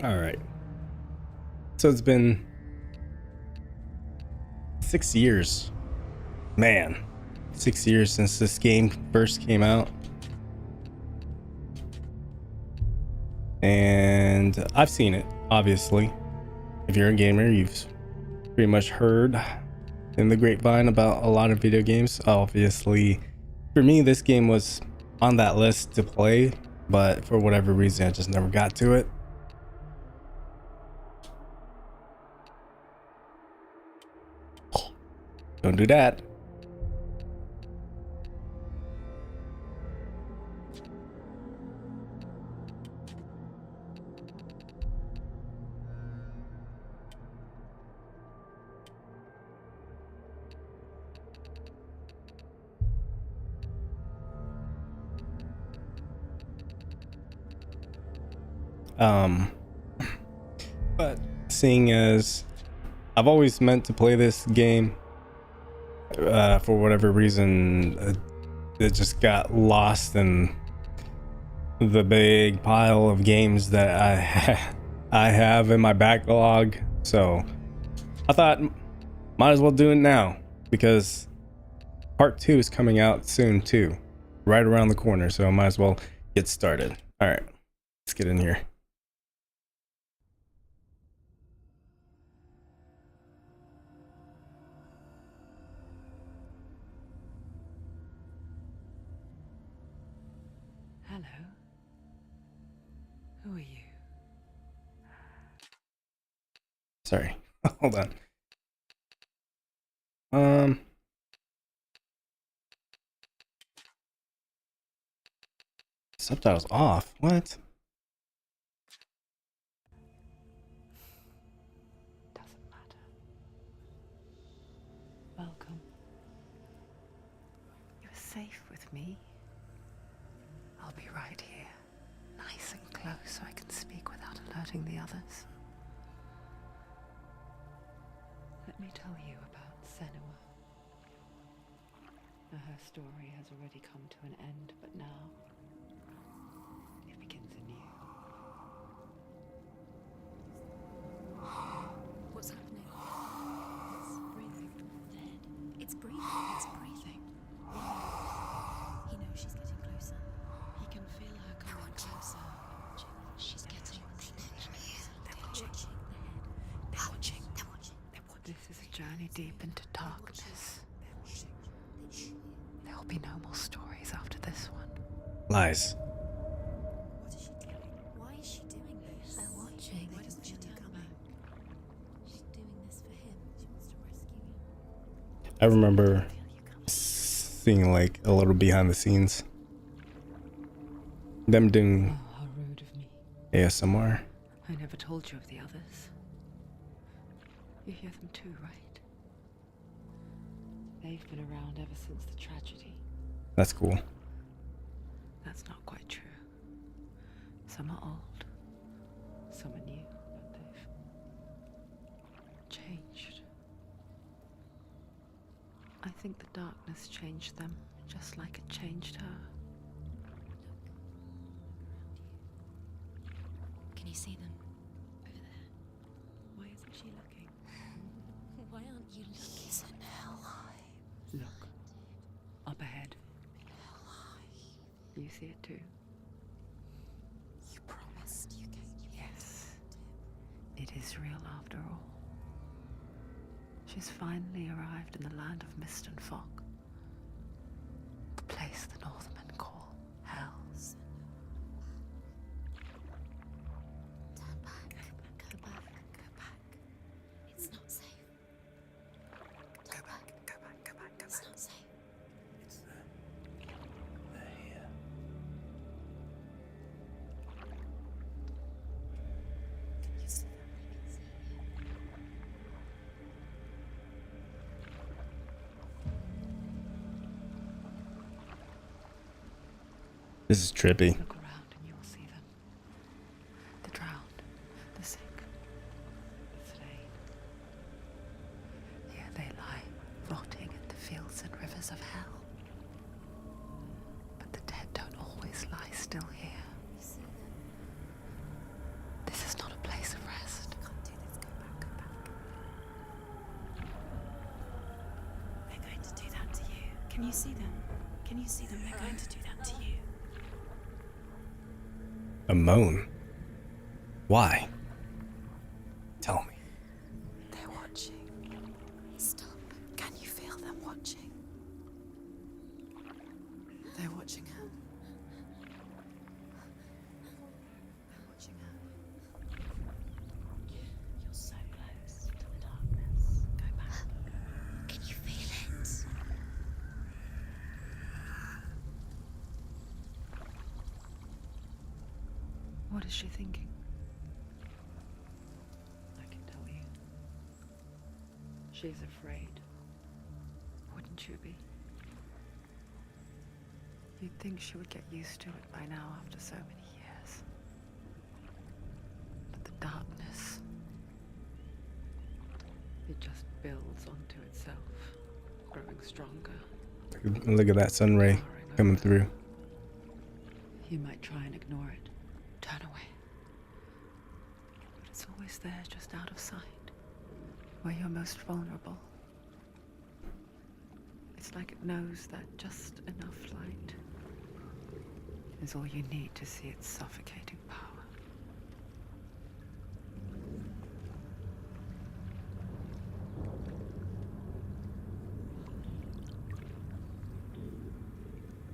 All right. So it's been 6 years. Man, 6 years since this game first came out. And I've seen it, obviously. If you're a gamer, you've pretty much heard in the grapevine about a lot of video games. Obviously, for me, this game was on that list to play, but for whatever reason, I just never got to it. Don't do that. But seeing as I've always meant to play this game, for whatever reason, it just got lost in the big pile of games that I have in my backlog. So I thought might as well do it now because part 2 is coming out soon too, right around the corner. So I might as well get started. All right, let's get in here. Hello. Who are you? Sorry. Hold on. Subtitles off. What? Doesn't matter. Welcome. You're safe with me. I'll be right here, nice and close so I can speak without alerting the others. Let me tell you about Senua. Now, her story has already come to an end, but now it begins anew. What's happening? It's breathing. Dead. It's breathing. It's breathing. He knows she's getting closer. He can feel her coming closer. She's getting closer. They're watching. They're watching. They're watching. They're watching. This is a journey deep into darkness. There will be no more stories after this one. Lies. What is she doing? Why is she doing this? They're watching. Why doesn't she turn back? She's doing this for him. She wants to rescue him. I remember seeing like a little behind the scenes. Them doing Oh, how rude of me. ASMR. I never told you of the others. You hear them too, right? They've been around ever since the tragedy. That's cool. That's not quite true. Some are old, some are new, but they've changed. I think the darkness changed them, just like it changed her. Can you see them? Over there. Why isn't she looking? Why aren't you looking? He's in hell high. Look, up ahead. Hell high. You see it too? You promised you gave you. Yes. It is real after all. She's finally arrived in the land of mist and fog. The place the Northmen call hell. Turn back. Go back. Go back. It's not safe. Go back. Go back. Go back. Go back. It's not safe. They're here. Can you see them? I can see you. This is trippy. Look around and you will see them. The drowned, the sick, the slain. Here they lie, rotting in the fields and rivers of hell. But the dead don't always lie still here. You see them? This is not a Can you see them? Can you see them? They're going to do that to you. A moan? Why? Tell me. They're watching. Stop. Can you feel them watching? They're watching her. They're watching her. You're so close to the darkness. Go back. Can you feel it? What is she thinking? I can tell you. She's afraid. Wouldn't you be? You'd think she would get used to it by now after so many years. But the darkness, it just builds onto itself, growing stronger. Look at that sun ray coming through. You might try and ignore it, turn away. But it's always there, just out of sight, where you're most vulnerable. It's like it knows that just enough light is all you need to see its suffocating power.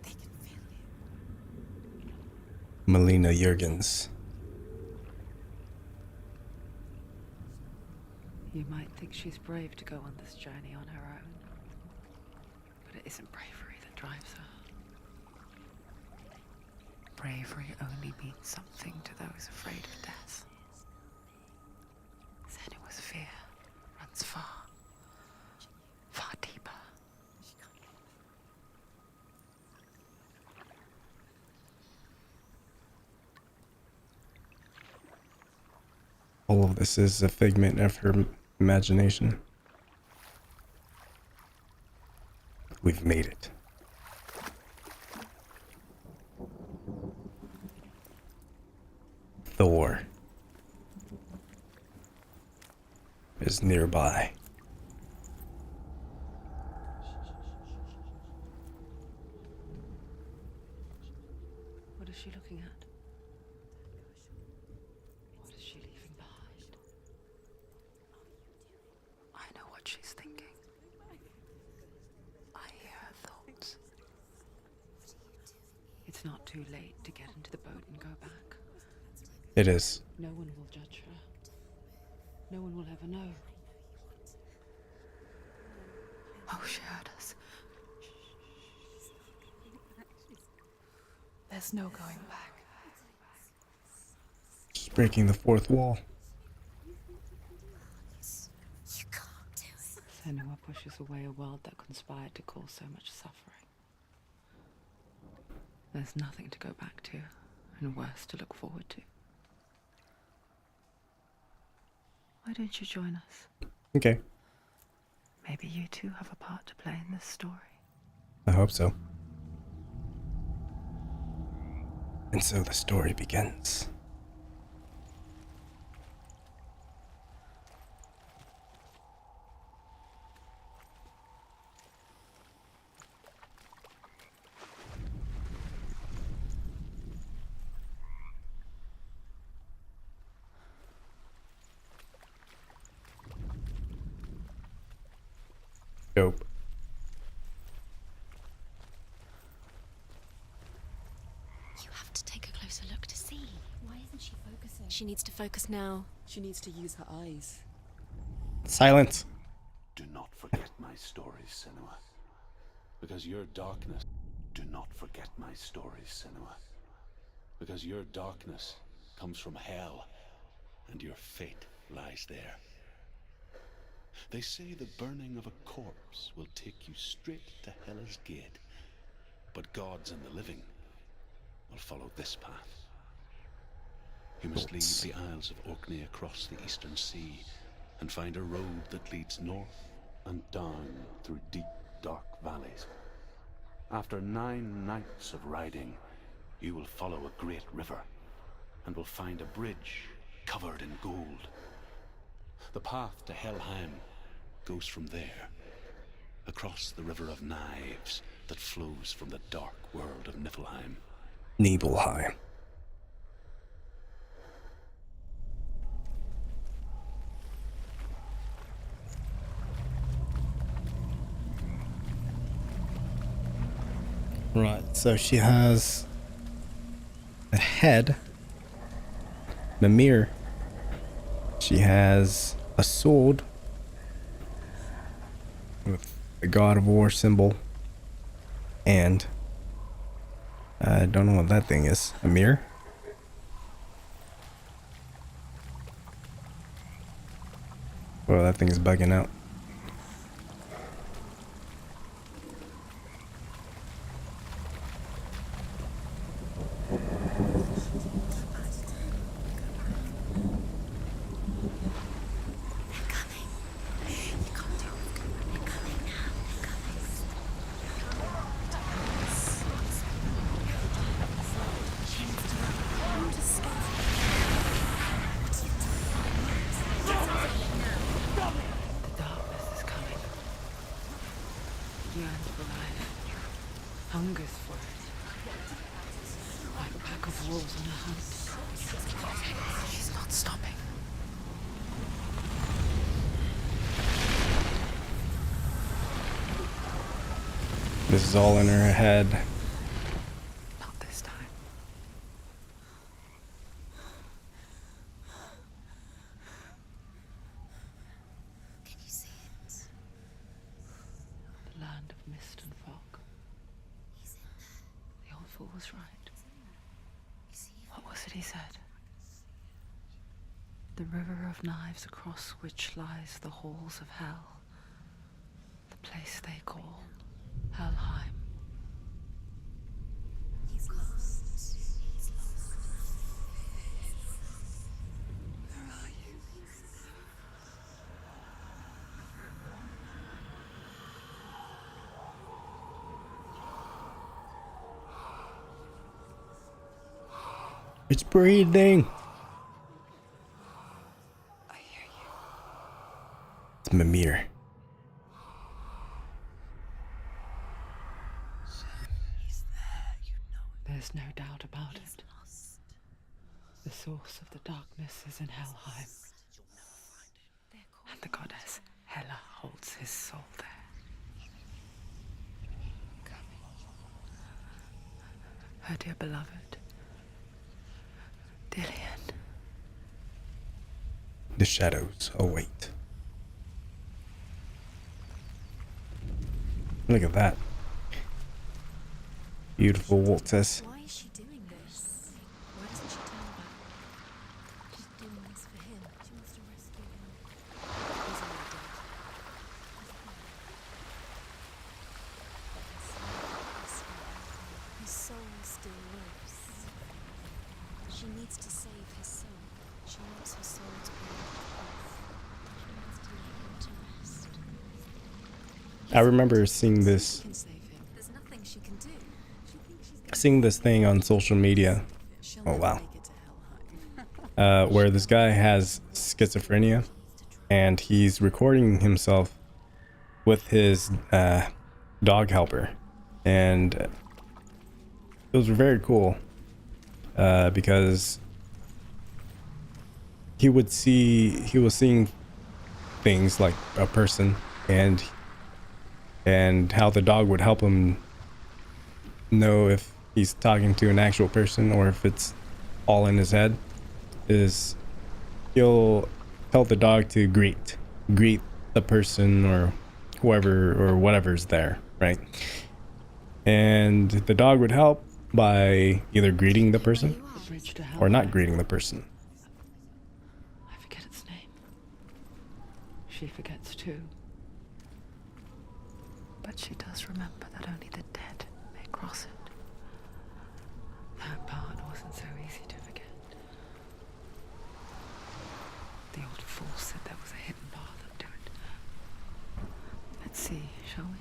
They can feel you. Melina Jurgens. You might think she's brave to go on this journey on her own, but it isn't bravery that drives her. Bravery only means something to those afraid of death. Senua's fear runs far, far deeper. All of this is a figment of her imagination. We've made it. Thor is nearby. What is she looking at? What is she leaving behind? I know what she's thinking. I hear her thoughts. It's not too late to get into the boat and go back. It is. No one will judge her. No one will ever know. Oh, she heard us. There's no going back. She's breaking the fourth wall. You can't do it. Senua pushes away a world that conspired to cause so much suffering. There's nothing to go back to, and worse to look forward to. Why don't you join us? Okay. Maybe you two have a part to play in this story. I hope so. And so the story begins. Dope. You have to take a closer look to see. Why isn't she focusing? She needs to focus now. She needs to use her eyes. Silence. Do not forget my stories, Senua. Because your darkness... Do not forget my stories, Senua. Because your darkness comes from hell, and your fate lies there. They say the burning of a corpse will take you straight to Hela's gate, but gods and the living will follow this path. You must leave the Isles of Orkney across the eastern sea and find a road that leads north and down through deep, dark valleys. After 9 nights of riding, you will follow a great river and will find a bridge covered in gold. The path to Helheim goes from there, across the River of Knives, that flows from the dark world of Niflheim. Nibelheim. Right, so she has a head, Mimir. She has a sword with the God of War symbol, and I don't know what that thing is. A mirror? Well, that thing is bugging out. The darkness is coming. Yearns for life. Hungers for it. Like a pack of wolves on a hunt. She's not stopping. This is all in her head. Not this time. Can you see it? The land of mist and fog. He's in there. The old fool was right. You see it? What was it he said? The river of knives across which lies the halls of hell. The place they call Helheim. He's lost. He's lost. Where are you? It's breathing. I hear you. It's Mimir. He's there. You know it. There's no doubt about He's it. lost. The source of the darkness is in Helheim. They're called And the goddess Hela holds his soul there. Her dear beloved, Dillian. The shadows await. Look at that. Beautiful waltzes. Why is she doing this? Why doesn't she turn back? She's doing this for him. She wants to rescue him. He's already dead. His soul still lives. She needs to save his soul. She wants her soul to be off. She wants to lay him to rest. I remember seeing this She can save him. There's nothing she can do. She thinks she's seeing this thing on social media. She'll Oh never wow. make it to Helheim. Where this guy has schizophrenia and he's recording himself with his dog helper, and it was very cool because he was seeing things like a person, and how the dog would help him know if he's talking to an actual person or if it's all in his head. Is he'll tell the dog to greet the person or whoever or whatever's there, right? And the dog would help by either greeting the person The bridge to or Helheim. not greeting the person. I forget its name. She forgets too. But she does remember that only the dead may cross it. That part wasn't so easy to forget. The old fool said there was a hidden path up to it. Let's see, shall we?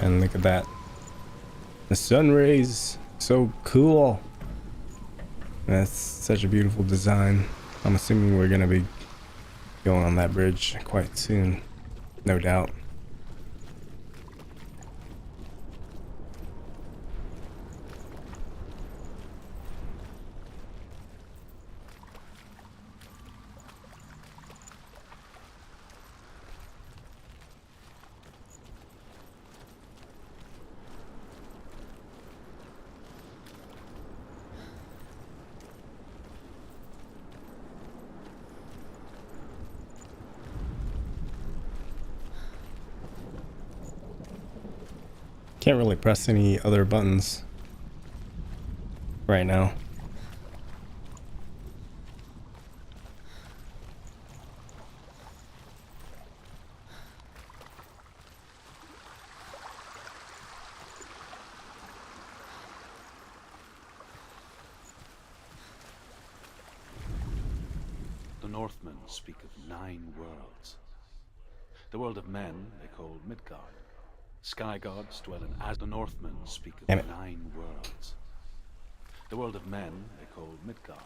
And look at that. The sun rays, so cool. That's such a beautiful design. I'm assuming we're gonna be going on that bridge quite soon, no doubt. Can't really press any other buttons right now. The Northmen speak of 9 worlds. The world of men they call Midgard. Sky gods dwell in As. The Northmen speak of Damn it. 9 worlds. The world of men they call Midgard.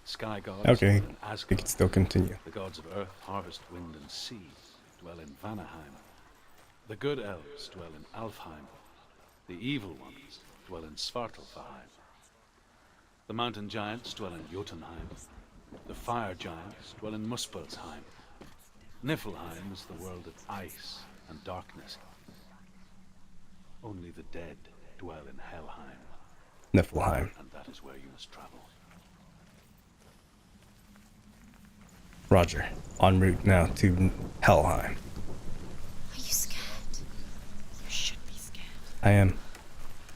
Sky gods Okay, dwell in we Asgard. can still continue. The gods of earth, harvest, wind, and sea dwell in Vanaheim. The good elves dwell in Alfheim. The evil ones dwell in Svartalfheim. The mountain giants dwell in Jotunheim. The fire giants dwell in Muspelheim. Niflheim is the world of ice and darkness. Only the dead dwell in Helheim, Niflheim. and that is where you must travel. Roger. En route now to Helheim. Are you scared? You should be scared. I am.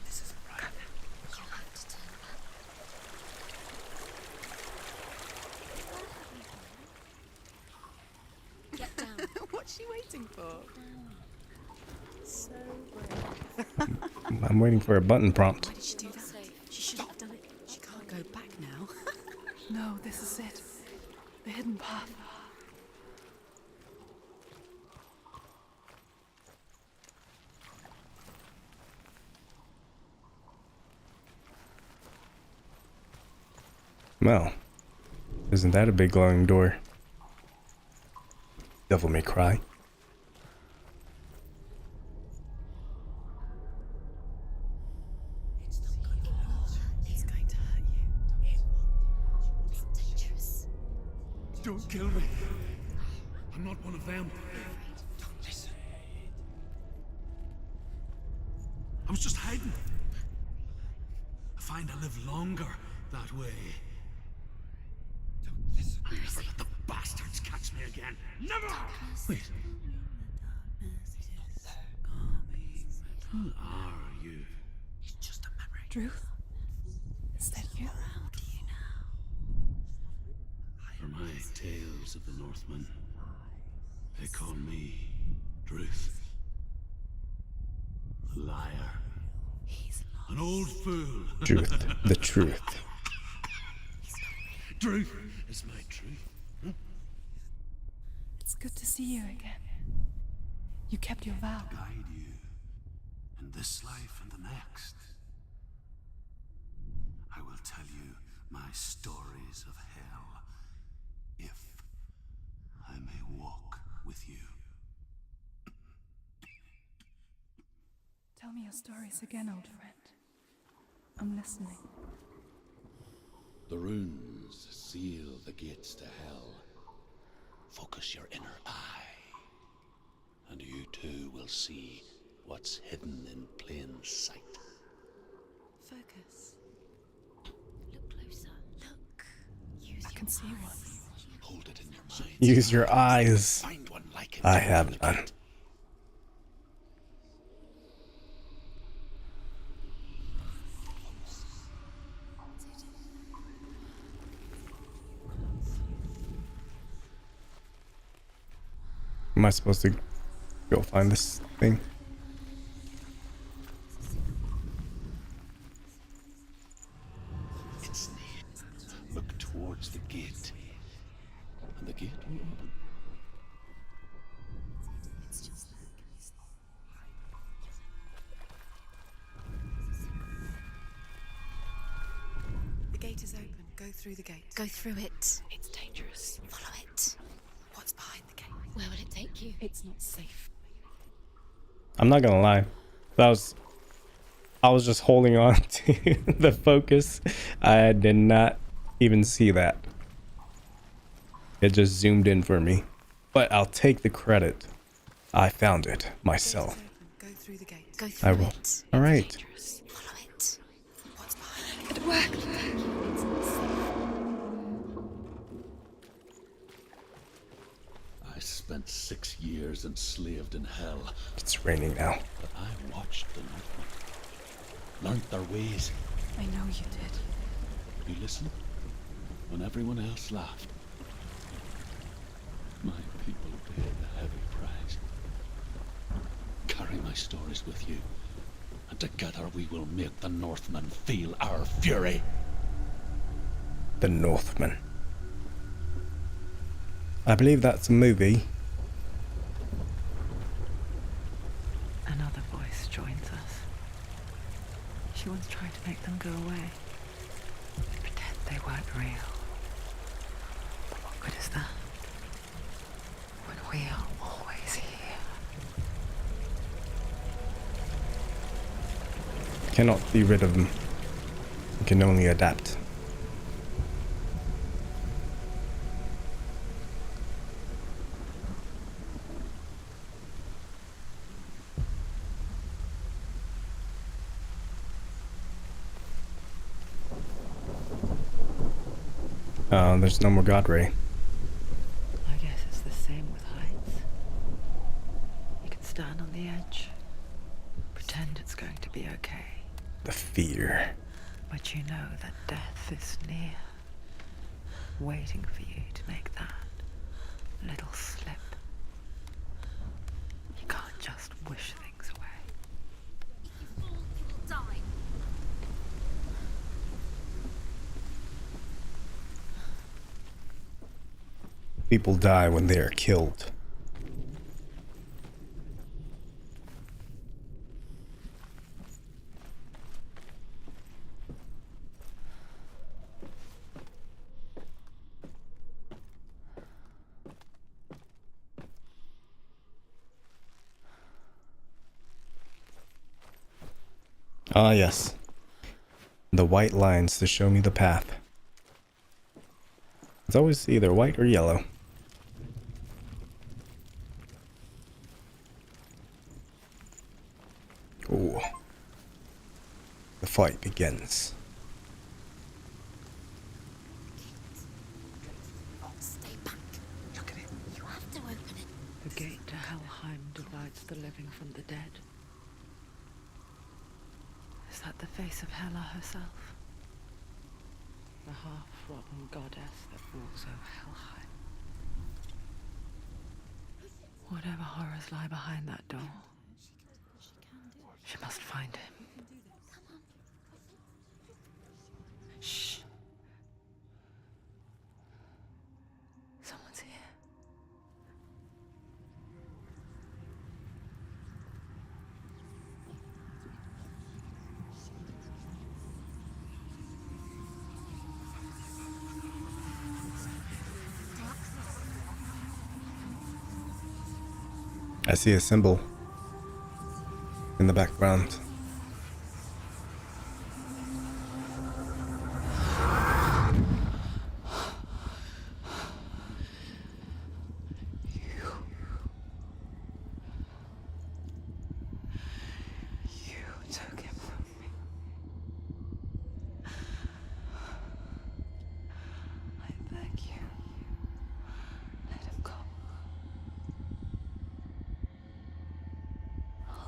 This is right. You have to turn back. Get down. What's she waiting for? So brave. I'm waiting for a button prompt. Why did she do that? She shouldn't have done it. She can't go back now. No, this is it. The hidden path. Well, isn't that a big glowing door? Devil may cry. It's going to hurt you. It's dangerous. Don't kill me. I'm not one of them. Don't listen. I was just hiding. I find I live longer that way. Don't listen. I'll never let the bastards catch me again. Never! Wait. Who are you? It's just a memory. Drew? Is that you? For my tales of the Northmen, they call me Druth. A liar. An old fool. Truth. The truth. Druth is my truth. It's good to see you again. You kept your vow. Guide you in this life and the next. I will tell you my stories of hell, if I may walk with you. Tell me your stories again, old friend. I'm listening. The runes seal the gates to hell. Focus your inner eye, and you too will see what's hidden in plain sight. Focus. Look closer. Look. Use I can see one. Hold it in your mind. Use your eyes. Find one like it. I have none. Am I supposed to go find this thing? It's near. Look towards the gate, and the gate will open. It's just like gate is open. Go through the gate. Go through it. It's dangerous. Follow it. What's behind the gate? Where will it take you? It's not safe. I'm not gonna lie. I was just holding on to the focus. I did not even see that. It just zoomed in for me. But I'll take the credit. I found it myself. Go through the gate. Go through I will. it. All right. Dangerous. Follow it. What's behind It worked. I spent 6 years enslaved in hell, It's raining now. but I watched the Northmen, learnt their ways. I know you did. You listened when everyone else laughed. My people paid a heavy price. Carry my stories with you, and together we will make the Northmen feel our fury. The Northman. I believe that's a movie. Another voice joins us. She once tried to make them go away. Pretend they weren't real. But what good is that? When we are always here. Cannot be rid of them. You can only adapt. There's no more God Ray. I guess it's the same with heights. You can stand on the edge, pretend it's going to be okay, The fear. but you know that death is near, waiting for you to make that little slip. You can't just wish things away. Die. People die when they are killed. Ah, yes. The white lines to show me the path. It's always either white or yellow. Ooh. The fight begins. Stay back. Look at it. You have to open it. The gate to Helheim divides the living from the dead. Is that the face of Hela herself? The half-rotten goddess that walks over Helheim. Whatever horrors lie behind that door, she must find him. Shh. Someone's here. I see a symbol in the background. You took him from me. I beg you, let him go.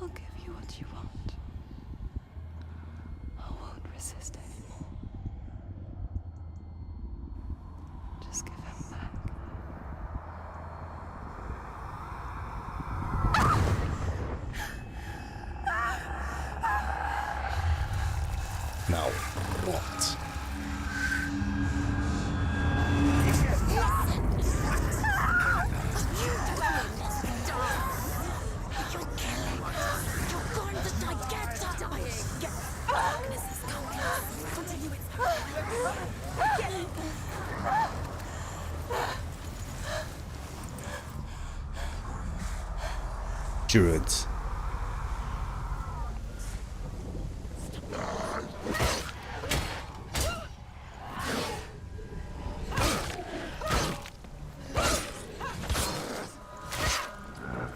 I'll give you what you want. I won't resist anymore. Just give him back. Now, what? You're killing. You're going to die. Get dying. Darkness is coming. Continue its druids.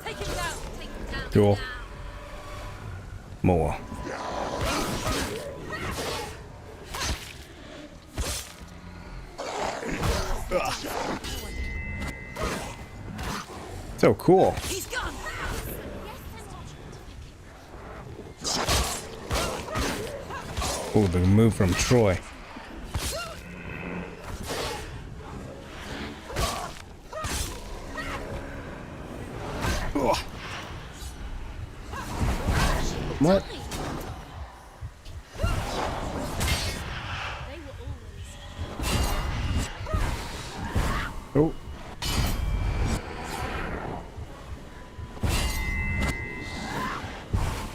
Take him down. Take him down. Cool. More. So cool. He's gone. Oh, the move from Troy. Ugh. What? Oh.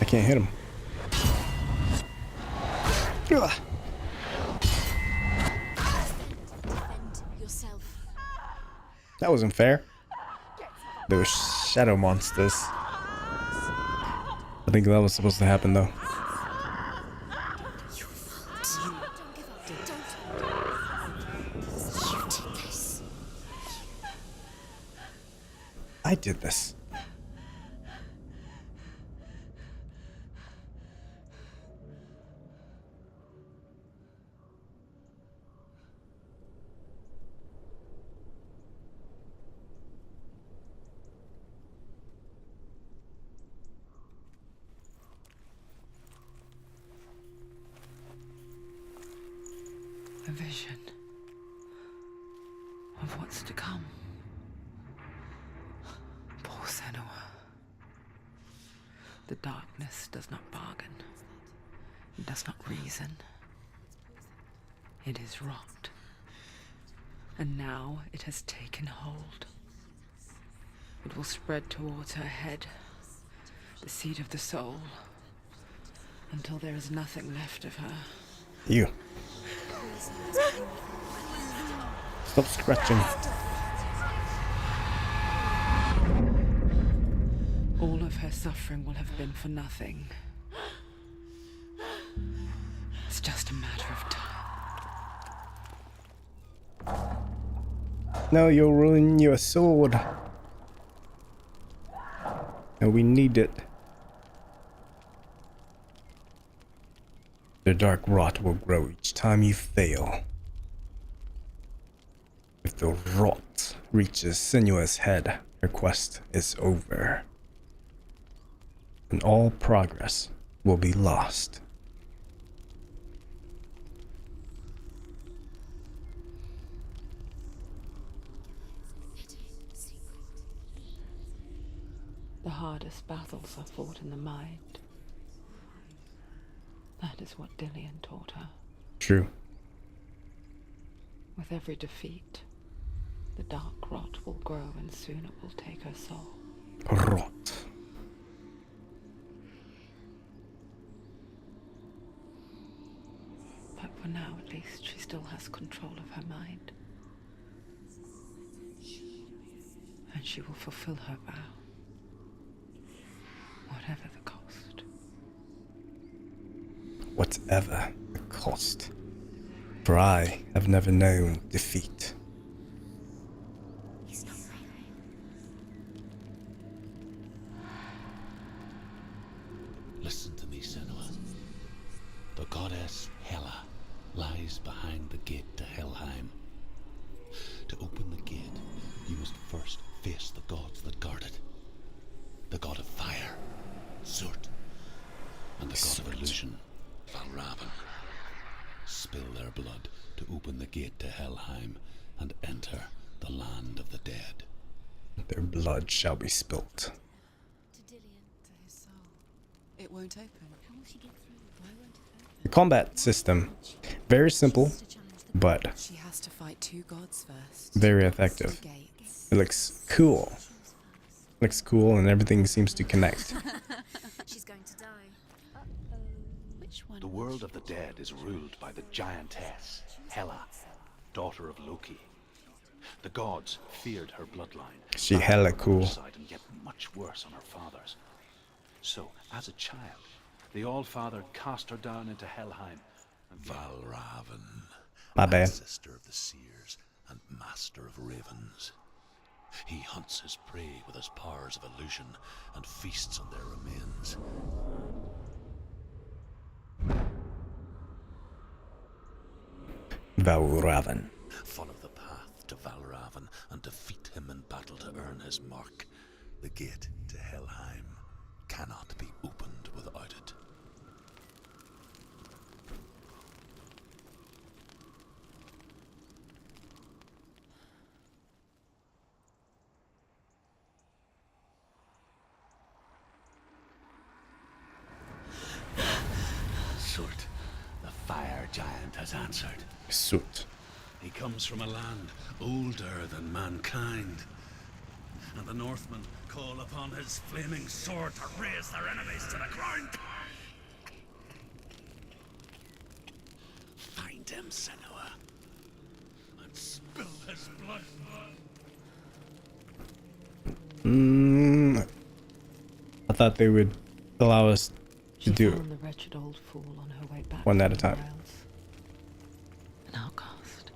I can't hit him. Ugh. Defend yourself. That wasn't fair. There were shadow monsters. I think that was supposed to happen though. Don't give up. Don't. You did this. I did this. A vision of what's to come. Poor Senua. The darkness does not bargain. It does not reason. It is rot. And now it has taken hold. It will spread towards her head, the seat of the soul, until there is nothing left of her. You. Stop scratching. All of her suffering will have been for nothing. It's just a matter of time. No, you'll ruin your sword. And we need it. The dark rot will grow each time you fail. If the rot reaches Senua's head, her quest is over. And all progress will be lost. The hardest battles are fought in the mind. That is what Dillian taught her. True. With every defeat, the dark rot will grow and soon it will take her soul. Rot. But for now, at least, she still has control of her mind. And she will fulfill her vow. Whatever the cost. Whatever the cost. For I have never known defeat. He's not ready. Listen to me, Senua. The goddess Hela lies behind the gate to Helheim. To open the gate, you must first face the gods that guard it. The god of fire, Surt, and the god of illusion, Valravan. Spill their blood to open the gate to Helheim and enter the land of the dead. Their blood shall be spilt. To Dillian. To his soul. It won't open. How will she get through? Why won't it open? The combat system, very simple, To challenge the but She has to fight two gods first. very effective. Two gates. It looks cool. Looks cool and everything seems to connect. She's going to die. Which one? The world of the dead is ruled by the giantess, Hela, daughter of Loki. The gods feared her bloodline. She bad hella on her cool. side, and yet much worse on her father's. So, as a child, the All-Father cast her down into Helheim. And Valravan, My bad. ancestor of the seers and master of ravens. He hunts his prey with his powers of illusion and feasts on their remains. Valravan. Follow the path to Valravan and defeat him in battle to earn his mark. The gate to Helheim cannot be opened without it. Surt, the fire giant, has answered. Soot. He comes from a land older than mankind. And the Northmen call upon his flaming sword to raise their enemies to the ground. Find him, Senua, and spill his blood. I thought they would allow us to She do found the wretched old fool on her way back one from at a the time. wilds. An outcast,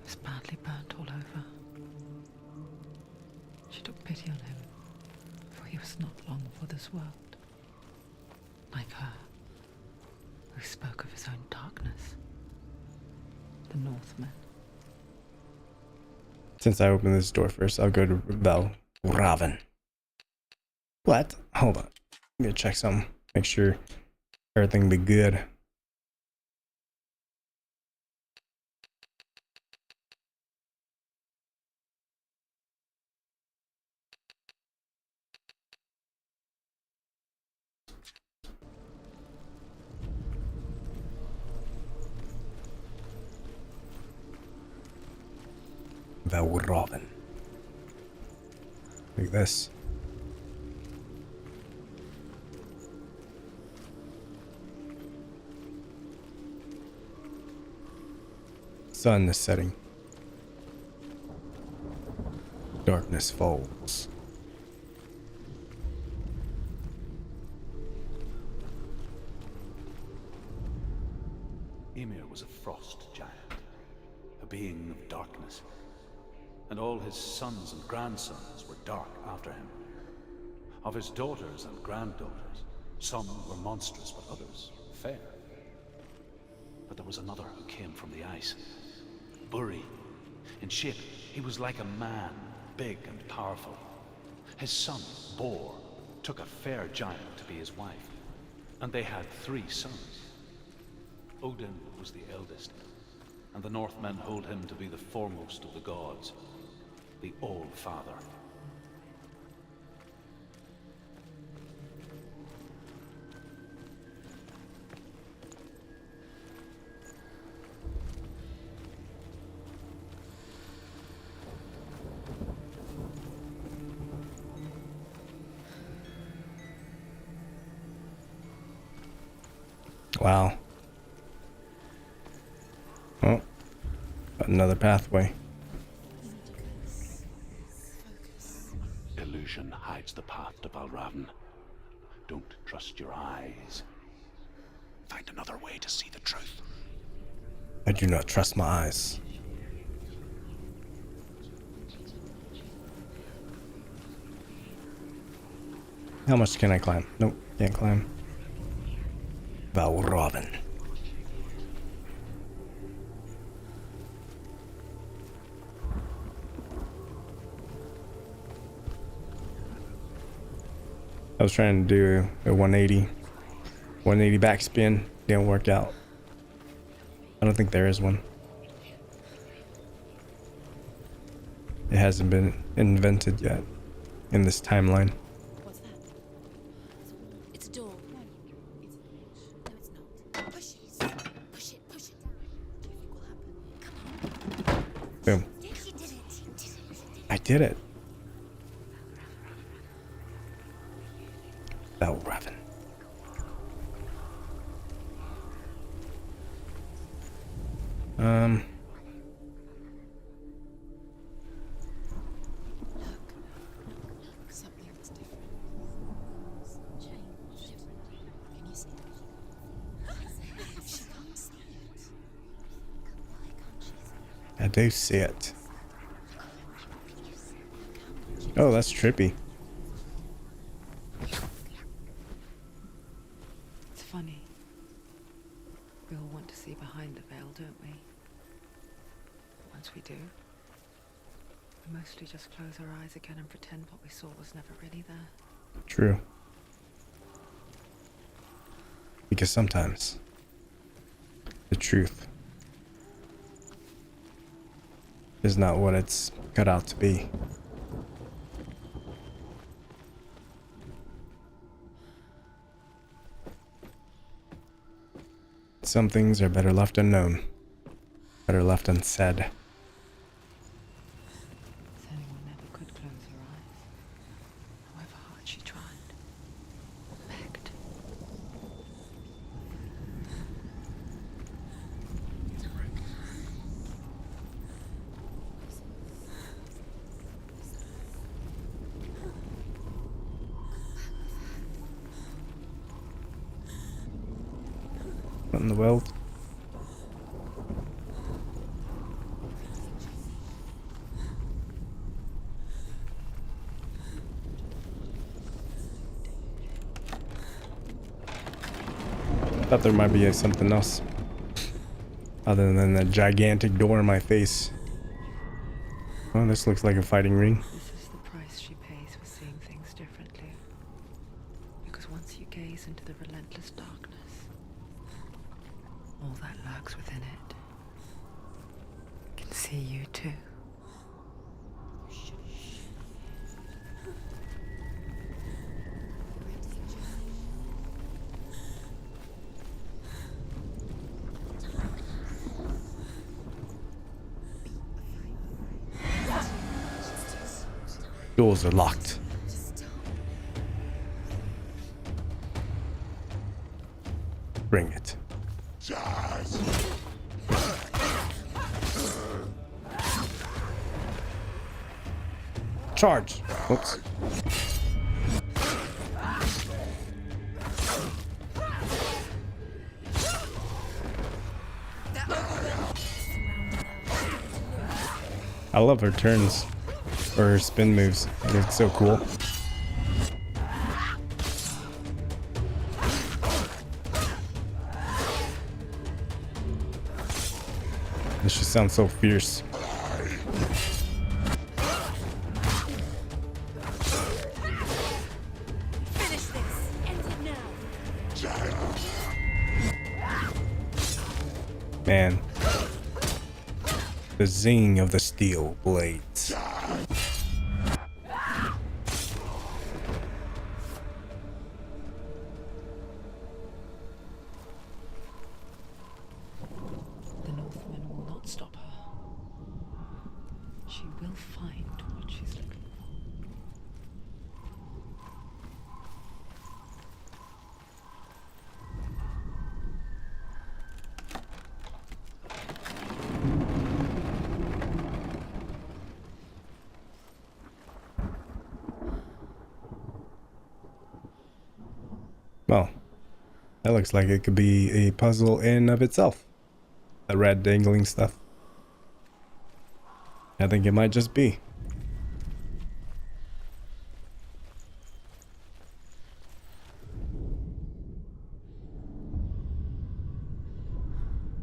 was badly burnt all over. She took pity on him, for he was not long for this world. Like her, who spoke of his own darkness. The Northmen. Since I opened this door first, I'll go to Valravan. What? Hold on. I'm gonna check something. Make sure everything be good. Valravan. Like this. Sun is setting. Darkness falls. Ymir was a frost giant, a being of darkness, and all his sons and grandsons were dark after him. Of his daughters and granddaughters, some were monstrous, but others fair. But there was another who came from the ice, Buri. In shape, he was like a man, big and powerful. His son, Bor, took a fair giant to be his wife, and they had 3 sons. Odin was the eldest, and the Northmen hold him to be the foremost of the gods, the All-Father. Wow. Oh, another pathway. Illusion hides the path to Valravan. Don't trust your eyes. Find another way to see the truth. I do not trust my eyes. How much can I climb? Nope, can't climb. Valravan. I was trying to do a 180 backspin. Didn't work out. I don't think there is one. It hasn't been invented yet in this timeline. What's that? It's a door. No, it's not. Push it. Push it. Push it down. Do you think will happen? Boom. Yes, you did it. You did it. I did it. Valravan. I do see it. Oh, that's trippy. It's funny. We all want to see behind the veil, don't we? Once we do, we mostly just close our eyes again and pretend what we saw was never really there. True. Because sometimes the truth is not what it's cut out to be. Some things are better left unknown, better left unsaid. Senua never could close her eyes, however hard she tried, or begged. What in the world? Thought there might be something else other than the gigantic door in my face. Oh, this looks like a fighting ring. This is the price she pays for seeing things differently. Because once you gaze into the relentless darkness, all that lurks within it can see you too. Doors are locked. Bring it. Charge. Whoops. I love her turns, or her spin moves. It's so cool. This just sounds so fierce. Finish this. End it now. Man. The zing of the steel blades. The Northmen will not stop her. She will find what she's looking for. Well, that looks like it could be a puzzle in of itself. The red dangling stuff. I think it might just be.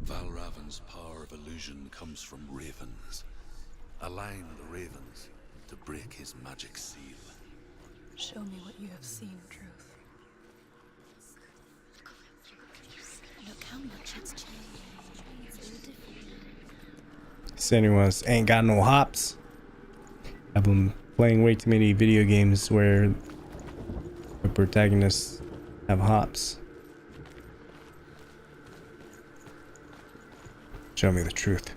Valravan's power of illusion comes from ravens. Align the ravens to break his magic seal. Show me what you have seen, Truth. Look how much it's changed. It's all different now. Senua's ain't got no hops. I've been playing way too many video games where the protagonists have hops. Show me the truth.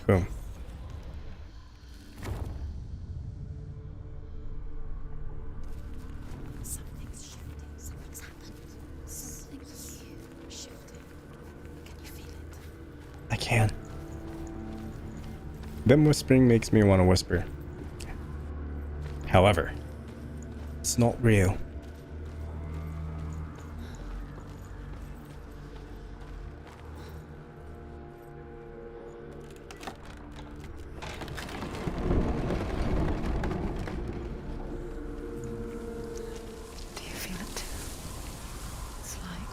Boom. Something's shifting. Something's happening. I can. Them whispering makes me want to whisper. However, it's not real. Do you feel it too? It's like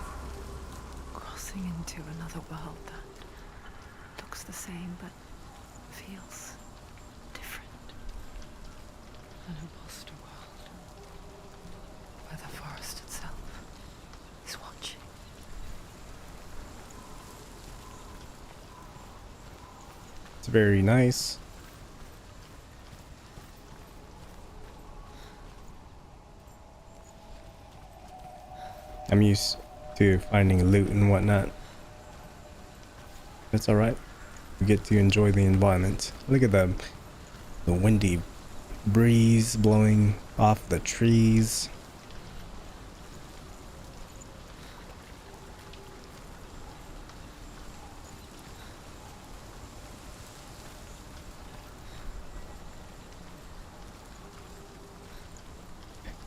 crossing into another world that looks the same but feels different. An imposter world where the forest itself is watching. It's very nice. I'm used to finding loot and whatnot. That's alright. We get to enjoy the environment. Look at the windy breeze blowing off the trees.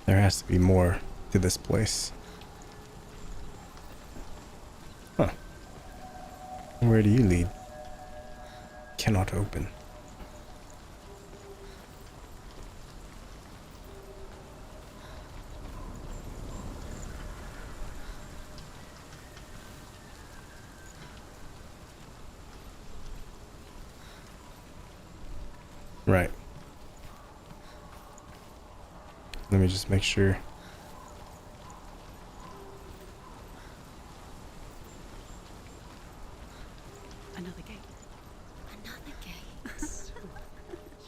There has to be more to this place. Huh. Where do you lead? Cannot open. Right. Let me just make sure. Another gate. Another gate.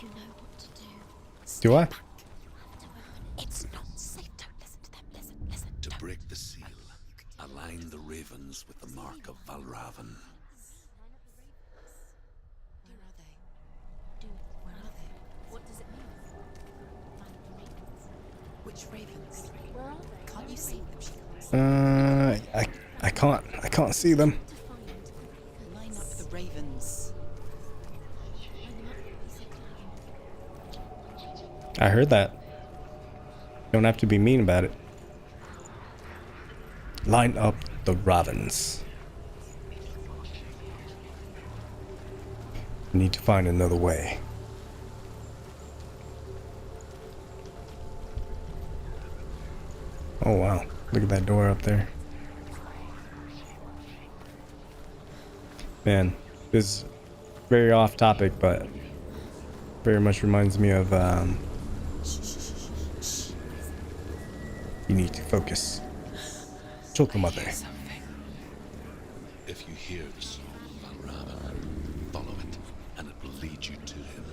You know what to do. Do I? Back. You have to open it. It's not safe. Don't listen to them. Listen. To Don't. break the seal, align the ravens with the mark of Valravan. Where are they? Where are they? What does it mean? Find the ravens. Which ravens? Where are they? Can't you see them? She can't. I can't see them. To find Line up the ravens. I heard that. Don't have to be mean about it. Line up the ravens. Need to find another way. Oh wow, look at that door up there. Man, this is very off topic, but very much reminds me of you need to focus. Told the mother. Something. If you hear the song of Valravan, follow it, and it will lead you to him.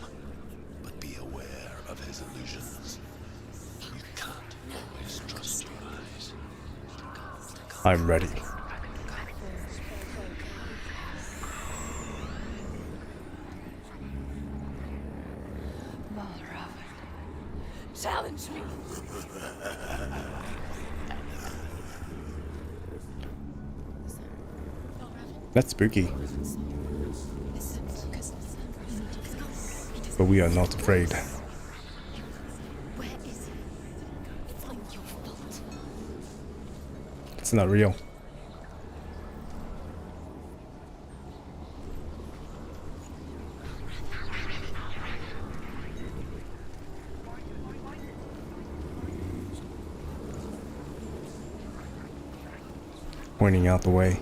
But be aware of his illusions. You can't always trust your eyes. I'm ready. Challenge me. That's spooky. But we are not afraid. Where is he? It's not your fault. It's not real. Pointing out the way.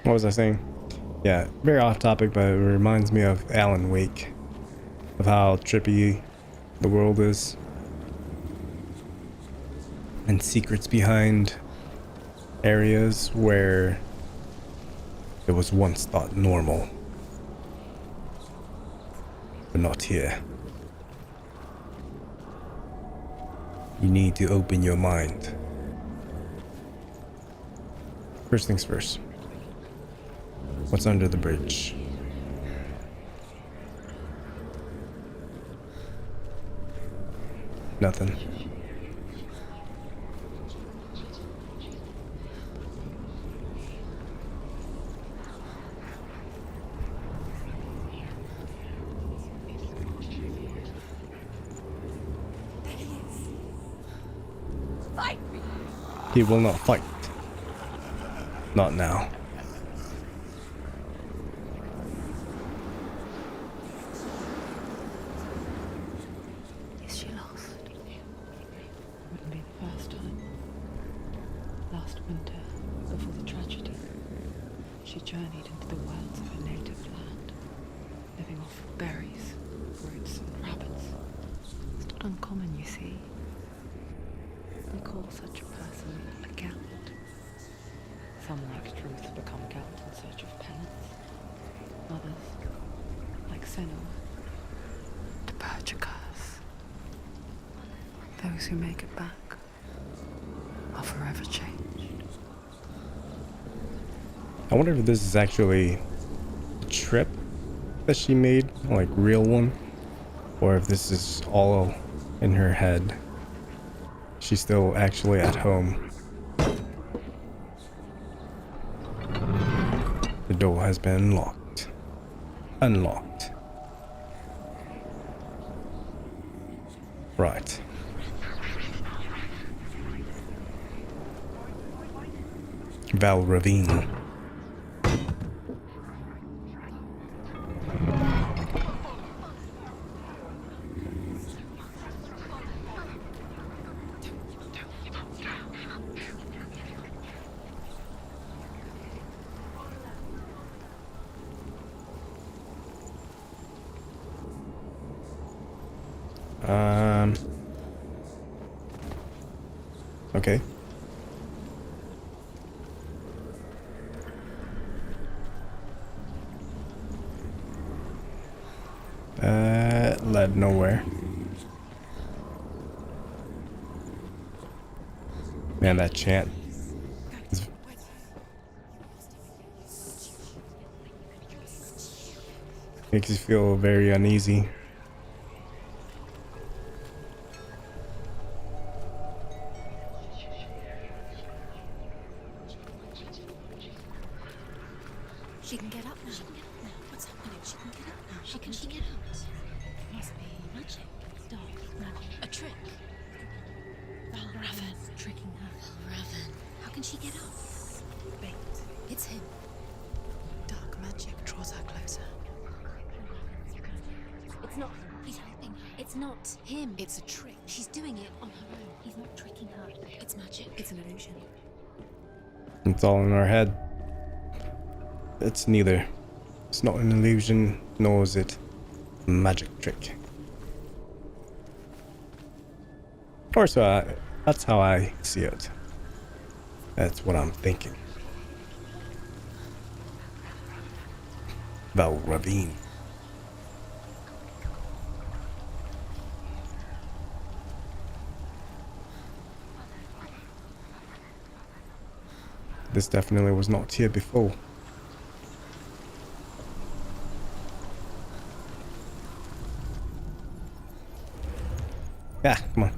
What was I saying? Yeah, very off topic, but it reminds me of Alan Wake, of how trippy the world is, and secrets behind areas where it was once thought normal, but not here. You need to open your mind. First things first. What's under the bridge? Nothing. He will not fight. Not now. Is she lost? Wouldn't be the first time. Last winter, before the tragedy, she journeyed into the wilds of her native land, living off berries, roots, and rabbits. It's not uncommon, you see. We call such a person a Gelt. Some, like Truth, become Gelt in search of penance. Others, like Senua, to purge a curse. Those who make it back are forever changed. I wonder if this is actually a trip that she made, like real one, or if this is all in her head. She's still actually at home. The door has been locked. Unlocked. Right. Val Ravine. Okay. Led nowhere. Man, that chant is... makes you feel very uneasy. She can get up now. What's happening? She can get up now. She can get out. Must be magic. Dark magic. A trick. Raven tricking her. Raven. How can she get up? Bait. It's him. Dark magic draws her closer. It's not him. He's helping her. It's not him. It's a trick. She's doing it on her own. He's not tricking her. It's magic. It's an illusion. It's all in our head. It's neither. It's not an illusion, nor is it a magic trick. Or so that's how I see it. That's what I'm thinking. Val Ravine. This definitely was not here before. Yeah, come on.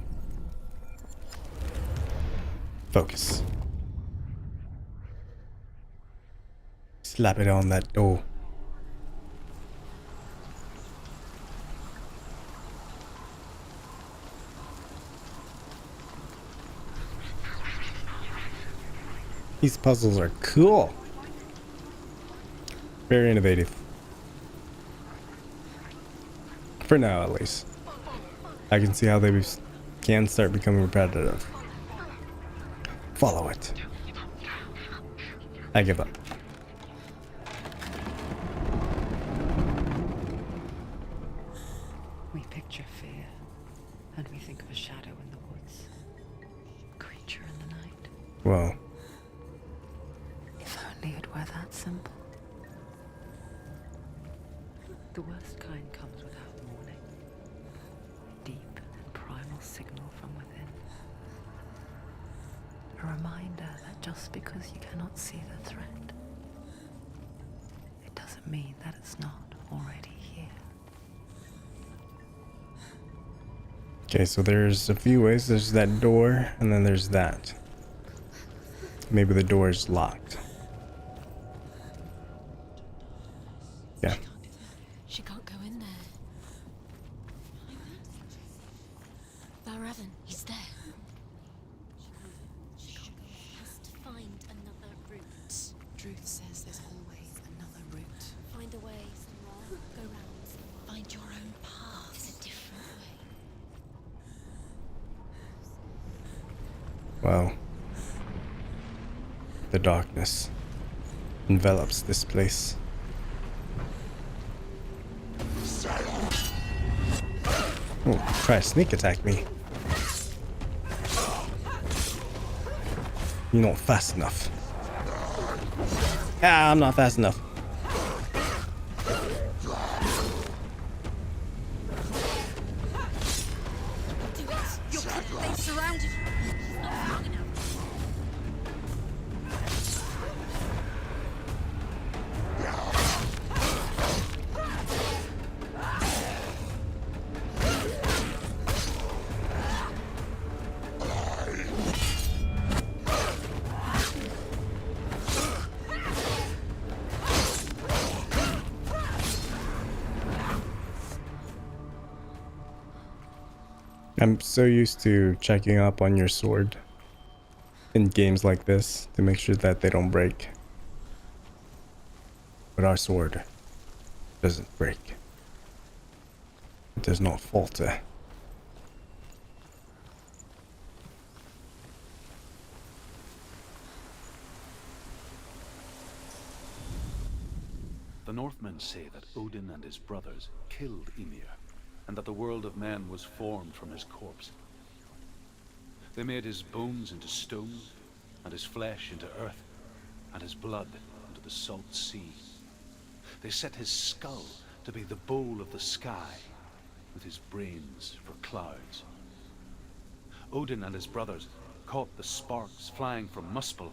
Focus. Slap it on that door. These puzzles are cool. Very innovative. For now, at least. I can see how they can start becoming repetitive. Follow it. I give up. We picture fear, and we think of a shadow in the woods. A creature in the night. Well, If only it were that simple. The worst kind comes without warning. A deep and primal signal from within. A reminder that just because you cannot see the threat, it doesn't mean that it's not already here. Okay, so there's a few ways. There's that door, and then there's that. Maybe the door is locked. Yeah. She can't do that. She can't go in there. Valravn, he's there. She has to find another route. Druth says there's always another route. Find a way, Senua. Go round, Senua. Find your own path. There's a different way. Wow. The darkness envelops this place. Oh, try to sneak attack me. You're not fast enough. Ah, I'm not fast enough. Do it! They've surrounded you. He's not strong enough. I'm so used to checking up on your sword in games like this to make sure that they don't break. But our sword doesn't break. It does not falter. The Northmen say that Odin and his brothers killed Ymir, and that the world of men was formed from his corpse. They made his bones into stone, and his flesh into earth, and his blood into the salt sea. They set his skull to be the bowl of the sky, with his brains for clouds. Odin and his brothers caught the sparks flying from Muspel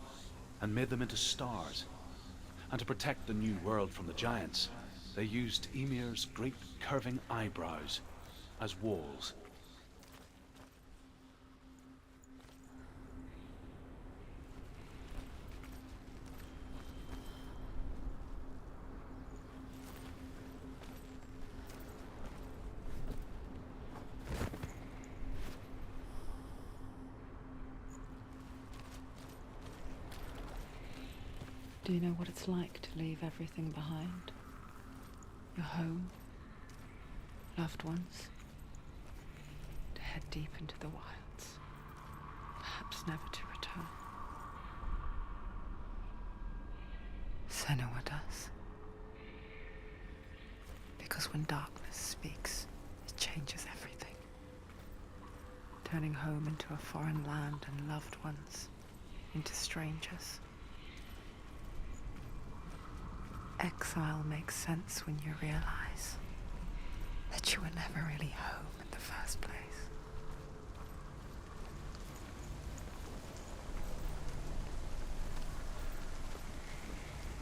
and made them into stars. And to protect the new world from the giants, they used Ymir's great curving eyebrows as walls. Do you know what it's like to leave everything behind? Your home, loved ones, to head deep into the wilds, perhaps never to return. Senua does. Because when darkness speaks, it changes everything. Turning home into a foreign land and loved ones into strangers. Exile makes sense when you realize that you were never really home in the first place.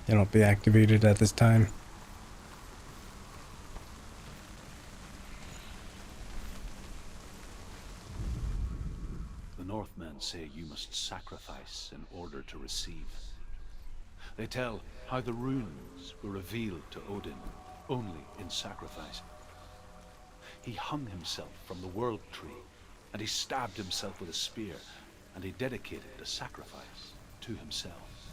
Cannot be activated at this time. The Northmen say you must sacrifice in order to receive. They tell how the runes were revealed to Odin only in sacrifice. He hung himself from the world tree, and he stabbed himself with a spear, and he dedicated a sacrifice to himself.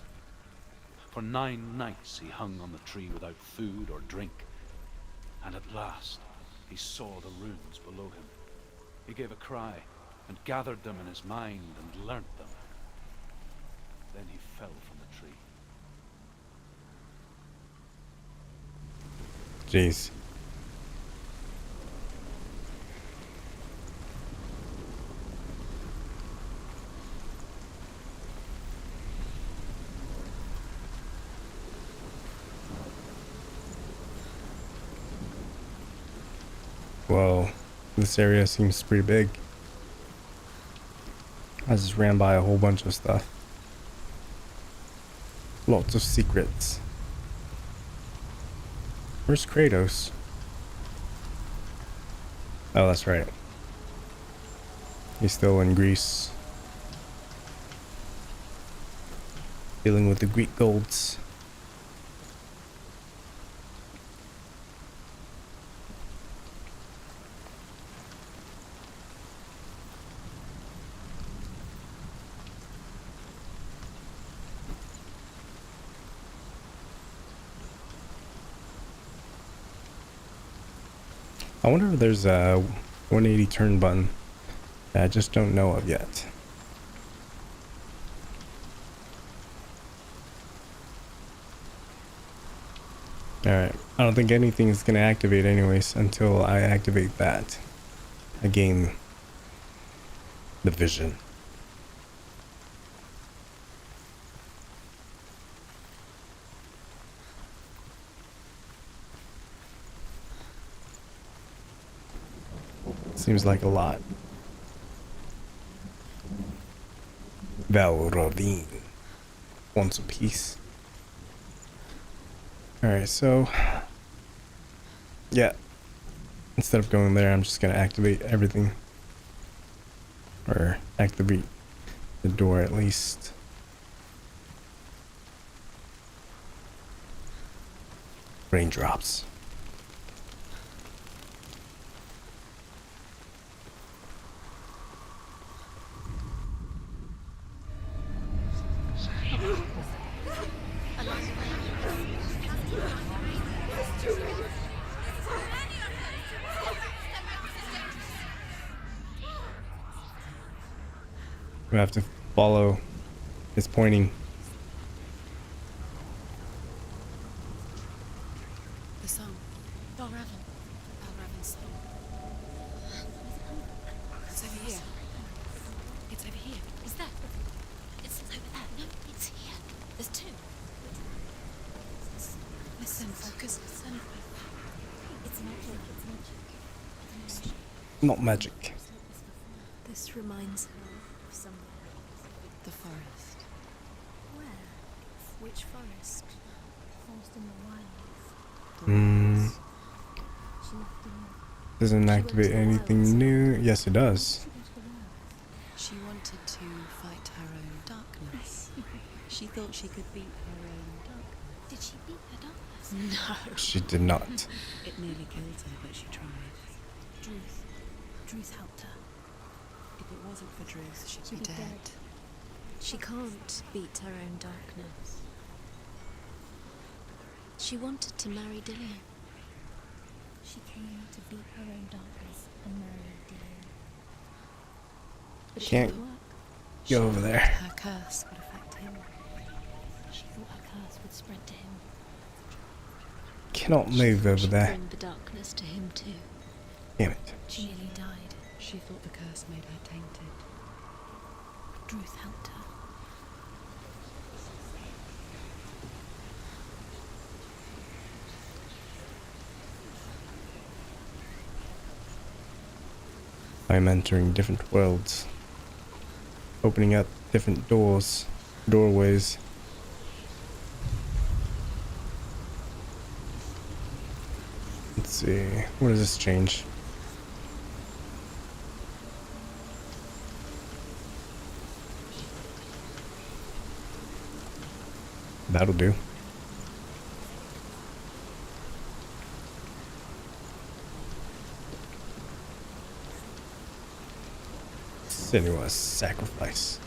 For 9 nights he hung on the tree without food or drink, and at last he saw the runes below him. He gave a cry and gathered them in his mind and learnt them. Then he fell from the tree. Jeez. Whoa, this area seems pretty big. I just ran by a whole bunch of stuff. Lots of secrets. Where's Kratos? Oh, that's right. He's still in Greece, dealing with the Greek golds. I wonder if there's a 180 turn button that I just don't know of yet. Alright, I don't think anything's gonna activate anyways until I activate that. I gain the vision. Seems like a lot. Valravine wants a piece. Alright, so yeah, instead of going there, I'm just gonna activate everything, or activate the door at least. Raindrops. We have to follow his pointing. The song. Balravin's song. It's over here. It's over here. Is that? It's over there. No, it's here. There's two. Listen, focus. Listen. It's magic. It's magic. Not magic. This reminds her of somewhere. The forest. Where? Which forest? Forest in the wilds. She left the world. Doesn't activate anything new. Yes, it does. She wanted to fight her own darkness. She thought she could beat her own darkness. Did she beat her darkness? No. She did not. It nearly killed her, but she tried. Druth helped her. If it wasn't for Druth, she'd be She'd be dead. dead. She can't beat her own darkness. She wanted to marry Dillian. She came to beat her own darkness and marry Dillian. But it Can't didn't work. go over there. Her curse would affect him. She thought her curse would spread to him. Cannot move over She'd there. bring the darkness to him too. Damn it. She nearly died. She thought the curse made her tainted. Druth helped her. I'm entering different worlds, opening up different doorways. Let's see, what does this change? That'll do. Senua's sacrifice.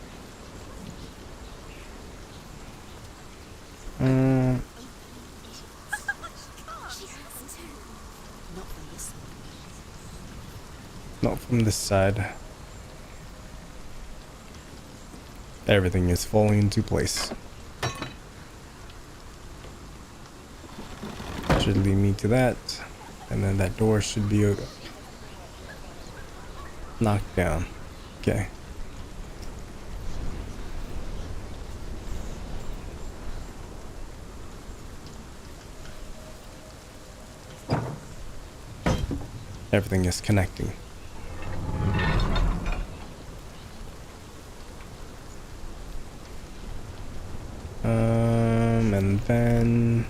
Not from this side. Everything is falling into place. Should lead me to that, and then that door should be knocked down. Okay. Everything is connecting. And then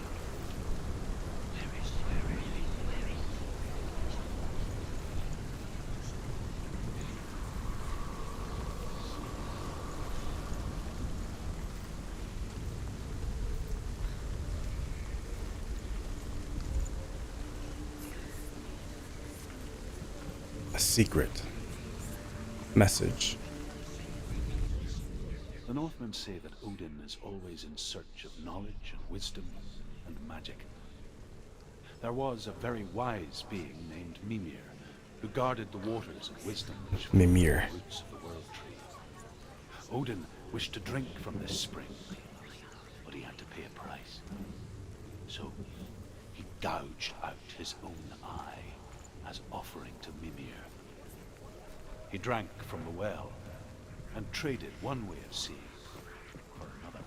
secret message. The Northmen say that Odin is always in search of knowledge and wisdom and magic. There was a very wise being named Mimir, who guarded the waters of wisdom which flow from Mimir. the roots of the world tree. Odin wished to drink from this spring, but he had to pay a price. So he gouged out his own eye as offering to Mimir. He drank from the well and traded one way of seeing for another.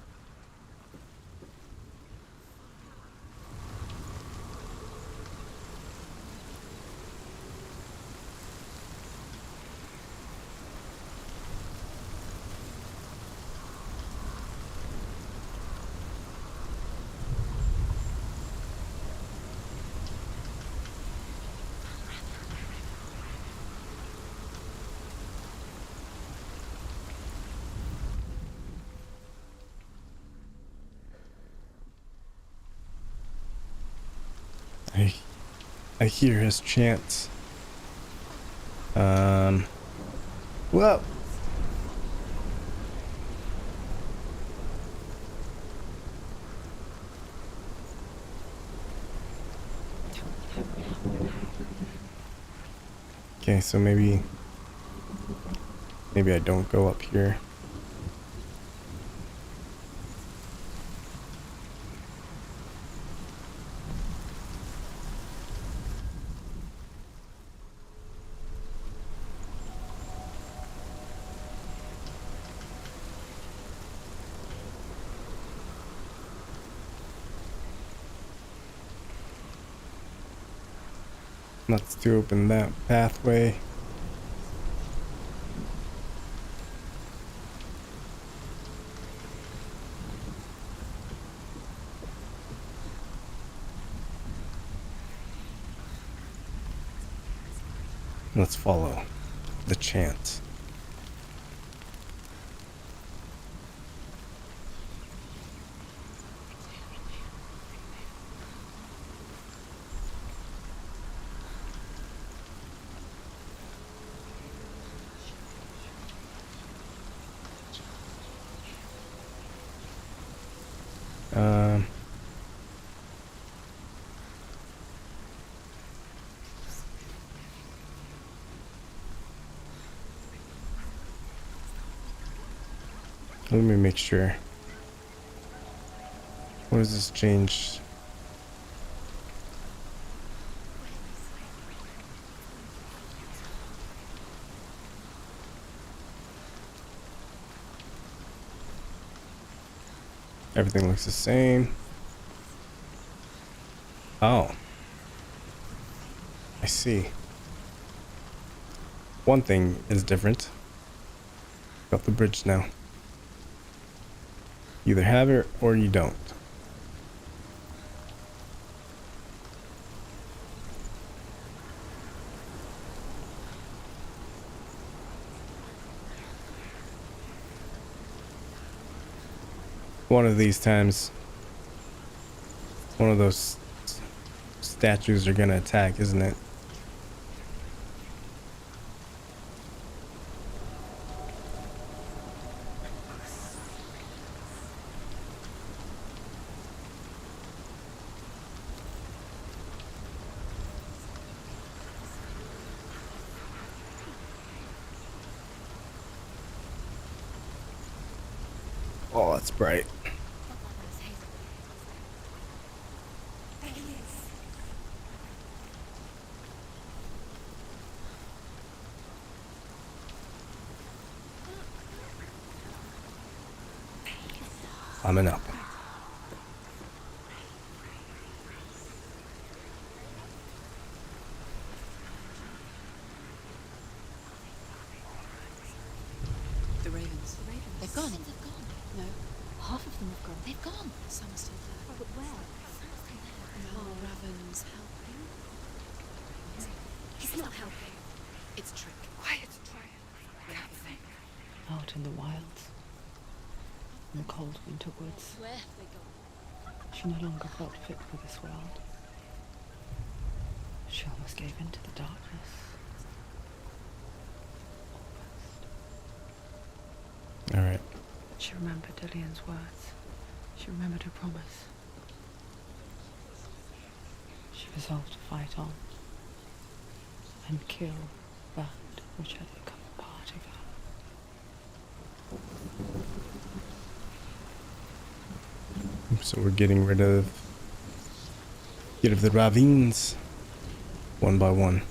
I hear his chants. Well, okay, so maybe I don't go up here. Let's do open that pathway. Let's follow the chant. Let me make sure. What does this change? Everything looks the same. Oh. I see. One thing is different. Got the bridge now. You either have it or you don't. One of these times, one of those statues are gonna attack, isn't it? Oh, that's bright. Climbing up. The ravens. They've gone. They've gone. No, half of them have gone. They've gone. Some are still there. But where? Are ravens helping? He's not helping. It's trick. Quiet, try. Out in the wilds, in the cold winter woods, Where have they gone? she no longer felt fit for this world. She almost gave in to the darkness. All right. She remembered Dillian's words. She remembered her promise. She resolved to fight on and kill that which had become a part of her. So we're getting rid of the ravines one by one.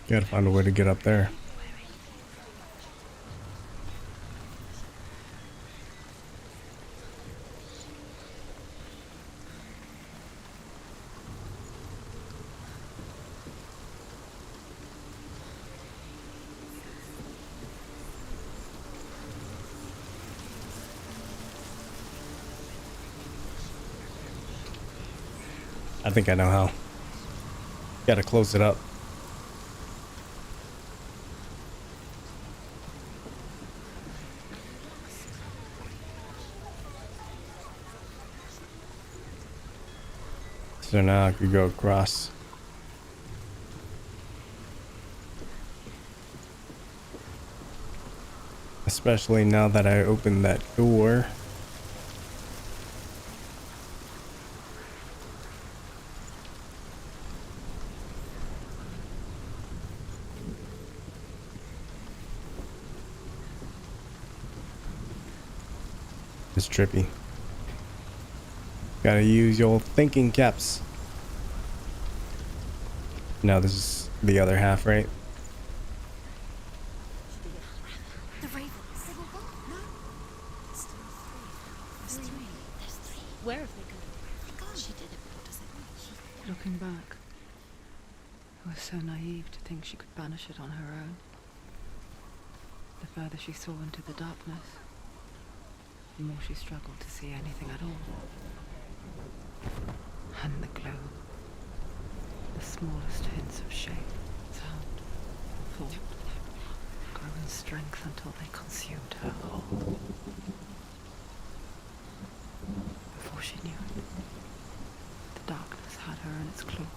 Gotta find a way to get up there. I think I know how. Gotta close it up. So now I could go across. Especially now that I opened that door. It's trippy. Gotta use your thinking caps. Now this is the other half, right? The ravens. They were gone? No. There's still three. There's three. Where have they gone? They're gone. She did it. What does it mean? Looking back, I was so naive to think she could banish it on her own. The further she saw into the darkness, the more she struggled to see anything at all. And the glow, the smallest hints of shape, sound, thought, grew in strength until they consumed her whole. Before she knew it, the darkness had her in its claws.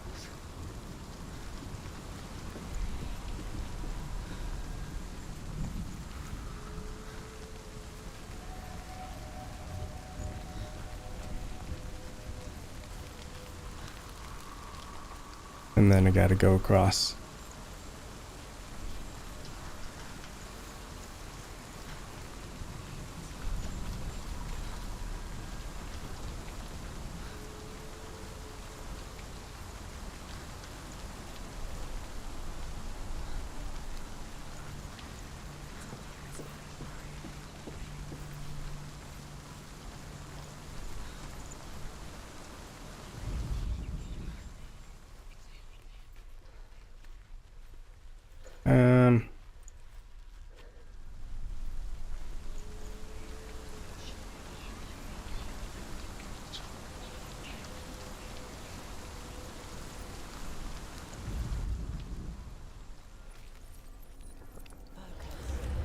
And then I gotta go across.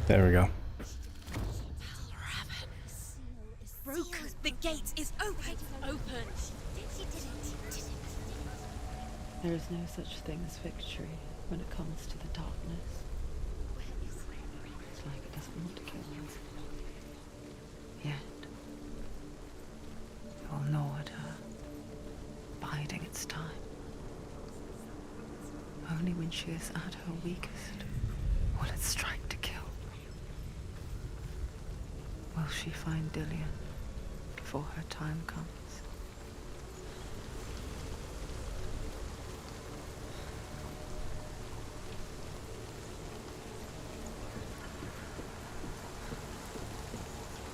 There we go. Broken. The gate is open. Open. She did it. There is no such thing as victory when it comes to the darkness. It's like it doesn't want to kill us. its time. Only when she is at her weakest will it strike to kill. Will she find Dillian before her time comes?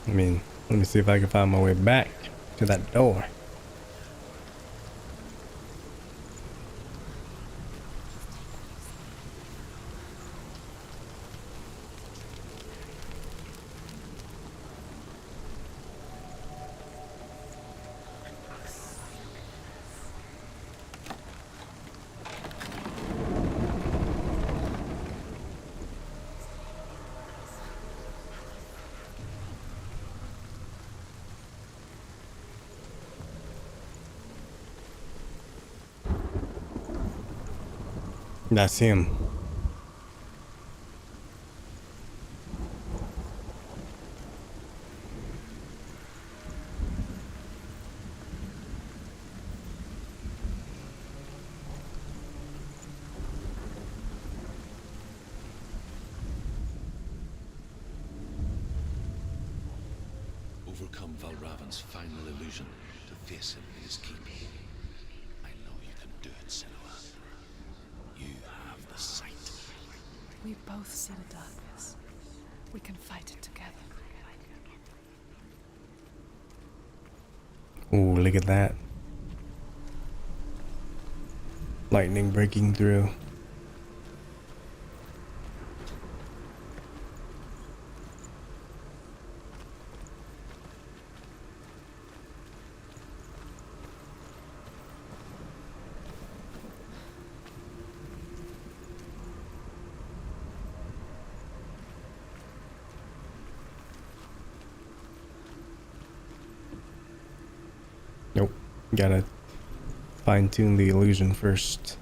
I mean, let me see if I can find my way back to that door. That's him. Overcome Valravan's final illusion to face him in his keep. I know you can do it, Senua. You have the sight. We both see the darkness. We can fight it together. Ooh, look at that. Lightning breaking through. Nope. Gotta fine tune the illusion first.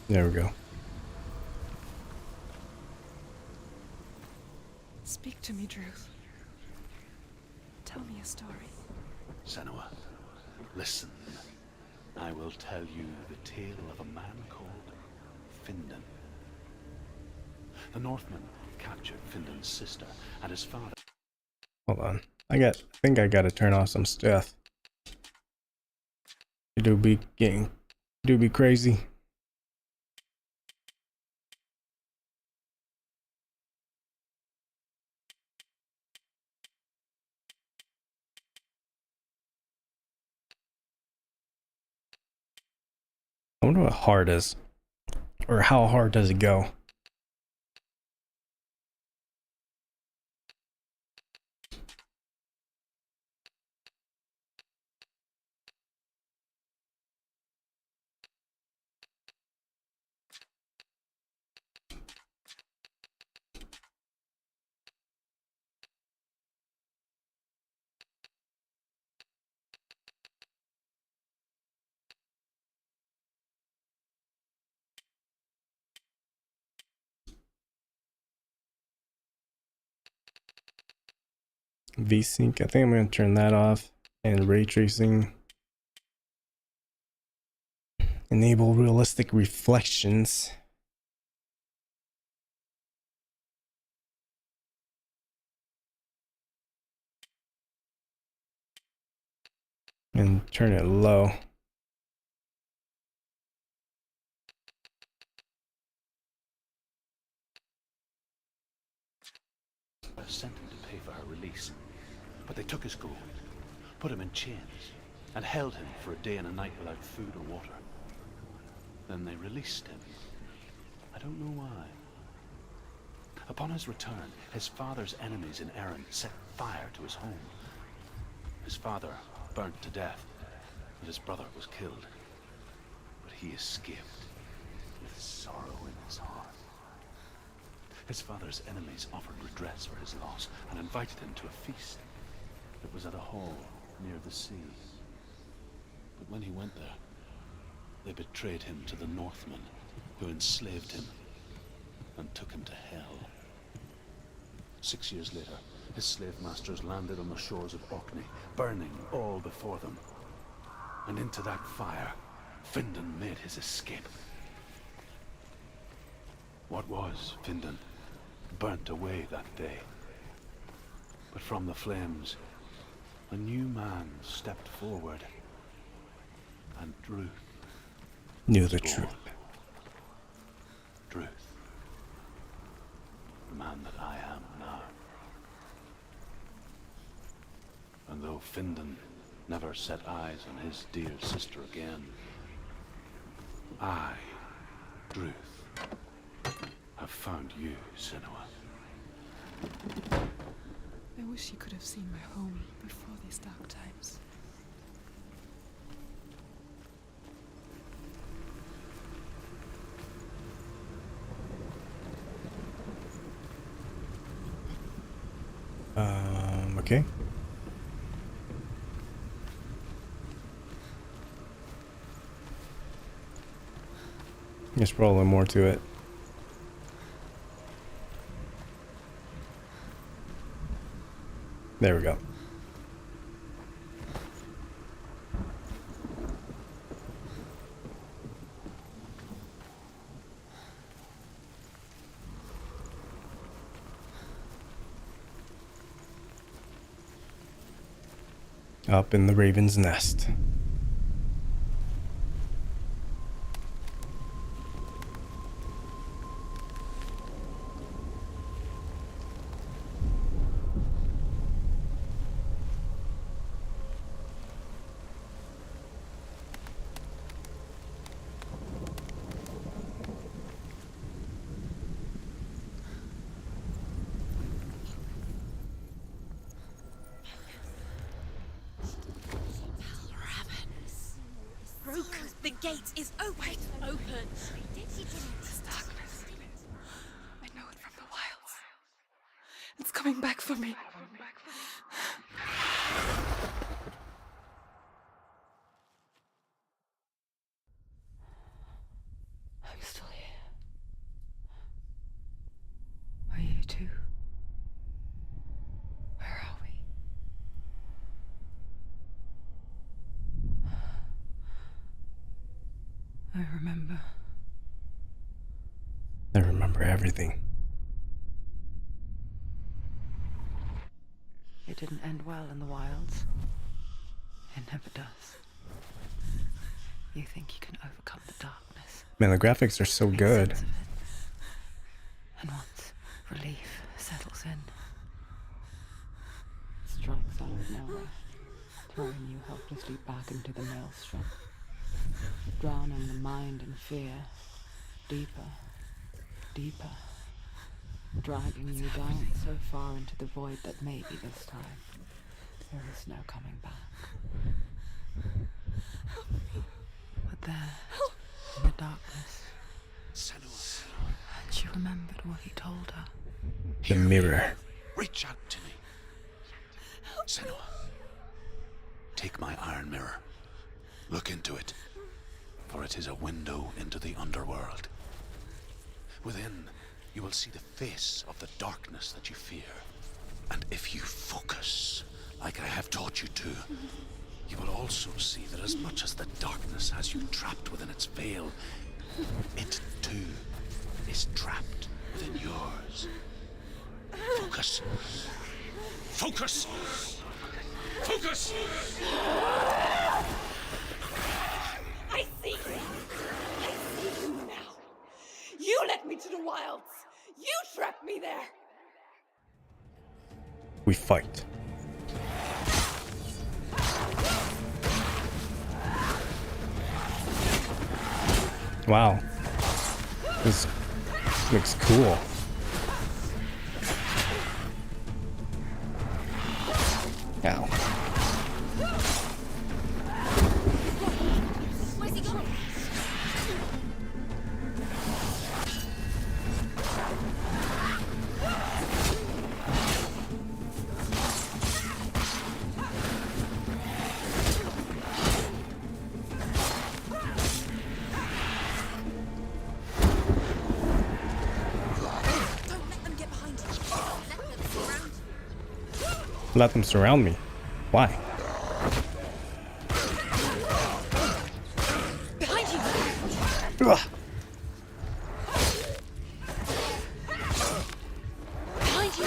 There we go. Speak to me, Druth. Tell me a story. Senua, listen. I will tell you the tale of a man called Findan. The Northmen captured Findan's sister and his father. Hold on. I think I gotta turn off some stuff. It do be crazy. I wonder what hard is. Or how hard does it go? VSync, I think I'm going to turn that off, and ray tracing. Enable realistic reflections. And turn it low. Sent him to pay for her release, but they took his gold, put him in chains, and held him for a day and a night without food or water. Then they released him. I don't know why. Upon his return, his father's enemies in Erin set fire to his home. His father burnt to death, and his brother was killed. But he escaped with sorrow in his heart. His father's enemies offered redress for his loss and invited him to a feast. It was at a hall near the sea. But when he went there, they betrayed him to the Northmen, who enslaved him and took him to hell. 6 years later, his slave masters landed on the shores of Orkney, burning all before them. And into that fire, Findan made his escape. What was Findan burnt away that day. But from the flames, a new man stepped forward, and Druth Knew the was truth. born. Druth, the man that I am now. And though Findan never set eyes on his dear sister again, I, Druth, have found you, Senua. I wish you could have seen my home before these dark times. Okay. There's probably more to it. There we go. Up in the raven's nest. Broken. The gate is open. Open. This darkness. I know it from the wilds. It's coming back for me. I'm still here. Are you too? Where are we? I remember. I remember everything. It didn't end well in the wilds. It never does. You think you can overcome the darkness. Man, the graphics are so make good. sense of it. And once relief settles in, it strikes out of nowhere, throwing you helplessly back into the maelstrom, drowning the mind in fear, deeper, deeper, dragging you down so far into the void that maybe this time there is no coming back. But there, in the darkness, Senua, and she remembered what he told her. The mirror. reach out to me. Senua, take my iron mirror. Look into it, for it is a window into the underworld. Within, you will see the face of the darkness that you fear. And if you focus, like I have taught you to, you will also see that as much as the darkness has you trapped within its veil, it too is trapped within yours. Focus. Focus! Focus! I see you. I see you now. You led me to the wilds. You trapped me there. We fight. Wow. This looks cool. Ow. Where's he going? Let them surround me. Why? Behind you! Ugh. Behind you!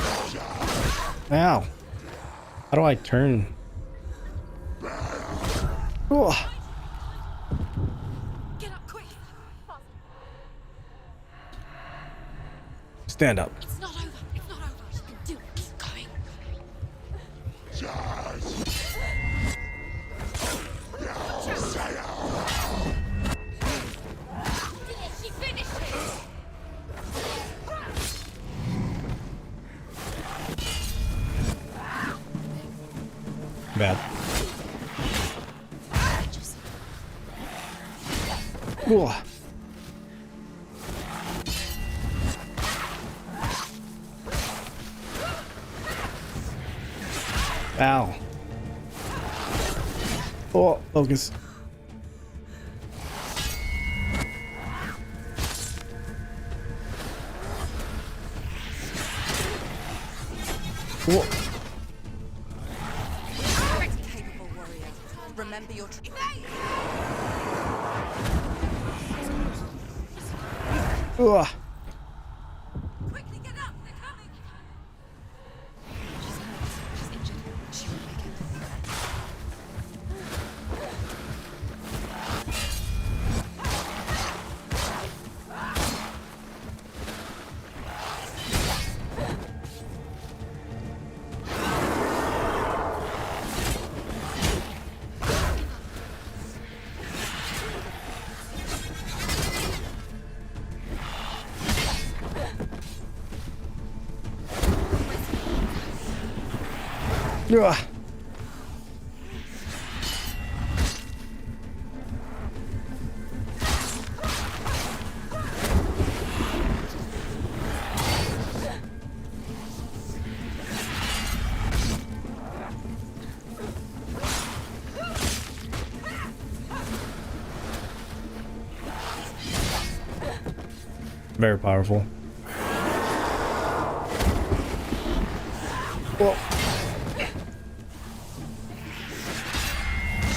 Ow. How do I turn? Ugh. Get up quick! Stand up. It's not over. It's not over. You can do it. Keep going. She finished it! Bad. Ugh. Ow. Oh, focus. Whoa. Capable warrior. Remember your Ugh. Quickly get up! They're coming! She's hurt. She's injured. She won't make it. Ugh. Very powerful. Whoa.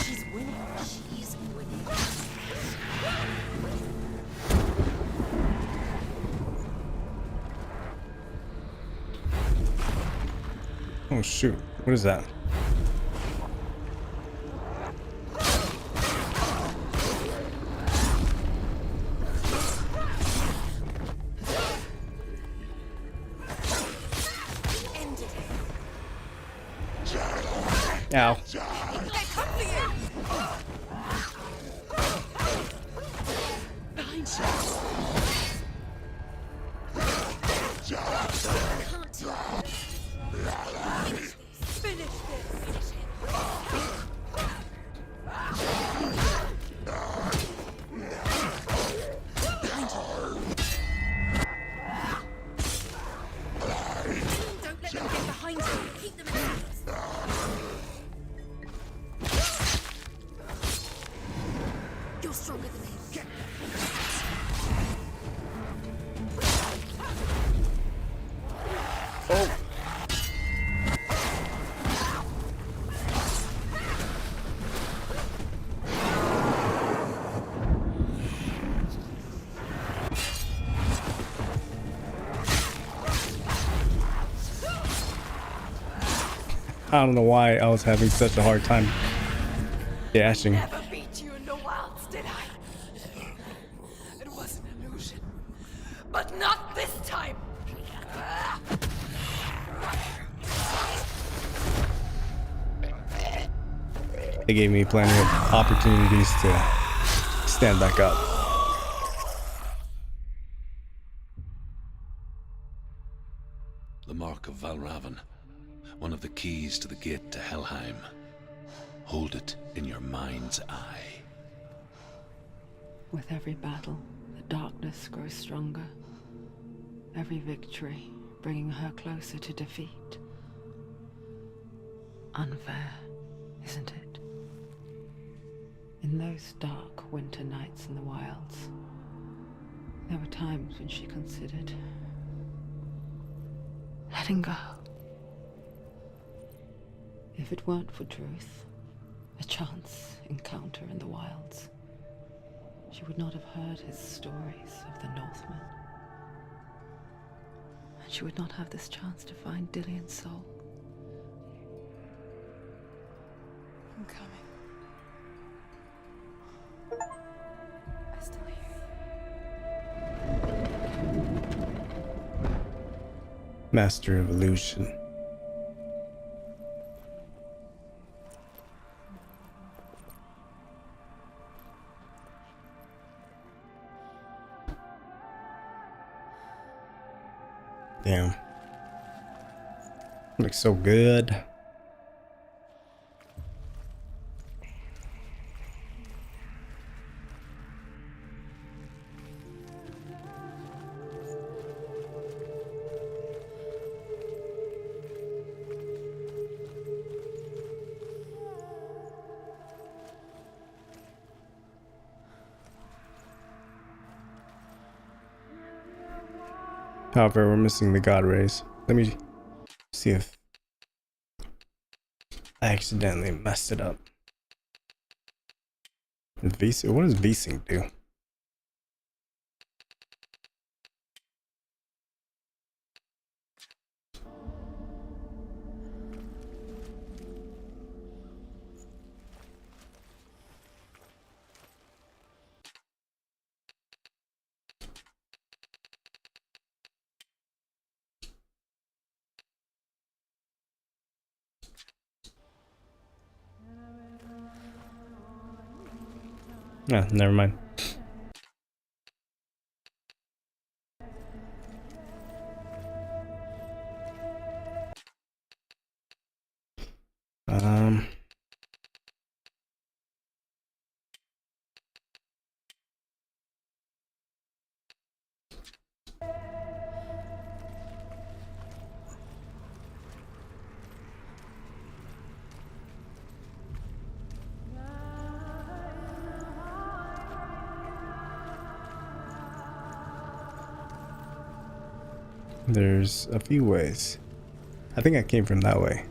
She's winning. She's winning. Oh shoot. What is that? Ended it. Ow. They come for you. Behind you! Finish this! Don't let them get behind you. Keep them in place. You're stronger than him. Oh. I don't know why I was having such a hard time dashing. Never beat you in the wilds, did I? It was an illusion. But not this time! They gave me plenty of opportunities to stand back up. The Mark of Valravan, one of the keys to the gate to Helheim. Hold it in your mind's eye. With every battle, the darkness grows stronger. Every victory bringing her closer to defeat. Unfair, isn't it? In those dark winter nights in the wilds, there were times when she considered letting go. If it weren't for Truth, a chance encounter in the wilds, she would not have heard his stories of the Northmen. And she would not have this chance to find Dillion's soul. I'm coming. I still hear you. Master of illusion. Damn. Looks so good. However, we're missing the god rays. Let me see if I accidentally messed it up. Vs, what does VSync do? Ah, never mind. Um, there's a few ways. I think I came from that way.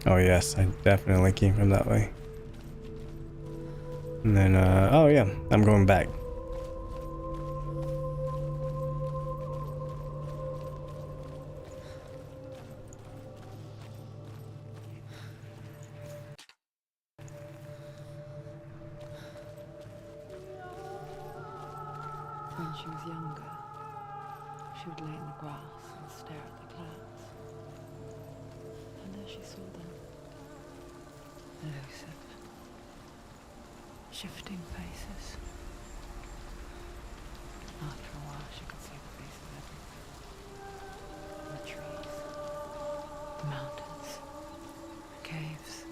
Oh yes, I definitely came from that way. And then, oh yeah, I'm going back. When she was younger, she would lay in the grass and stare at the clouds. And there she saw them. Elusive. Shifting faces. After a while, she could see the faces everywhere. The trees, the mountains, the caves.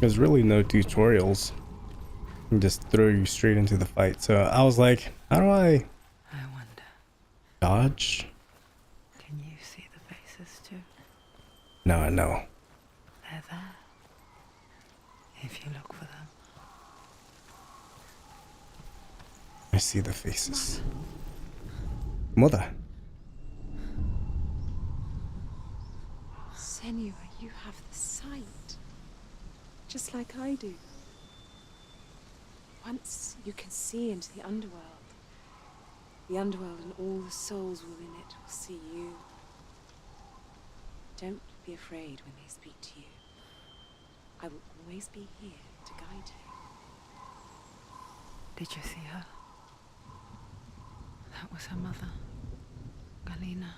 There's really no tutorials. You just throw you straight into the fight. So I was like, how do I wonder, dodge? can you see the faces too? No, I know. They're there. If you look for them. I see the faces. Mother. Senua, you have the sight. Just like I do. Once you can see into the underworld and all the souls within it will see you. Don't be afraid when they speak to you. I will always be here to guide you. Did you see her? That was her mother, Galina.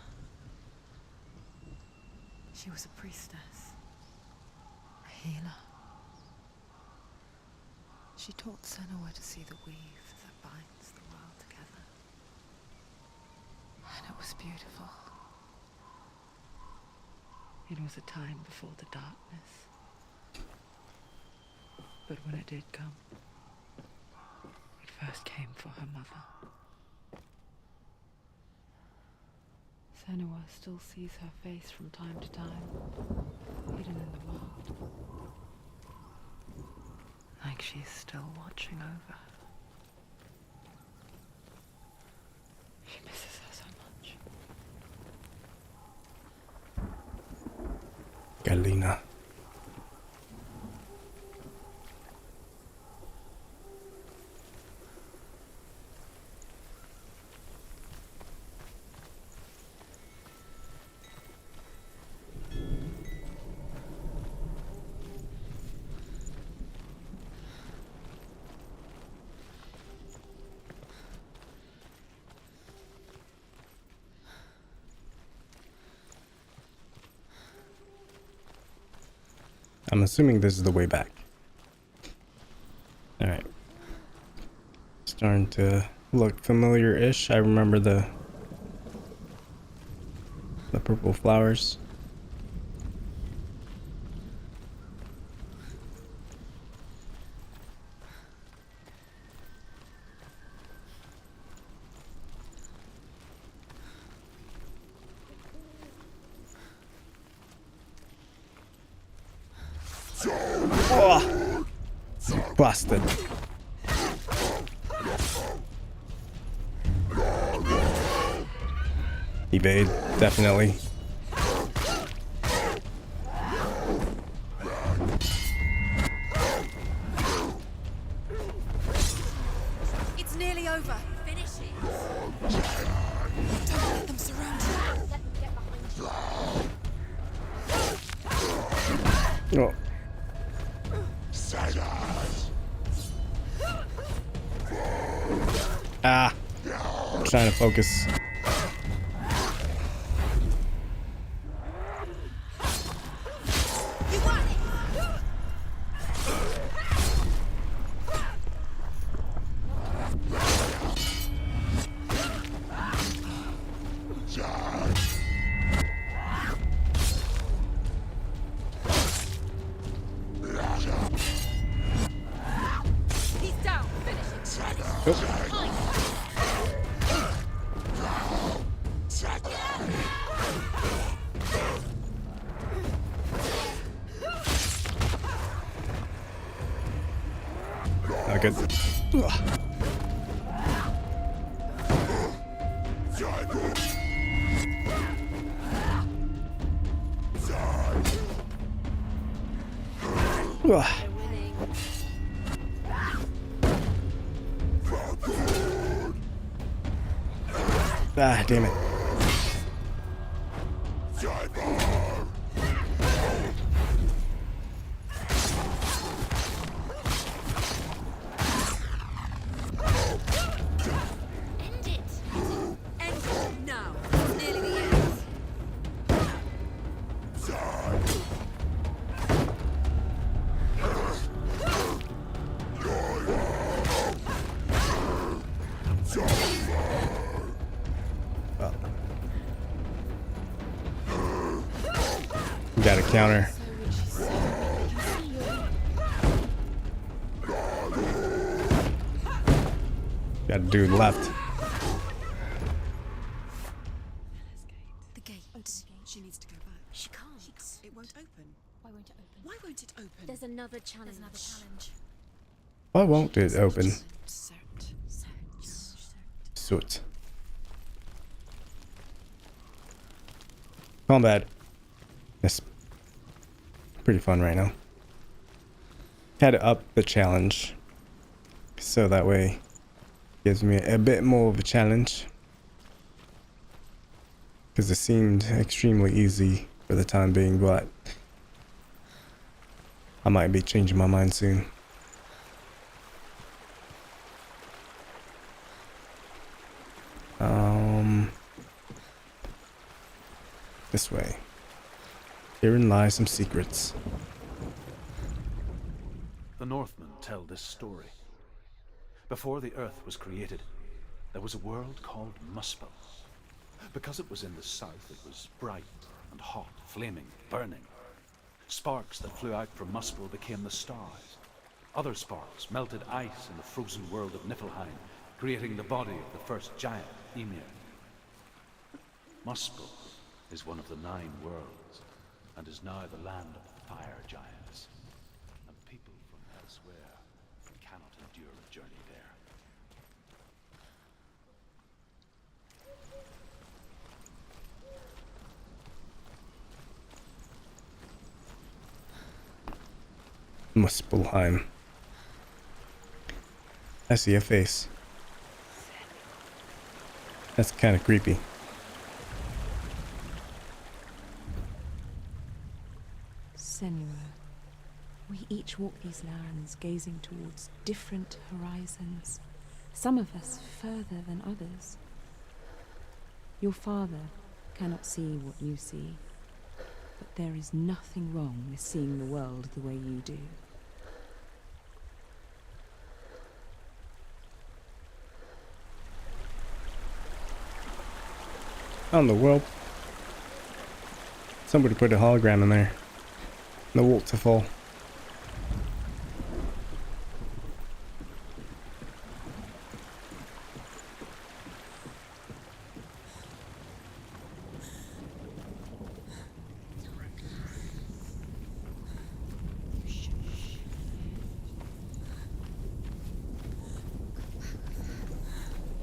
She was a priestess, a healer. She taught Senua to see the weave that binds the world together. And it was beautiful. It was a time before the darkness. But when it did come, it first came for her mother. Senua still sees her face from time to time, hidden in the world. Like she's still watching over her. She misses her so much. Galina. I'm assuming this is the way back. Alright. Starting to look familiar-ish. I remember the purple flowers. Oh, bastard. Evade, definitely. It's nearly over. Finish it. Don't let them surround you. Let them get behind you. Oh. Ah. I'm trying to focus. You got it. He's down. Finish it. Not good. Ugh. Ugh. Ah, damn it. End it. End it now. It's nearly the end. Got a counter. Got a dude left. The gate. She needs to go back. She can't. It won't open. Why won't it open? Why won't it open? There's another challenge. Why won't it open? Search. Soot. Combat. It's pretty fun right now. Had to up the challenge. So that way gives me a bit more of a challenge. Because it seemed extremely easy for the time being, but I might be changing my mind soon. This way. Herein lie some secrets. The Northmen tell this story. Before the earth was created, there was a world called Muspel. Because it was in the south, it was bright and hot, flaming, burning. Sparks that flew out from Muspel became the stars. Other sparks melted ice in the frozen world of Niflheim, creating the body of the first giant, Ymir. Muspel is one of the 9 worlds, and is now the land of the fire giants. And people from elsewhere cannot endure a journey there. Muspelheim. I see a face. That's kind of creepy. Senua, we each walk these lands gazing towards different horizons, some of us further than others. Your father cannot see what you see, but there is nothing wrong with seeing the world the way you do. How in the world? Somebody put a hologram in there. The waterfall.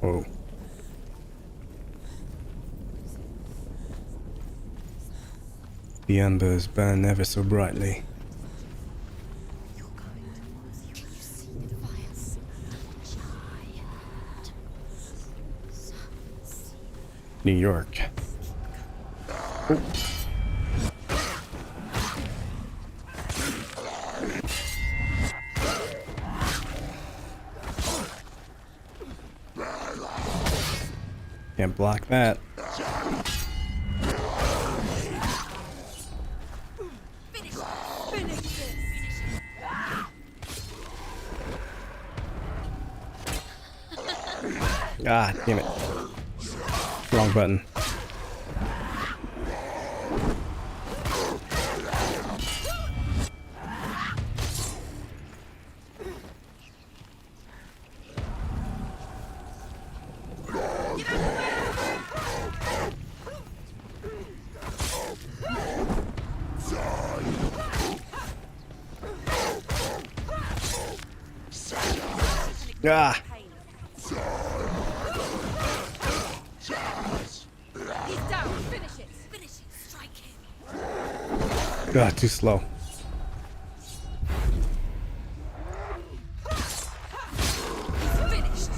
Whoa. The embers burn ever so brightly. You're going towards you. You see the fires. Giant. New York. Oh. Can't block that. Ah, damn it. Wrong button. Ah. He's down. Finish it. Finish it. Strike him. God, too slow. He's finished.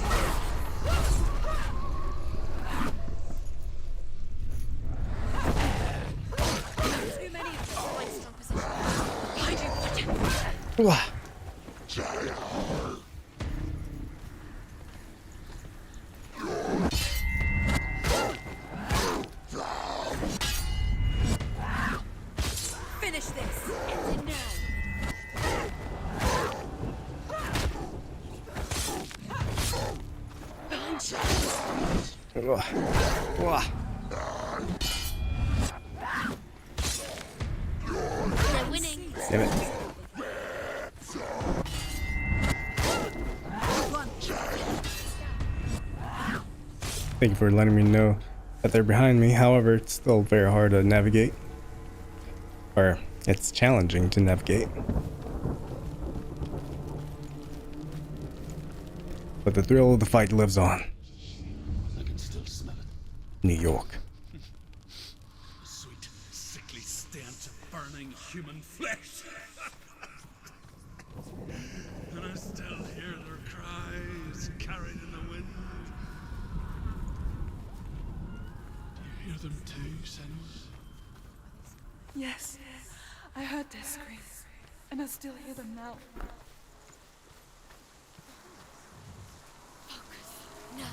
Too many of them. Find a strong position. Behind you. Watch it. Wah. Finish this. End it now. Wah. Wah. They're winning. Damn it. Thank you for letting me know that they're behind me. However, it's still very hard to navigate. Or, it's challenging to navigate. But the thrill of the fight lives on. I can still smell it. New York. The sweet, sickly stench of burning human flesh. And I still hear their cries carried in the wind. Do you hear them too, Senua? Yes, I heard their screams, and I still hear them now. No.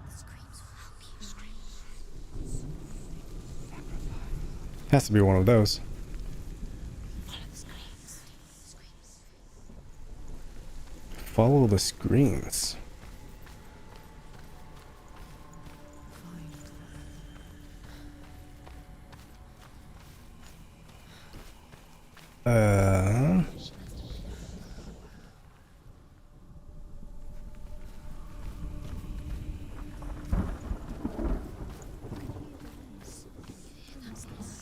The screams will help you. Has to be one of those. Follow the screams. Screams. Follow the screams.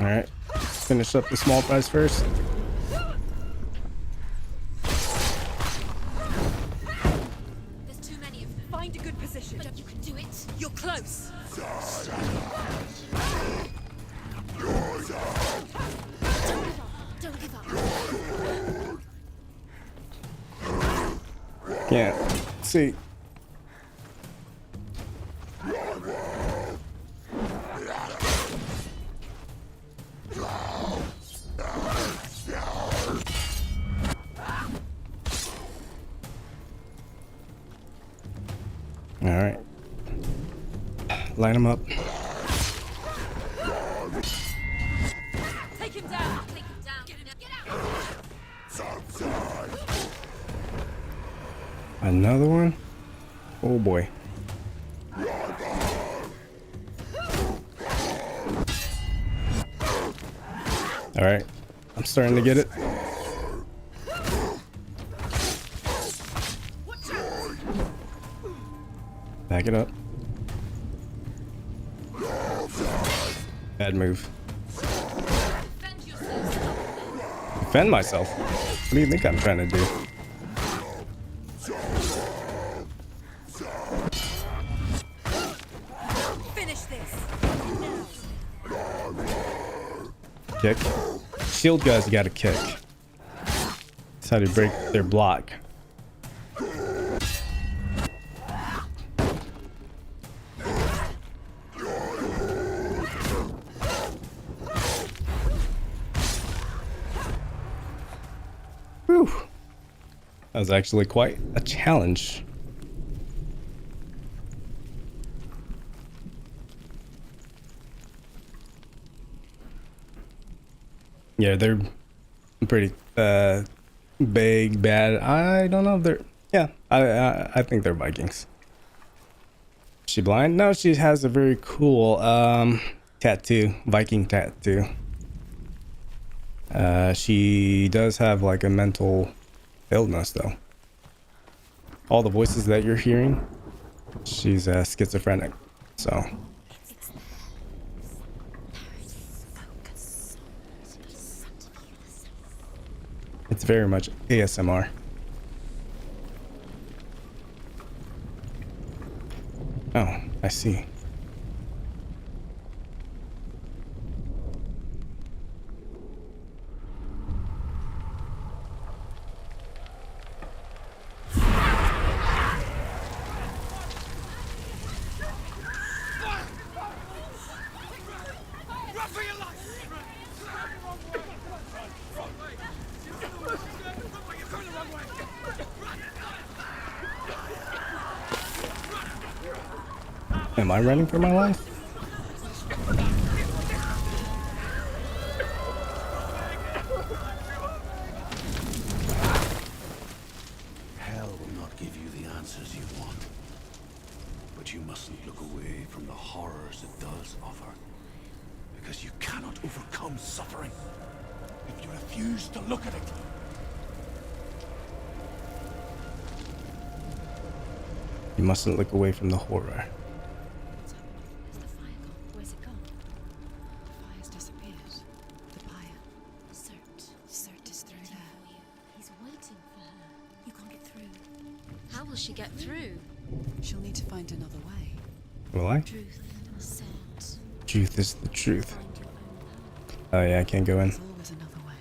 All right, finish up the small prize first. There's too many of them. Find a good position. You can do it. You're close. Don't give up. Can't see. All right, line them up. Take him down. Take him down. Get out. Another one. Oh boy. All right, I'm starting to get it. Back it up. Bad move. Defend myself? What do you think I'm trying to do? Finish this. Kick. Shield guys gotta kick. That's how to break their block. Whew. That was actually quite a challenge. Yeah, they're pretty big, bad. I don't know if they're, yeah, I think they're Vikings. Is she blind? No, she has a very cool tattoo, Viking tattoo. She does have like a mental illness though. All the voices that you're hearing, she's schizophrenic, so. It's very much ASMR. Oh, I see. Am I running for my life? Hell will not give you the answers you want. But you mustn't look away from the horrors it does offer. Because you cannot overcome suffering if you refuse to look at it. You mustn't look away from the horror. Where's the fire gone? Where's it gone? The fire's disappeared. The pyre. Cert is through there. He's waiting for her. You can't get through. How will she get through? She'll need to find another way. Will I? Truth. Cert. Truth is the truth. Find your own path. Oh yeah, I can't go in. There's always another way.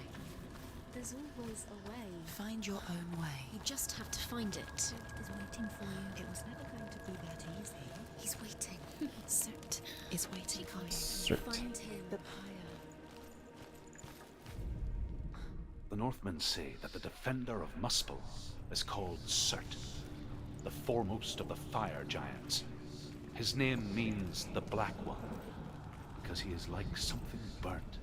There's always a way. Find your own way. You just have to find it. Cert is waiting for you. It was never going to be that easy. He's waiting. Cert is waiting for you. Cert. Find him. The pyre. The Northmen say that the defender of Muspel is called Cert, the foremost of the fire giants. His name means the Black One, because he is like something burnt.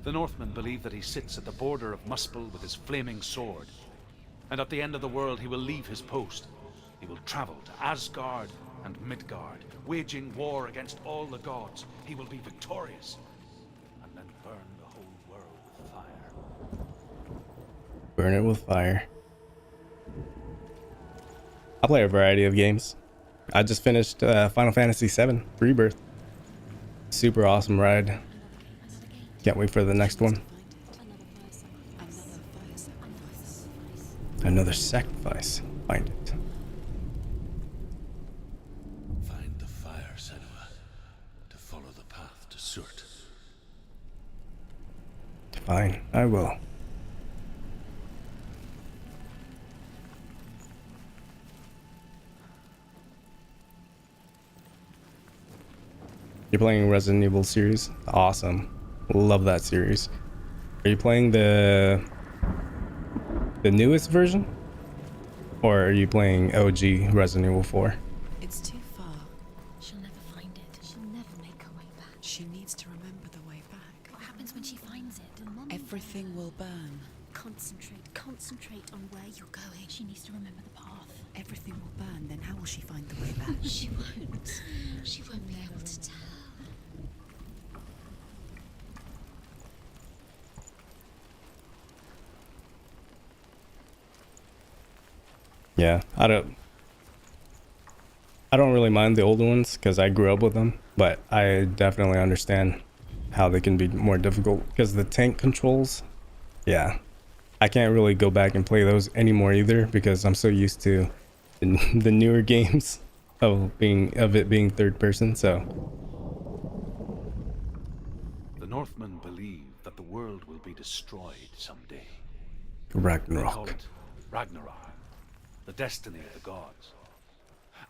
The Northmen believe that he sits at the border of Muspel with his flaming sword, and at the end of the world he will leave his post. He will travel to Asgard and Midgard, waging war against all the gods. He will be victorious, and then burn the whole world with fire. Burn it with fire. I play a variety of games. I just finished Final Fantasy VII Rebirth. Super awesome ride. Can't wait for the next one. Another sacrifice. Find it. Find the fire, Senua, to follow the path to Surt. Fine, I will. You're playing Resident Evil series? Awesome. Love that series. Are you playing the newest version? Or are you playing OG Resident Evil 4? It's too far. She'll never find it. She'll never make her way back. She needs to remember the way back. What happens when she finds it? Everything will burn. Concentrate on where you're going. She needs to remember the path. Everything will burn, then how will she find the way back? She won't. She won't be able to tell. Yeah, I don't really mind the older ones because I grew up with them, but I definitely understand how they can be more difficult because the tank controls, yeah, I can't really go back and play those anymore either because I'm so used to the newer games of it being third person. So The Northmen believe that the world will be destroyed someday. They call Ragnarok. it Ragnarok, the destiny of the gods.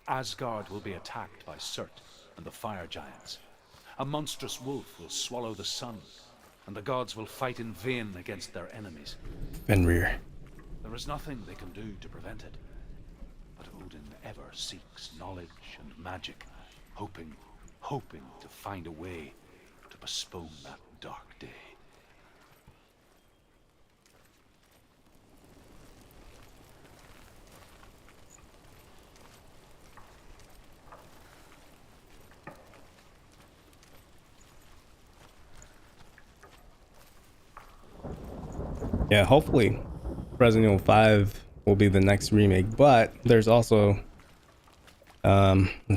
Asgard will be attacked by Surt and the fire giants. A monstrous wolf will swallow the sun, and the gods will fight in vain against their enemies. Fenrir. There is nothing they can do to prevent it. But Odin ever seeks knowledge and magic, hoping to find a way to postpone that dark day. Yeah, hopefully Resident Evil 5 will be the next remake, but there's also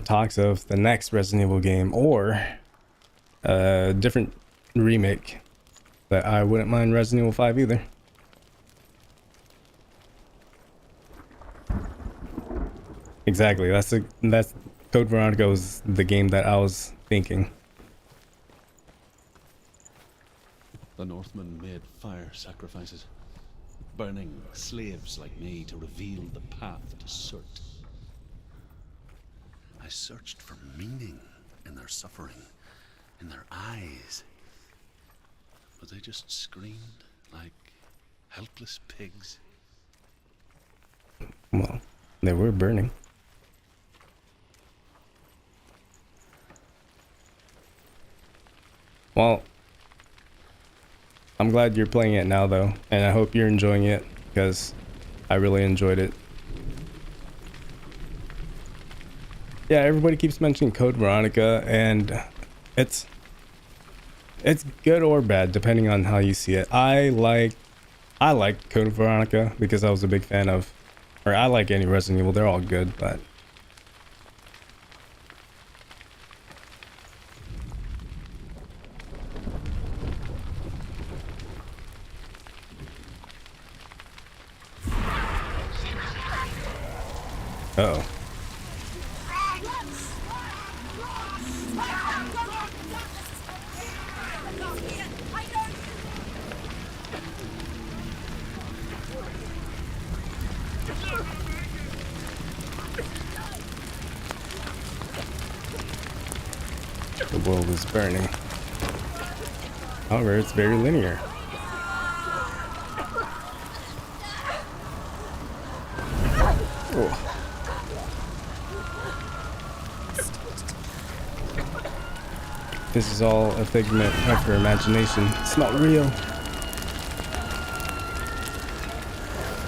talks of the next Resident Evil game or a different remake that I wouldn't mind Resident Evil 5 either. Exactly, that's Code Veronica was the game that I was thinking. The Northmen made fire sacrifices, burning slaves like me to reveal the path to Surt. I searched for meaning in their suffering, in their eyes, but they just screamed like helpless pigs. Well, they were burning. Well, I'm glad you're playing it now though, and I hope you're enjoying it because I really enjoyed it. Yeah, everybody keeps mentioning Code Veronica, and it's good or bad depending on how you see it. I like Code Veronica because I was a big fan of, or I like any Resident Evil. They're all good, but uh-oh. The world is burning. However, it's very linear. Oh. This is all a figment of her imagination. It's not real.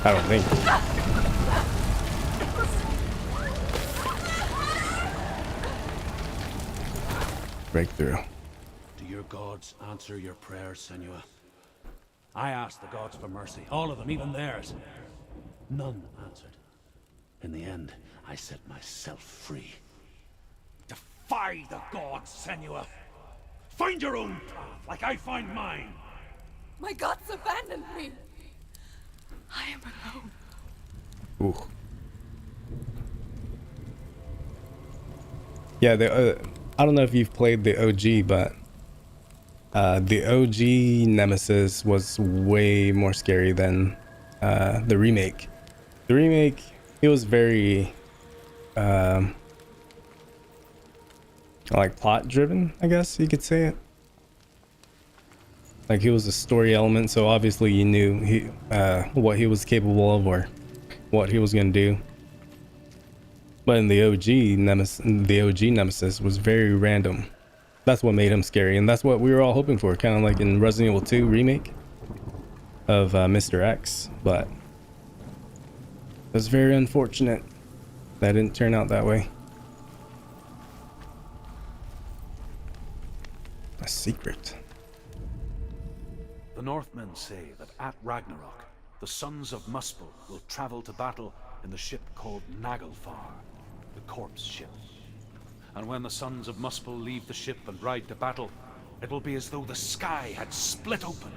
I don't think. Breakthrough. Do your gods answer your prayers, Senua? I asked the gods for mercy, all of them, even theirs. None answered. In the end, I set myself free. Defy the gods, Senua! Find your own path, like I find mine. My gods abandoned me. I am alone. Ooh. Yeah, I don't know if you've played the OG, but the OG Nemesis was way more scary than the remake. The remake, it was very like plot driven, I guess you could say it. Like, it was a story element, so obviously you knew what he was capable of or what he was gonna do. But in the OG Nemesis was very random. That's what made him scary, and that's what we were all hoping for, kind of like in Resident Evil 2 remake of Mr. X. But it was very unfortunate that didn't turn out that way. A secret. The Northmen say that at Ragnarok, the sons of Muspel will travel to battle in the ship called Naglfar, the corpse ship. And when the sons of Muspel leave the ship and ride to battle, it will be as though the sky had split open,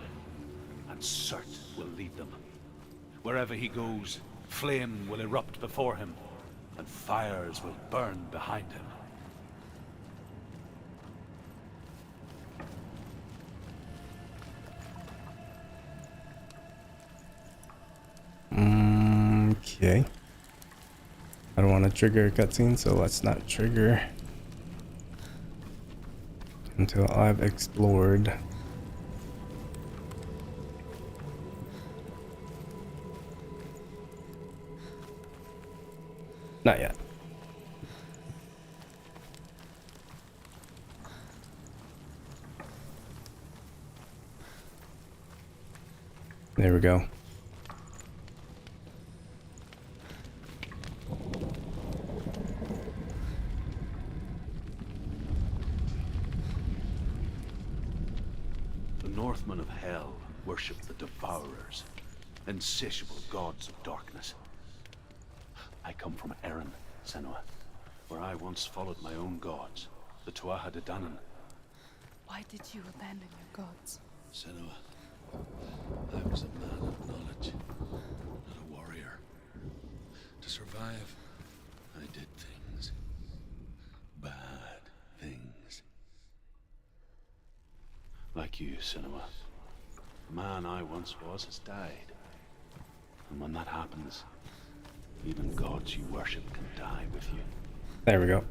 and Surt will lead them. Wherever he goes, flame will erupt before him, and fires will burn behind him. Okay. I don't want to trigger a cutscene, so let's not trigger until I've explored. Not yet. There we go. The Northmen of Hell worship the Devourers, insatiable gods of darkness. I come from Erin, Senua, where I once followed my own gods, the Tuatha De Danann. Why did you abandon your gods? Senua, I was a man of knowledge, not a warrior. To survive, I did things. Bad things. Like you, Senua. The man I once was has died. And when that happens, even gods you worship can die with you. There we go.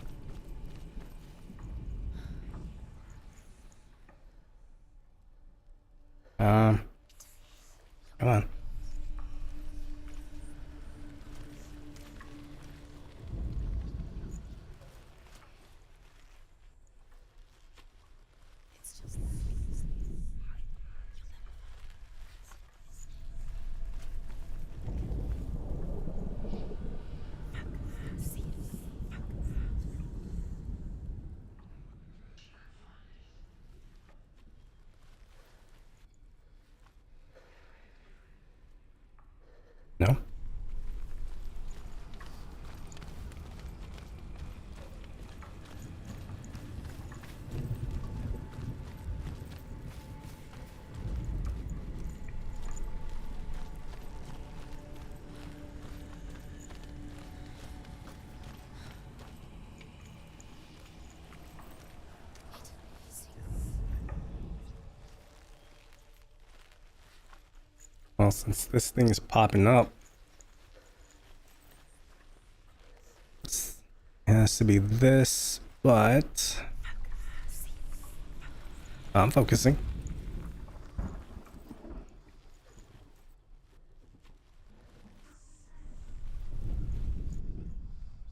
Come on. It's just that you'll never see it. No? Well, since this thing is popping up, it has to be this, but I'm focusing.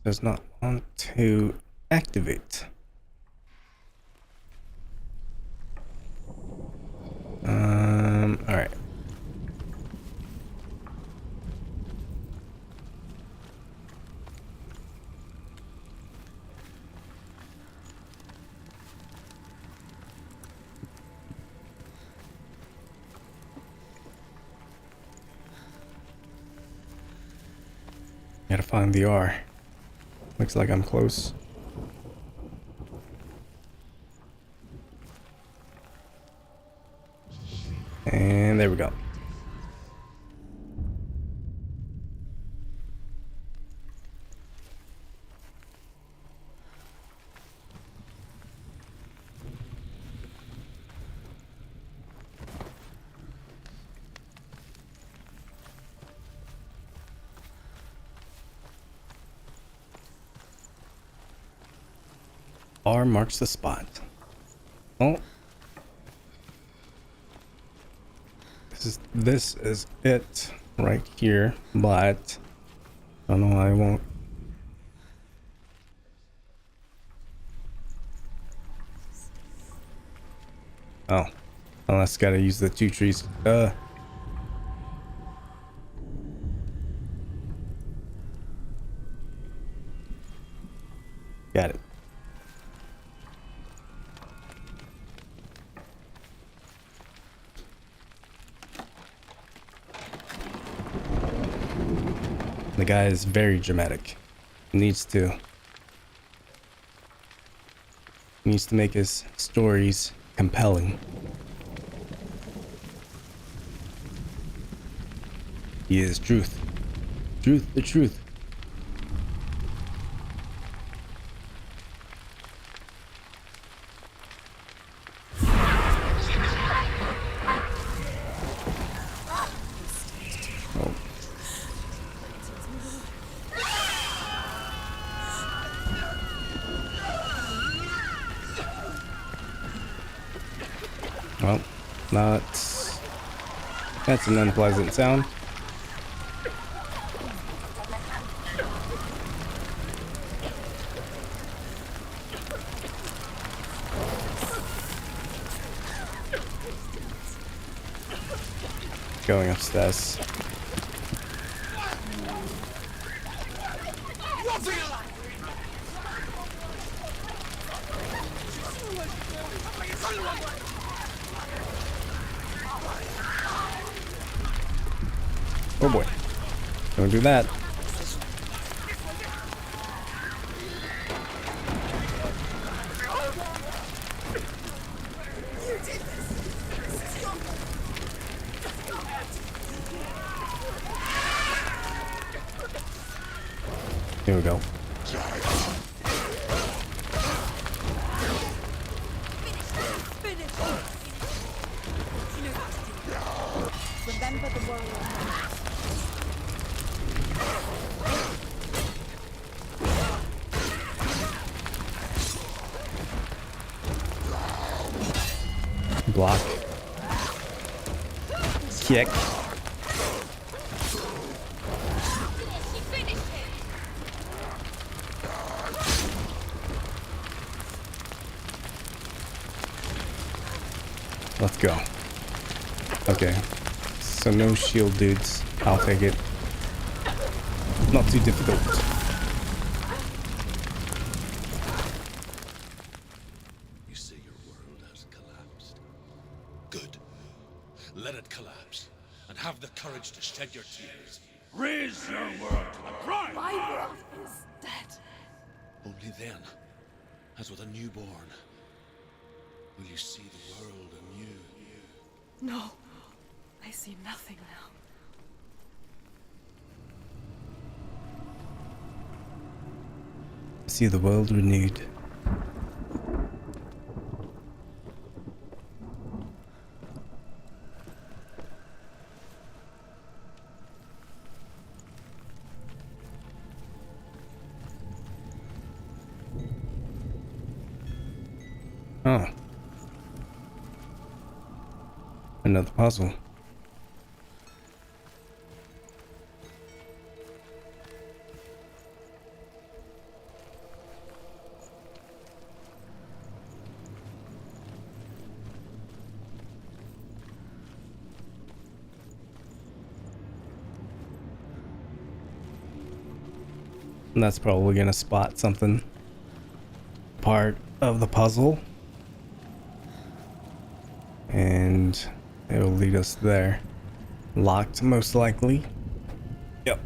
Does not want to activate. All right. Gotta find the R. Looks like I'm close. And there we go. R marks the spot. Oh. This is it right here, but I don't know why I won't. Oh. Unless gotta use the 2 trees. Got it. The guy is very dramatic. Needs to make his stories compelling. He is truth. Truth, the truth. Oh. Well, that's an unpleasant sound. Going upstairs. Oh boy. Don't do that. Here we go. Remember the warrior. Block. Kick. Let's go. Okay. So no shield dudes. I'll take it. Not too difficult. You say your world has collapsed. Good. Let it collapse, and have the courage to shed your tears. Raise your world to the prime! My world is dead. Only then, as with a newborn, will you see the world anew. No, I see nothing now. See the world renewed. Oh. Another puzzle. And that's probably gonna spot something. Part of the puzzle. And it'll lead us there. Locked, most likely. Yep.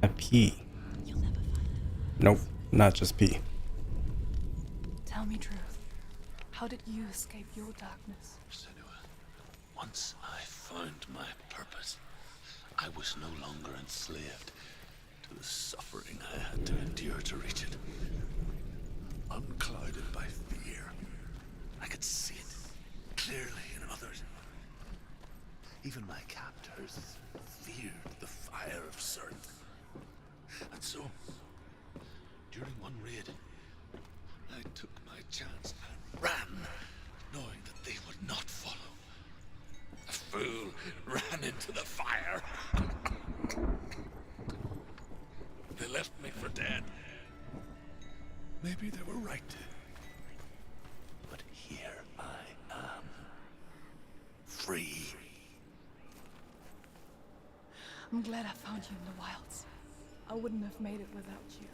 A P. You'll never find it. Nope, not just P. Tell me truth. How did you escape your darkness? Senua, once I found my purpose, I was no longer enslaved to the suffering I had to endure to reach it. Unclouded by fear, I could see it clearly in others. Even my captors feared the fire of Cert. And so, during one raid, I took my chance and ran, knowing that they would not follow. A fool ran into the fire. They left me for dead. Maybe they were right to. But here I am. Free. I'm glad I found you in the wilds. I wouldn't have made it without you.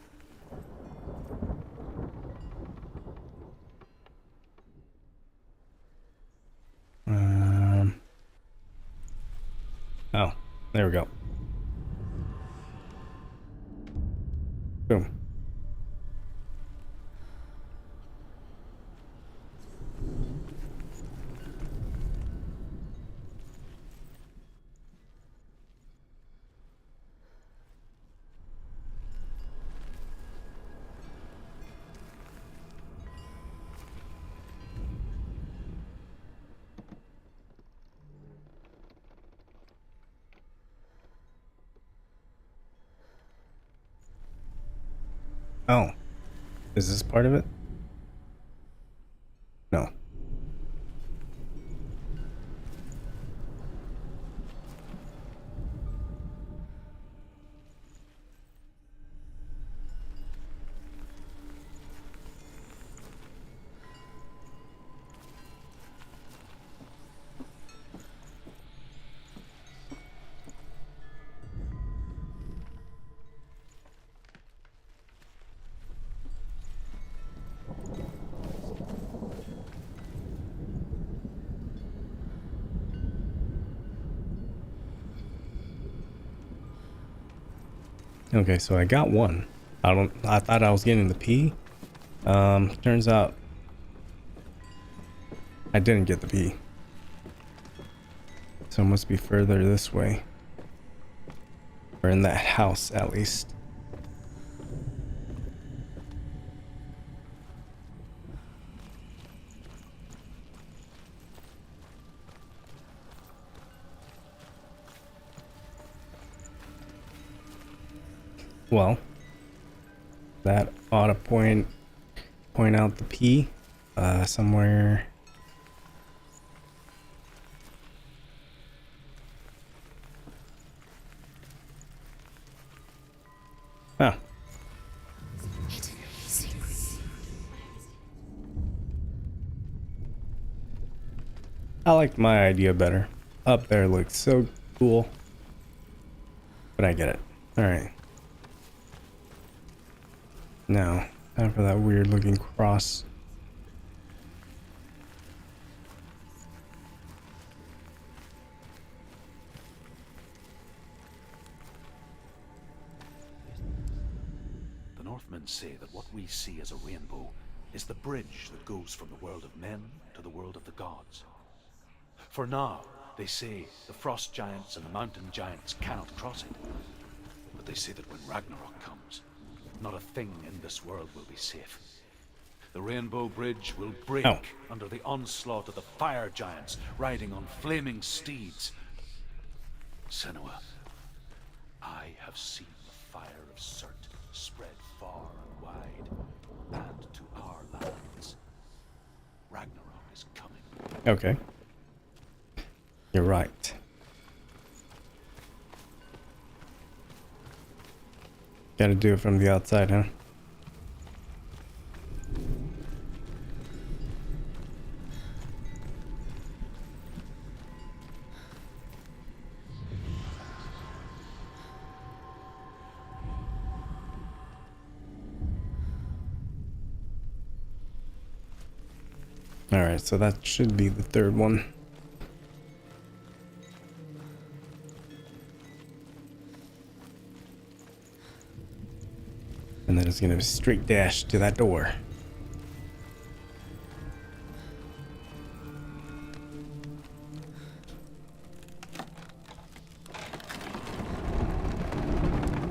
Oh, there we go. Boom. Oh, is this part of it? No. Okay, so I got one. I thought I was getting the P. Turns out I didn't get the P. So it must be further this way. Or in that house, at least. Well, that ought to point out the P somewhere. Huh. I liked my idea better. Up there looks so cool. But I get it. Alright. Now, time for that weird looking cross. The Northmen say that what we see as a rainbow is the bridge that goes from the world of men to the world of the gods. For now, they say the frost giants and the mountain giants cannot cross it. But they say that when Ragnarok comes, not a thing in this world will be safe. The Rainbow Bridge will break under the onslaught of the fire giants riding on flaming steeds. Senua, I have seen the fire of Cert spread far and wide, and to our lands. Ragnarok is coming. Okay. You're right. Gotta do it from the outside, huh? Alright, so that should be the third one. And then it's gonna straight dash to that door.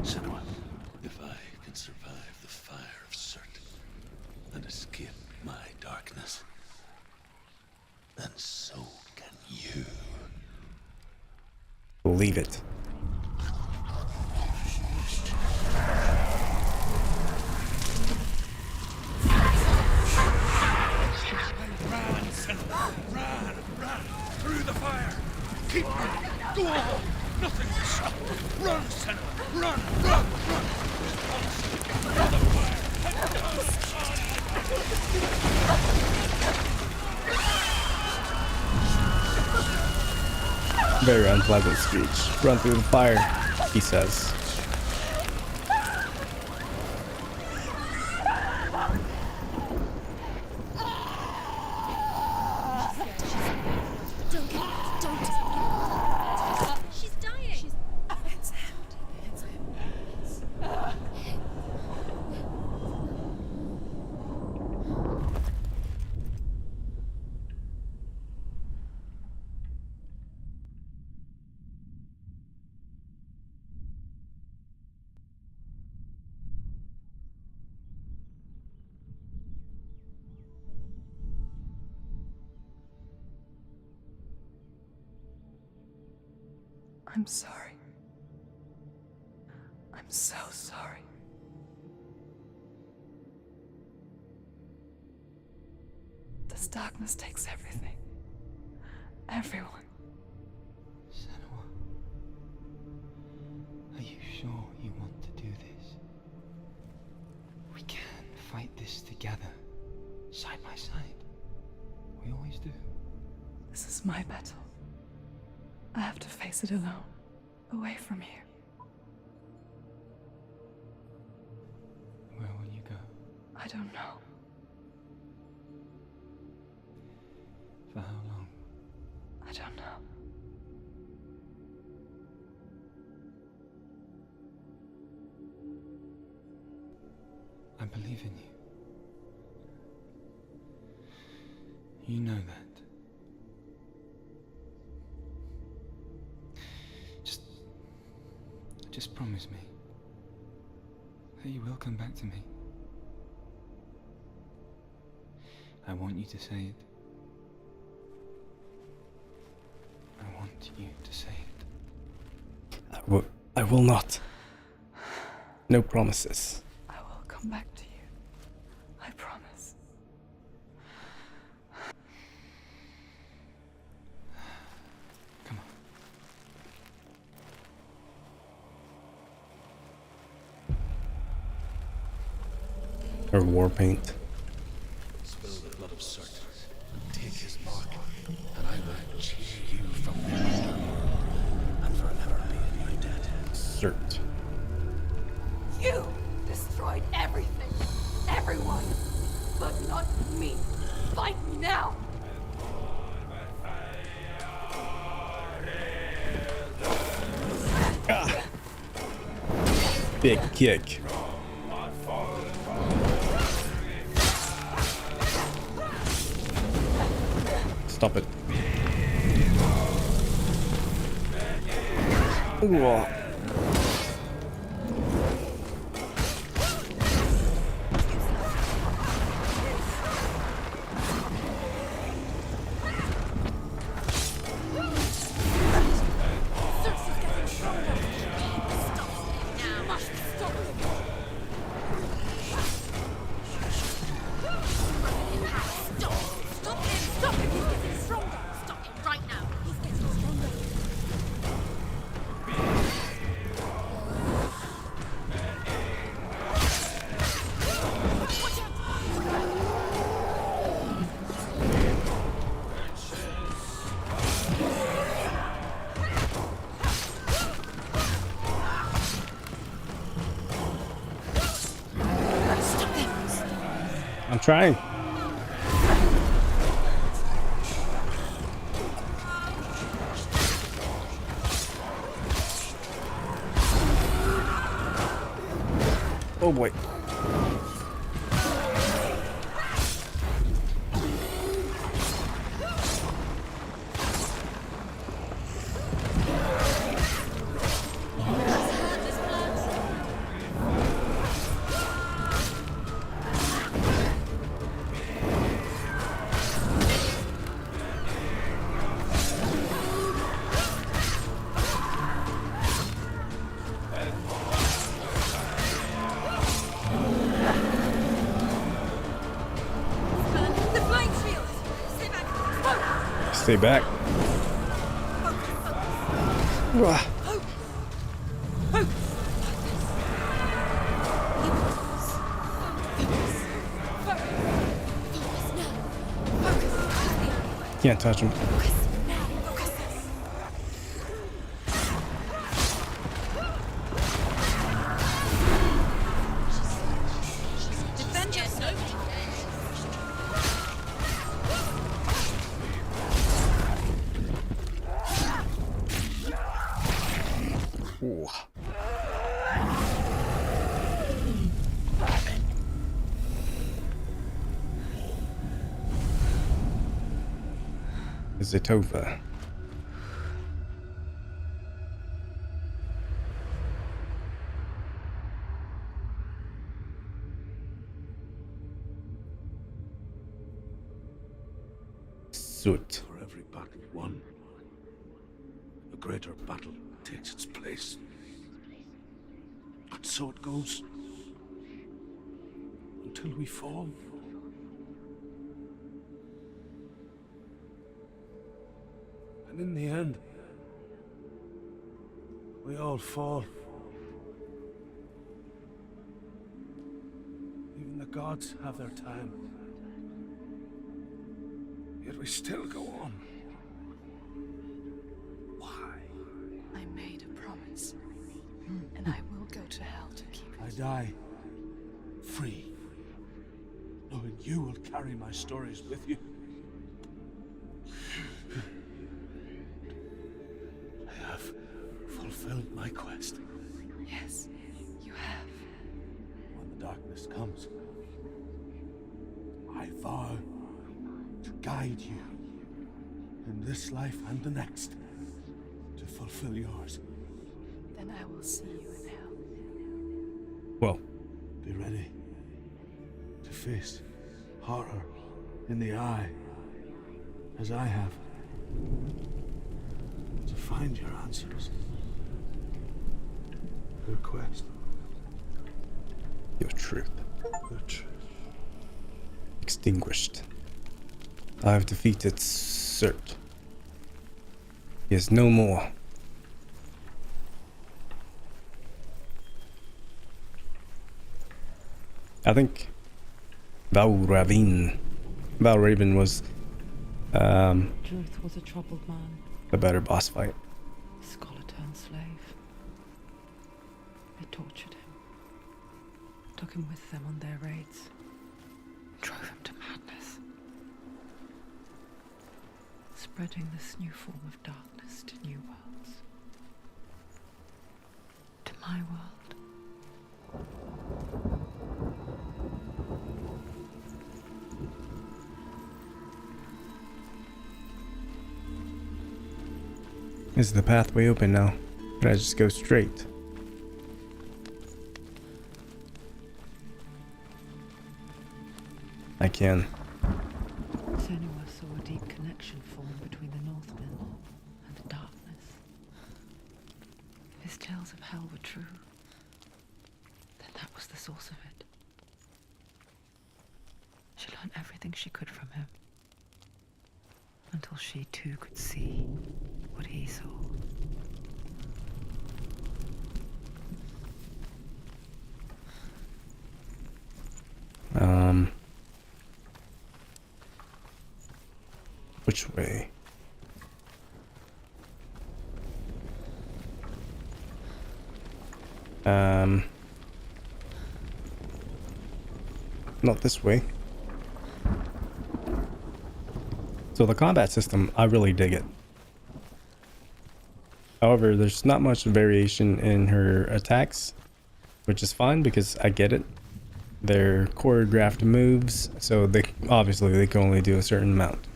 Senua, If I can survive the fire of Surt and escape my darkness, then so can you. Believe it. Run, Senua! Run! Run! Through the fire! Keep running! Go on! Nothing will stop! Run, Senua! Run! Run! Run! Another fire! Very unpleasant speech. Run through the fire, he says. She's dying. I'm sorry. I'm so sorry. This darkness takes everything. Everyone. Senua, are you sure you want to do this? We can fight this together, side by side. We always do. This is my battle. I have to face it alone, away from you. Where will you go? I don't know. For how long? I don't know. I believe in you. You know that. Just promise me that you will come back to me. I want you to say it. I want you to say it. I will not. No promises. I will come back to you. I promise. Come on. Or war paint. Spill the blood of Surt and take his mark, and I will cheer you from the underworld and forever be in my debt. Cert. You destroyed everything, everyone, but not me. Fight me now. Big kick. Stop it. Ooh. I'm trying. Oh boy. Stay back. Wah. Can't touch him. Ooh. Zetova. Soot. For every battle won, a greater battle takes its place. And so it goes. Until we fall. And in the end, we all fall. Even the gods have their time. Yet we still go on. Why? I made a promise, and I will go to hell to keep it. I die free, knowing you will carry my stories with you. I have fulfilled my quest. Yes, you have. When the darkness comes, I vow to guide you in this life and the next to fulfill yours. Then I will see you in hell. Well, Be ready to face horror in the eye, as I have. To find your answers. Your quest. your truth. Your truth. Extinguished. I have defeated Cert. He is no more. I think Valraven was Druth was a troubled man, a better boss fight. a scholar turned slave. They tortured him, took him with them on their raids, drove him to madness, spreading this new form of darkness to new worlds. To my world. Is the pathway open now? Can I just go straight? I can. Senua saw a deep connection form between the Northmen and the darkness. If his tales of hell were true, then that was the source of it. She learned everything she could from him, until she too could see what he saw. Which way? Not this way. So the combat system, I really dig it. However, there's not much variation in her attacks, which is fine because I get it. They're choreographed moves, so they obviously they can only do a certain amount.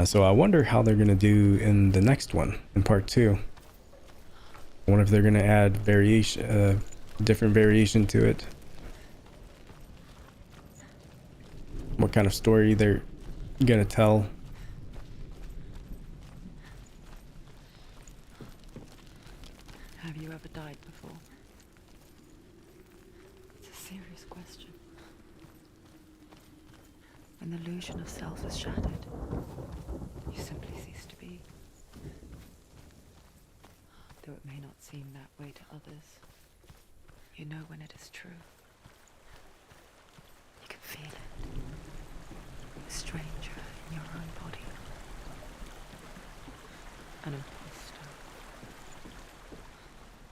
So I wonder how they're gonna do in the next one, in part 2. I wonder if they're gonna add variation, different variation to it. What kind of story they're gonna tell. Have you ever died before? It's a serious question. When the illusion of self is shattered, you simply cease to be. Though it may not seem that way to others, you know when it is true. You can feel it. A stranger in your own body. An imposter.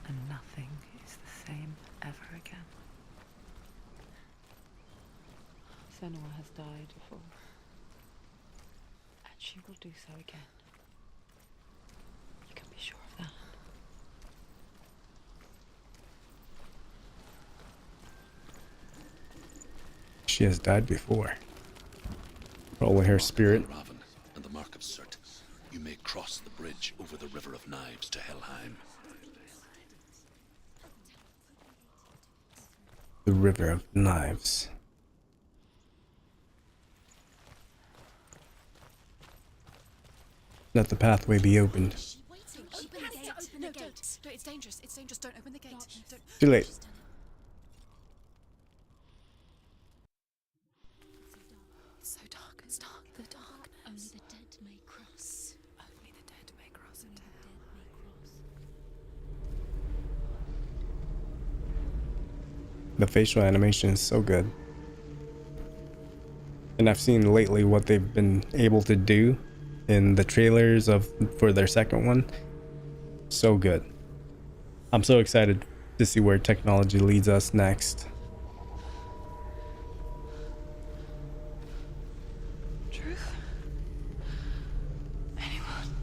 And nothing is the same ever again. Senua has died before. And she will do so again. You can be sure of that. She has died before. Only her spirit. Raven and the Mark of Surt. You may cross the bridge over the River of Knives to Helheim. The River of Knives. Let the pathway be opened. Waiting. Open the gate. Open the gate. No, it's dangerous. It's dangerous. Don't open the gate. Don't. Too late. It's so dark. It's dark. The darkness. Only the dead may cross. Only the dead may cross into hell. The facial animation is so good. And I've seen lately what they've been able to do in the trailers for their second one. So good. I'm so excited to see where technology leads us next. Truth? Anyone?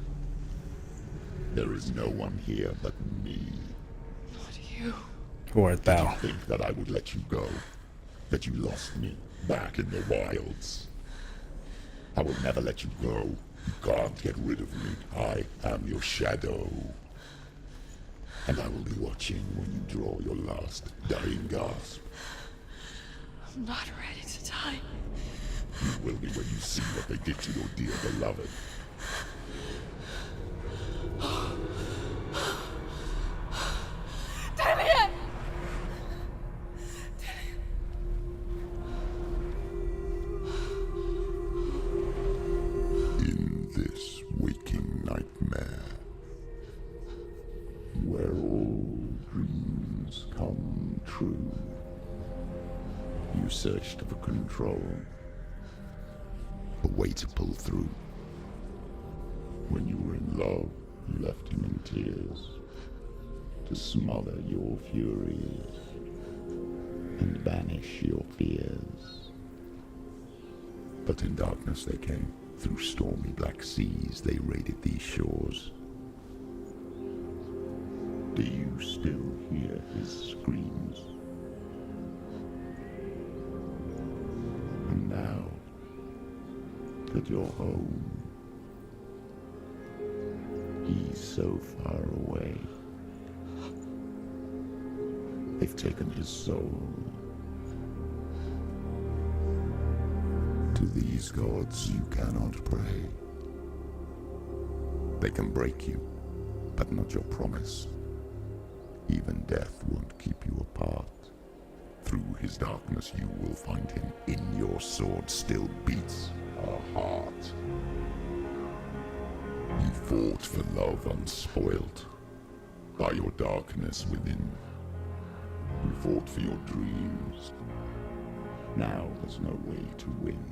There is no one here but me. Not you. Who art thou? Think that I would let you go? That you lost me back in the wilds? I will never let you go. You can't get rid of me. I am your shadow. And I will be watching when you draw your last dying gasp. I'm not ready to die. You will be when you see what they did to your dear beloved. Delia! In this waking nightmare, where all dreams come true, you searched for control, a way to pull through. When you were in love, you left him in tears, to smother your furies and banish your fears. But in darkness they came, through stormy black seas they raided these shores. Do you still hear his screams? And now that you're home, he's so far away. They've taken his soul. To these gods you cannot pray. They can break you, but not your promise. Even death won't keep you apart. Through his darkness you will find him. In your sword still beats a heart. You fought for love unspoilt by your darkness within. You fought for your dreams. Now there's no way to win.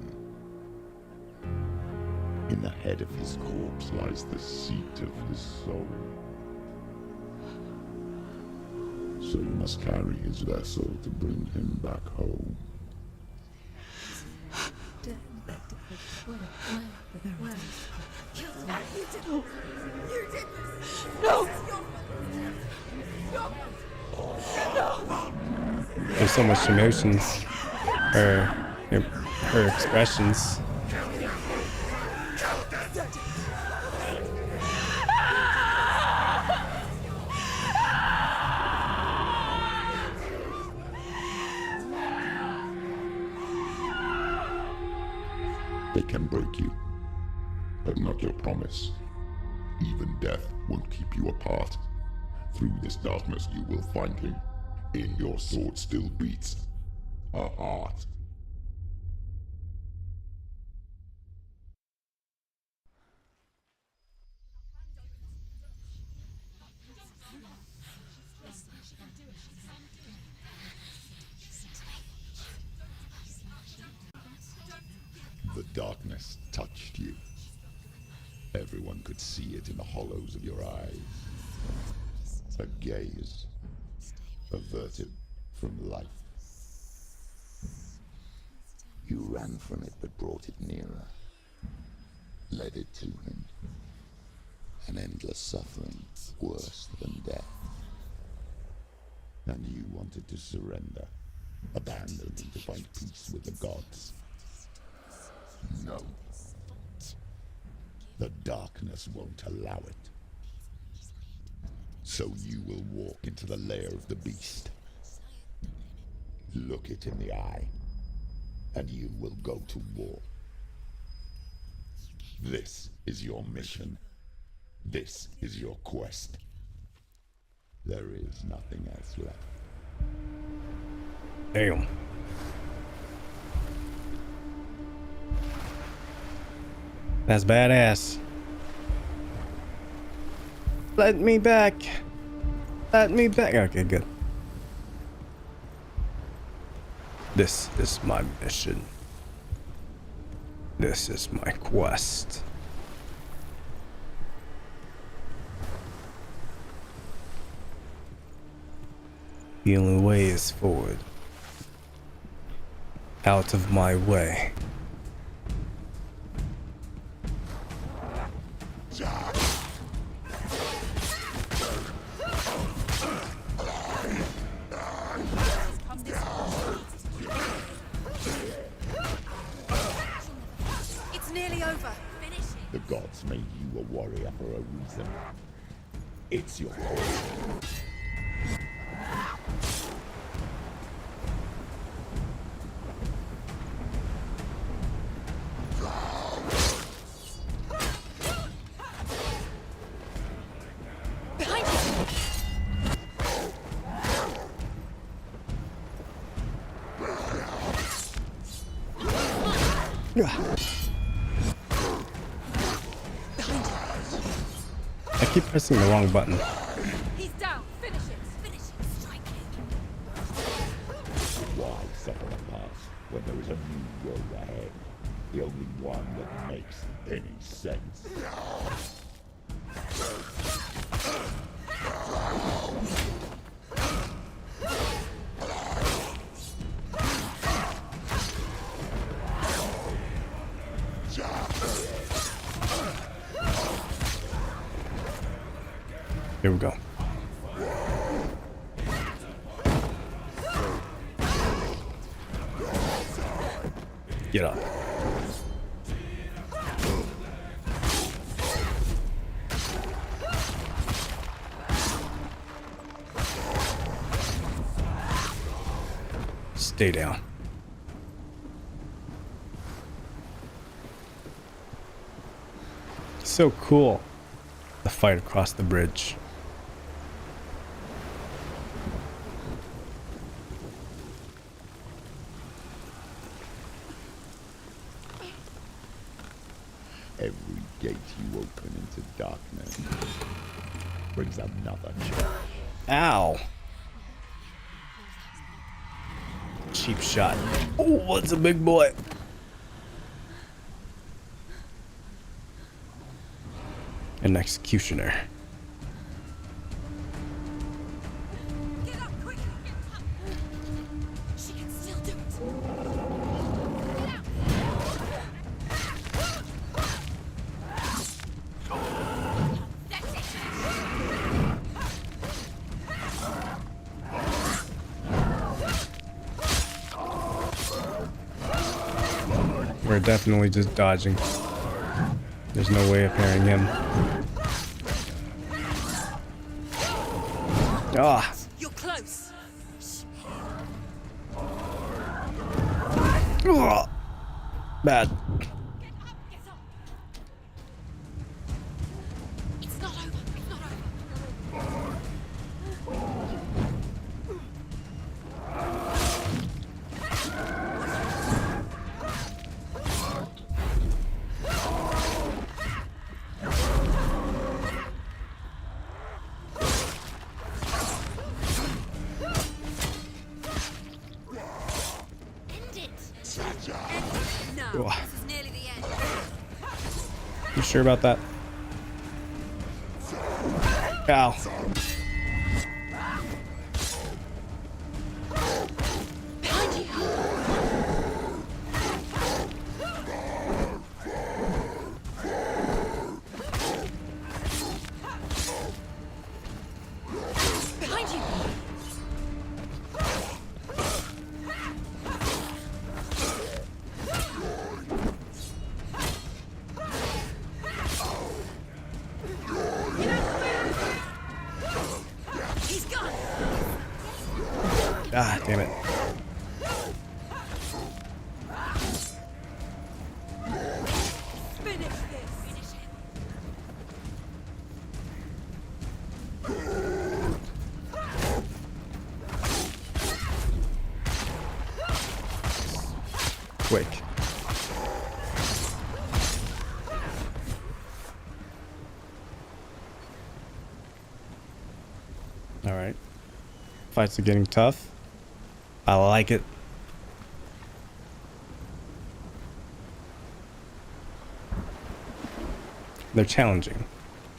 In the head of his corpse lies the seat of his soul. So you must carry his vessel to bring him back home. There's so much emotions. Her expressions. They can break you, but not your promise. Even death won't keep you apart. Through this darkness you will find him. In your sword still beats a heart. everyone could see it in the hollows of your eyes. A gaze averted from life. You ran from it but brought it nearer. Led it to him. An endless suffering, worse than death. And you wanted to surrender, abandon him to find peace with the gods. No. The darkness won't allow it. So you will walk into the lair of the beast. Look it in the eye, and you will go to war. This is your mission. This is your quest. There is nothing else left. Damn. That's badass. Let me back. Let me back. Okay, good. This is my mission. This is my quest. The only way is forward. Out of my way. It's nearly over. Finish it. The gods made you a warrior for a reason. It's your calling. I keep pressing the wrong button. He's down. Finish it. Finish it. Strike it. Why suffer the past when there is a new road ahead? The only one that makes any sense. Here we go. Get up. Stay down. So cool. The fight across the bridge. Every gate you open into darkness brings another charge. Ow. Cheap shot. Oh, what's a big boy? An executioner. Get up quick. She can still do it. Get out. That's it. We're definitely just dodging. There's no way of parrying him. Ah. You're close. Ugh. Bad. Get up. It's not over. It's not over. End it. No, Ugh. this is nearly the end. You sure about that? Ow. Behind you! He's gone! Ah, damn it. Finish this! Finish him! Quick. All right. Fights are getting tough. I like it. They're challenging.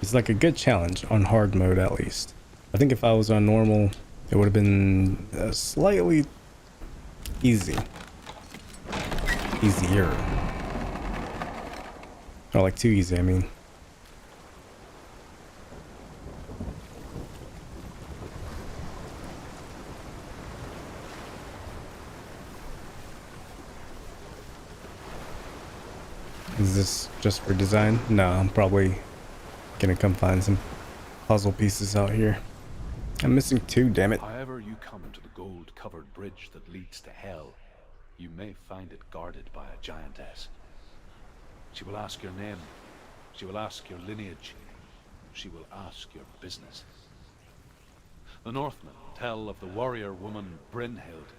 It's like a good challenge on hard mode, at least. I think if I was on normal, it would have been slightly easy. Easier. Or like too easy, I mean. Is this just for design? No, I'm probably gonna come find some puzzle pieces out here. I'm missing 2, damn it. However you come to the gold-covered bridge that leads to hell, you may find it guarded by a giantess. She will ask your name. She will ask your lineage. She will ask your business. The Northmen tell of the warrior woman Brynhild,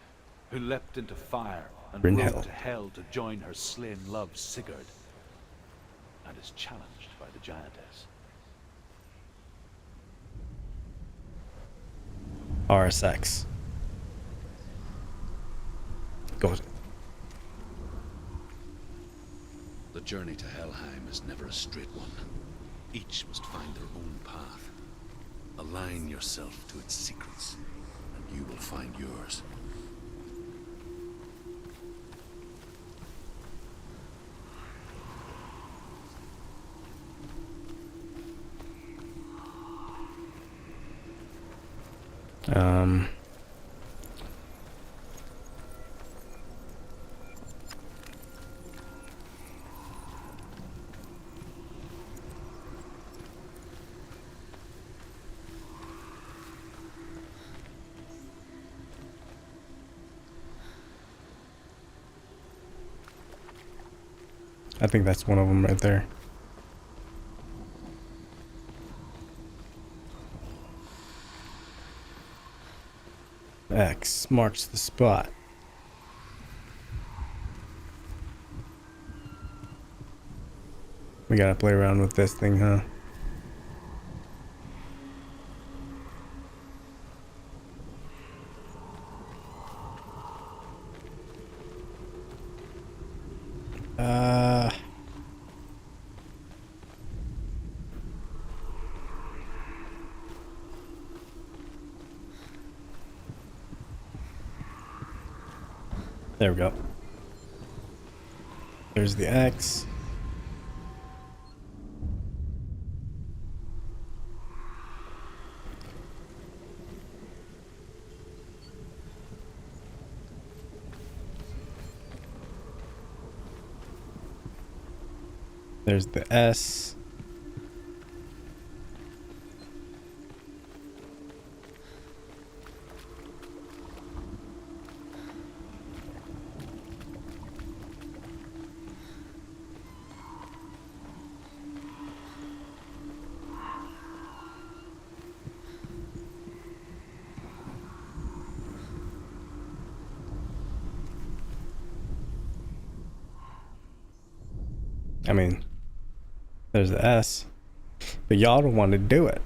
who leapt into fire and Brynhild. rode to hell to join her slain love Sigurd, and is challenged by the giantess. RSX. Goes. The journey to Helheim is never a straight one. Each must find their own path. Align yourself to its secrets, and you will find yours. I think that's one of them right there. X marks the spot. We gotta play around with this thing, huh? There we go. There's the X. There's the S. I mean, there's the S, but y'all don't want to do it.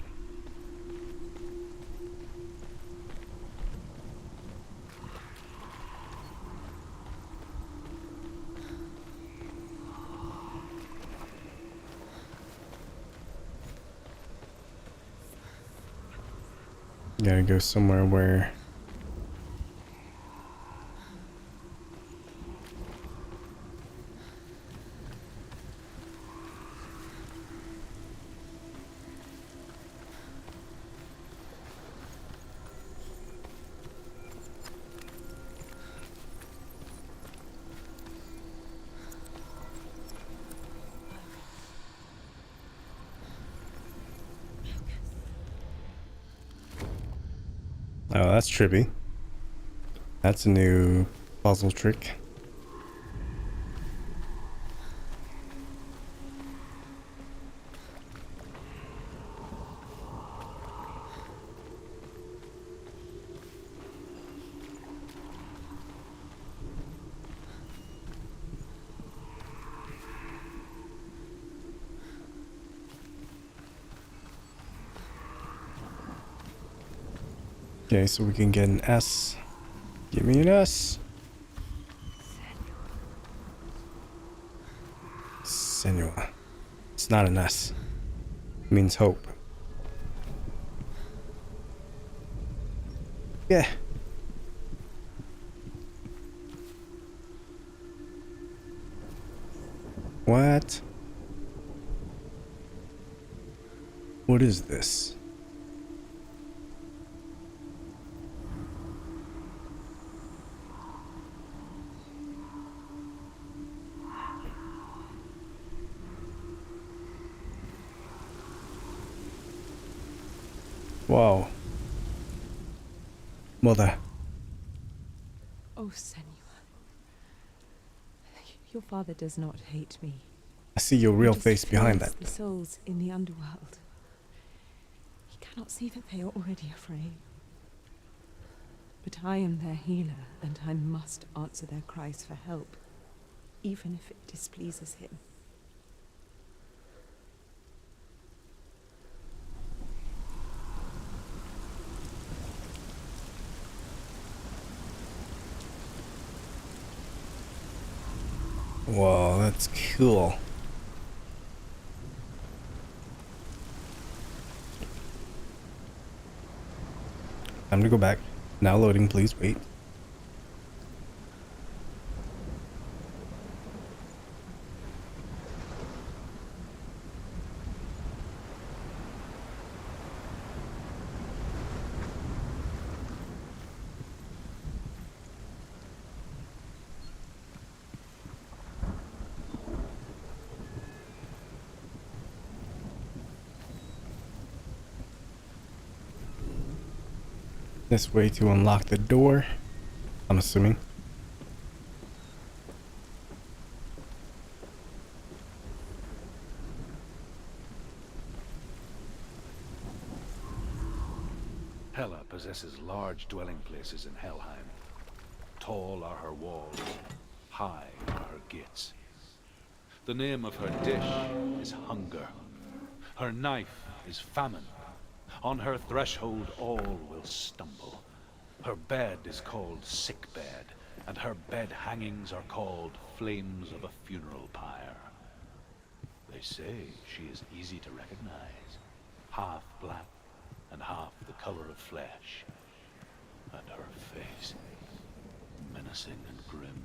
Gotta go somewhere where... Oh, that's trippy. That's a new puzzle trick. Okay, so we can get an S. Give me an S. Senua. It's not an S. It means hope. Yeah. What? What is this? Whoa. Mother. Oh, Senua. Your father does not hate me. I see your real He just face behind fears that. the souls in the underworld. He cannot see that they are already afraid. But I am their healer, and I must answer their cries for help, even if it displeases him. Whoa, that's cool. Time to go back. Now loading, please wait. This way to unlock the door, I'm assuming. Hela possesses large dwelling places in Helheim. Tall are her walls, high are her gates. The name of her dish is hunger. Her knife is famine. On her threshold all will stumble. Her bed is called sick bed, and her bed hangings are called flames of a funeral pyre. They say she is easy to recognize, half black and half the color of flesh, and her face menacing and grim.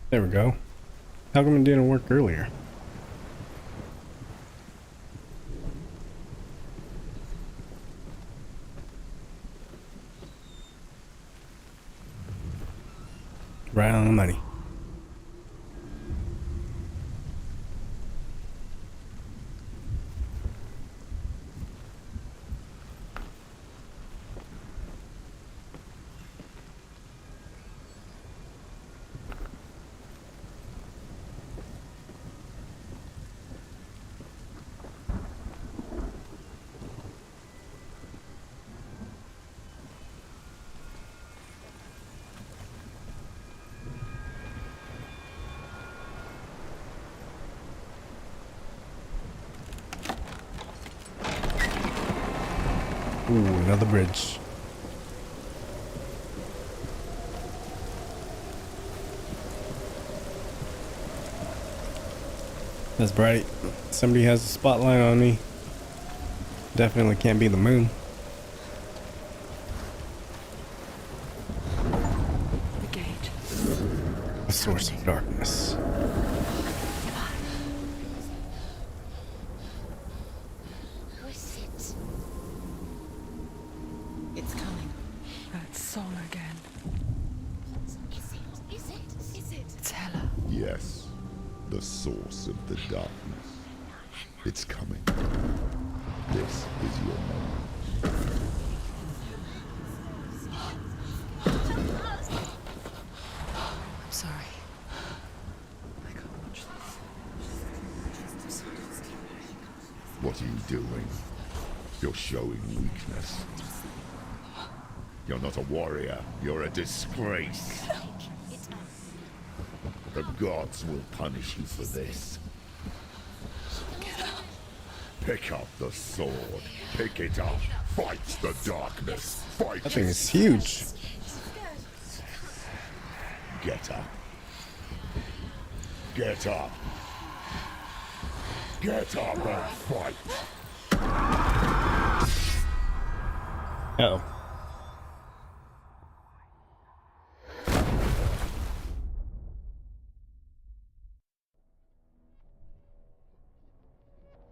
There we go. How come it didn't work earlier? Right on the money. Ooh, another bridge. That's bright. Somebody has a spotlight on me. Definitely can't be the moon. The gate. A source of darkness. It's coming. That song again. Is it? It's Hela. Yes, the source of the darkness. It's coming. This is your moment. I'm sorry. I can't watch this. What are you doing? You're showing weakness. You're not a warrior. You're a disgrace. The gods will punish you for this. Pick up the sword. Pick it up. Fight the darkness. Fight That thing is huge. Get up. Get up. Get up and fight. Oh.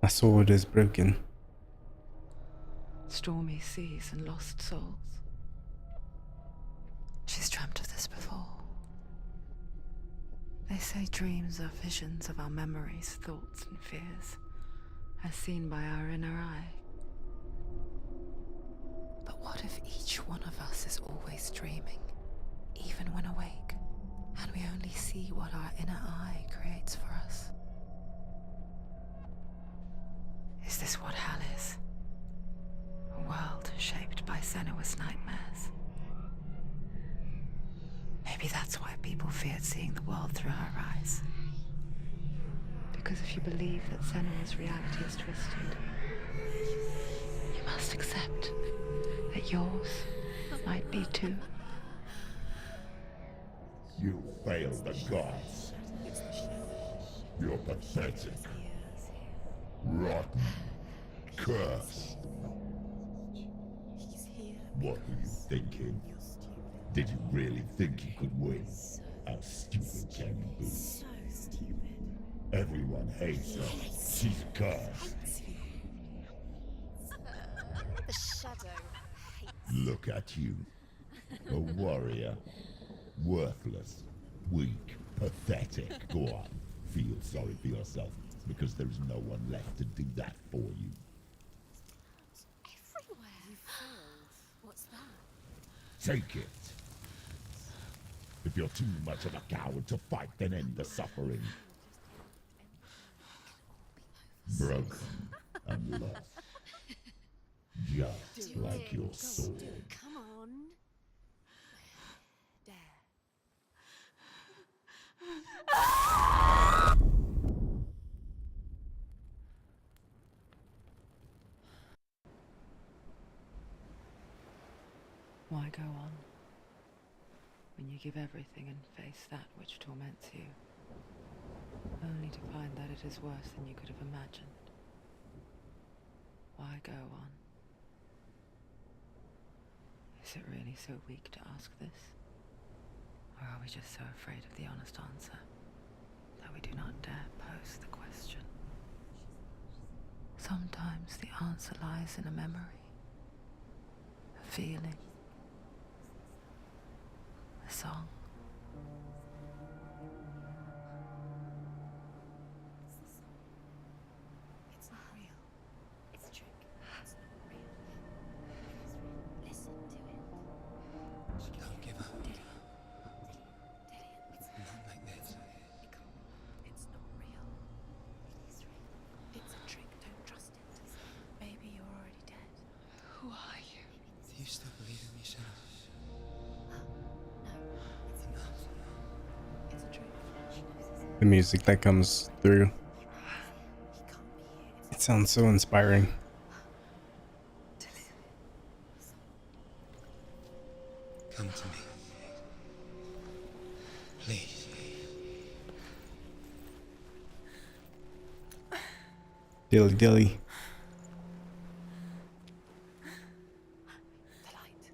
My sword is broken. Stormy seas and lost souls. She's dreamt of this before. They say dreams are visions of our memories, thoughts, and fears, as seen by our inner eye. But what if each one of us is always dreaming, even when awake, and we only see what our inner eye creates for us? Is this what hell is? A world shaped by Senua's nightmares. Maybe that's why people feared seeing the world through her eyes. Because if you believe that Senua's reality is twisted, you must accept that yours might be too. You fail the gods. You're pathetic. Rotten. Cursed. What were you thinking? Did you really think you could win? How stupid can you be? So stupid. Everyone hates her. She's cursed. The shadow hates. Look at you. A warrior. Worthless. Weak. Pathetic. Go on. Feel sorry for yourself, because there is no one left to do that for you. Everywhere. You failed. What's that? Take it. If you're too much of a coward to fight, then end the suffering. Broken and lost. Just like your sword. Come on. Dare. Why go on when you give everything and face that which torments you, only to find that it is worse than you could have imagined? Why go on? Is it really so weak to ask this? Or are we just so afraid of the honest answer that we do not dare pose the question? Sometimes the answer lies in a memory, a feeling, a song. It's not real. It's a trick. It's not real. Listen to it. Don't give up. It's Not like this. It's not real. It is real. It's a trick. Don't trust it. Maybe you're already dead. Who are you? Do you still believe in me, Senua? It's a trick. She knows this. The music that comes through. He can't be here. It sounds so inspiring. Come to me. Please. Dilly dilly. The light.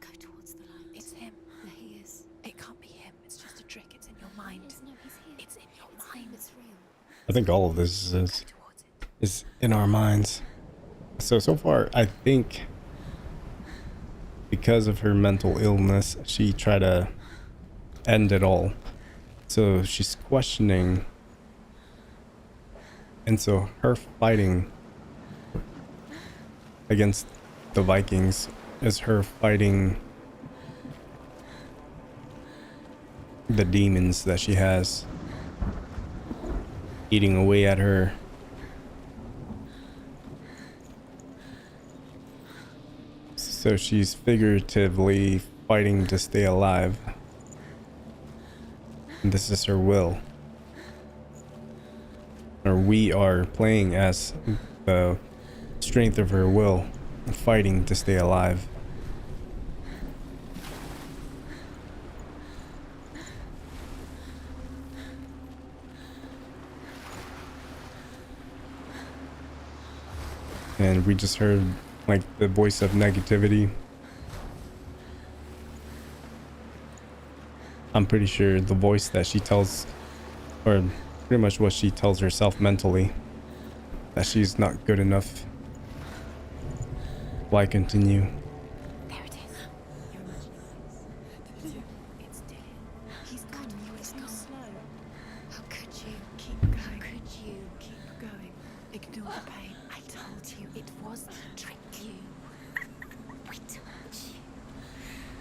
Go towards the light. It's him. There he is. It can't be him. It's just a trick. It's in your mind. No, he's here. It's in your mind. It's real. I think all of this is in our minds. So far, I think because of her mental illness, she tried to end it all. So she's questioning. And so her fighting against the Vikings is her fighting the demons that she has eating away at her. So she's figuratively fighting to stay alive. And this is her will. Or we are playing as the strength of her will, fighting to stay alive. And we just heard like the voice of negativity. I'm pretty sure the voice that she tells, or pretty much what she tells herself mentally, that she's not good enough. Why continue? There it is. You're imagining this. It's Dylan. He's gone. He's gone slow. How could you? Keep going. How could you? Keep going. Ignore the pain. I told you it was to trick you. We told you.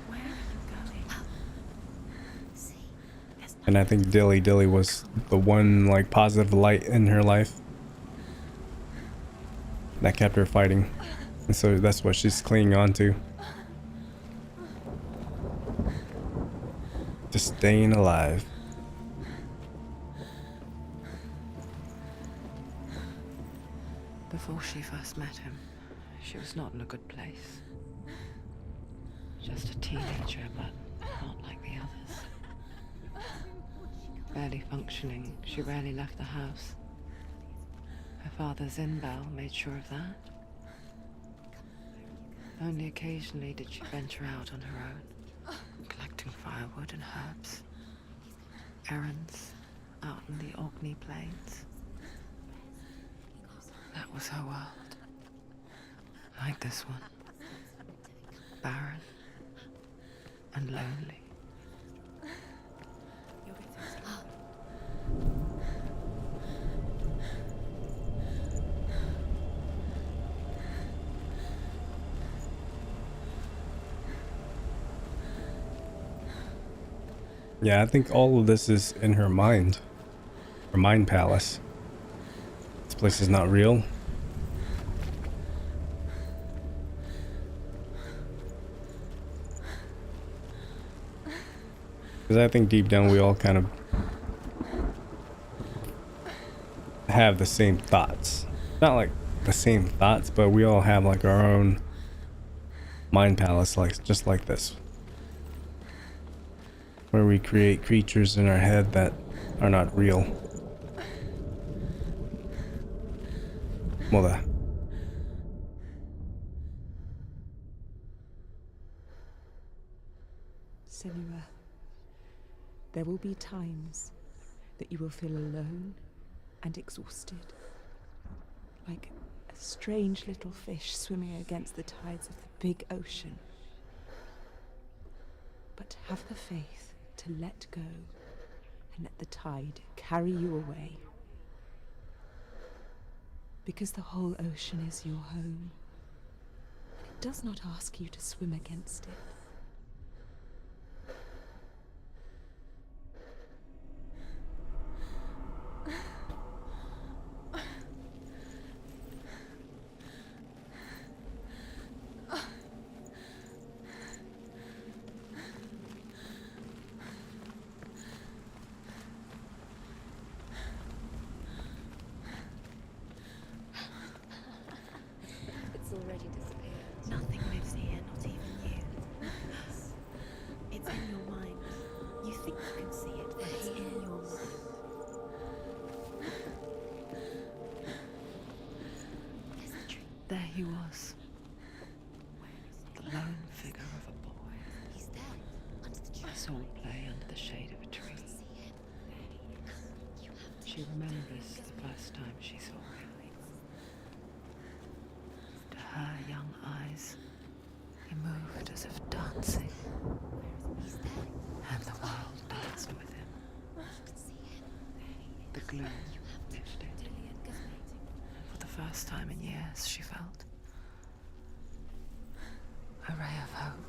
Where are you going? See? There's no. And I think Dilly Dilly was the one like positive light in her life that kept her fighting. And so that's what she's clinging on to. Just staying alive. Before she first met him, she was not in a good place. Just a teenager, but not like the others. Barely functioning, she rarely left the house. Her father's in-bell made sure of that. Only occasionally did she venture out on her own, collecting firewood and herbs. Errands out in the Orkney Plains. That was her world. Like this one. Barren and lonely. Yeah, I think all of this is in her mind. Her mind palace. This place is not real. Because I think deep down we all kind of have the same thoughts. Not like the same thoughts, but we all have like our own mind palace, like just like this. Where we create creatures in our head that are not real. Mother. Senua, there will be times that you will feel alone and exhausted. Like a strange little fish swimming against the tides of the big ocean. But have the faith to let go and let the tide carry you away. Because the whole ocean is your home. It does not ask you to swim against it. It's already disappeared. Nothing lives here, not even you. he was. The lone figure of a boy. He's there, under the tree. I saw him play under the shade of a tree. See him. You have to. She remembers the first time she saw him. To her young eyes, he moved as if dancing, He's there. and the world danced with him. You can see him. The gloom lifted. For the first time in years, she felt a ray of hope.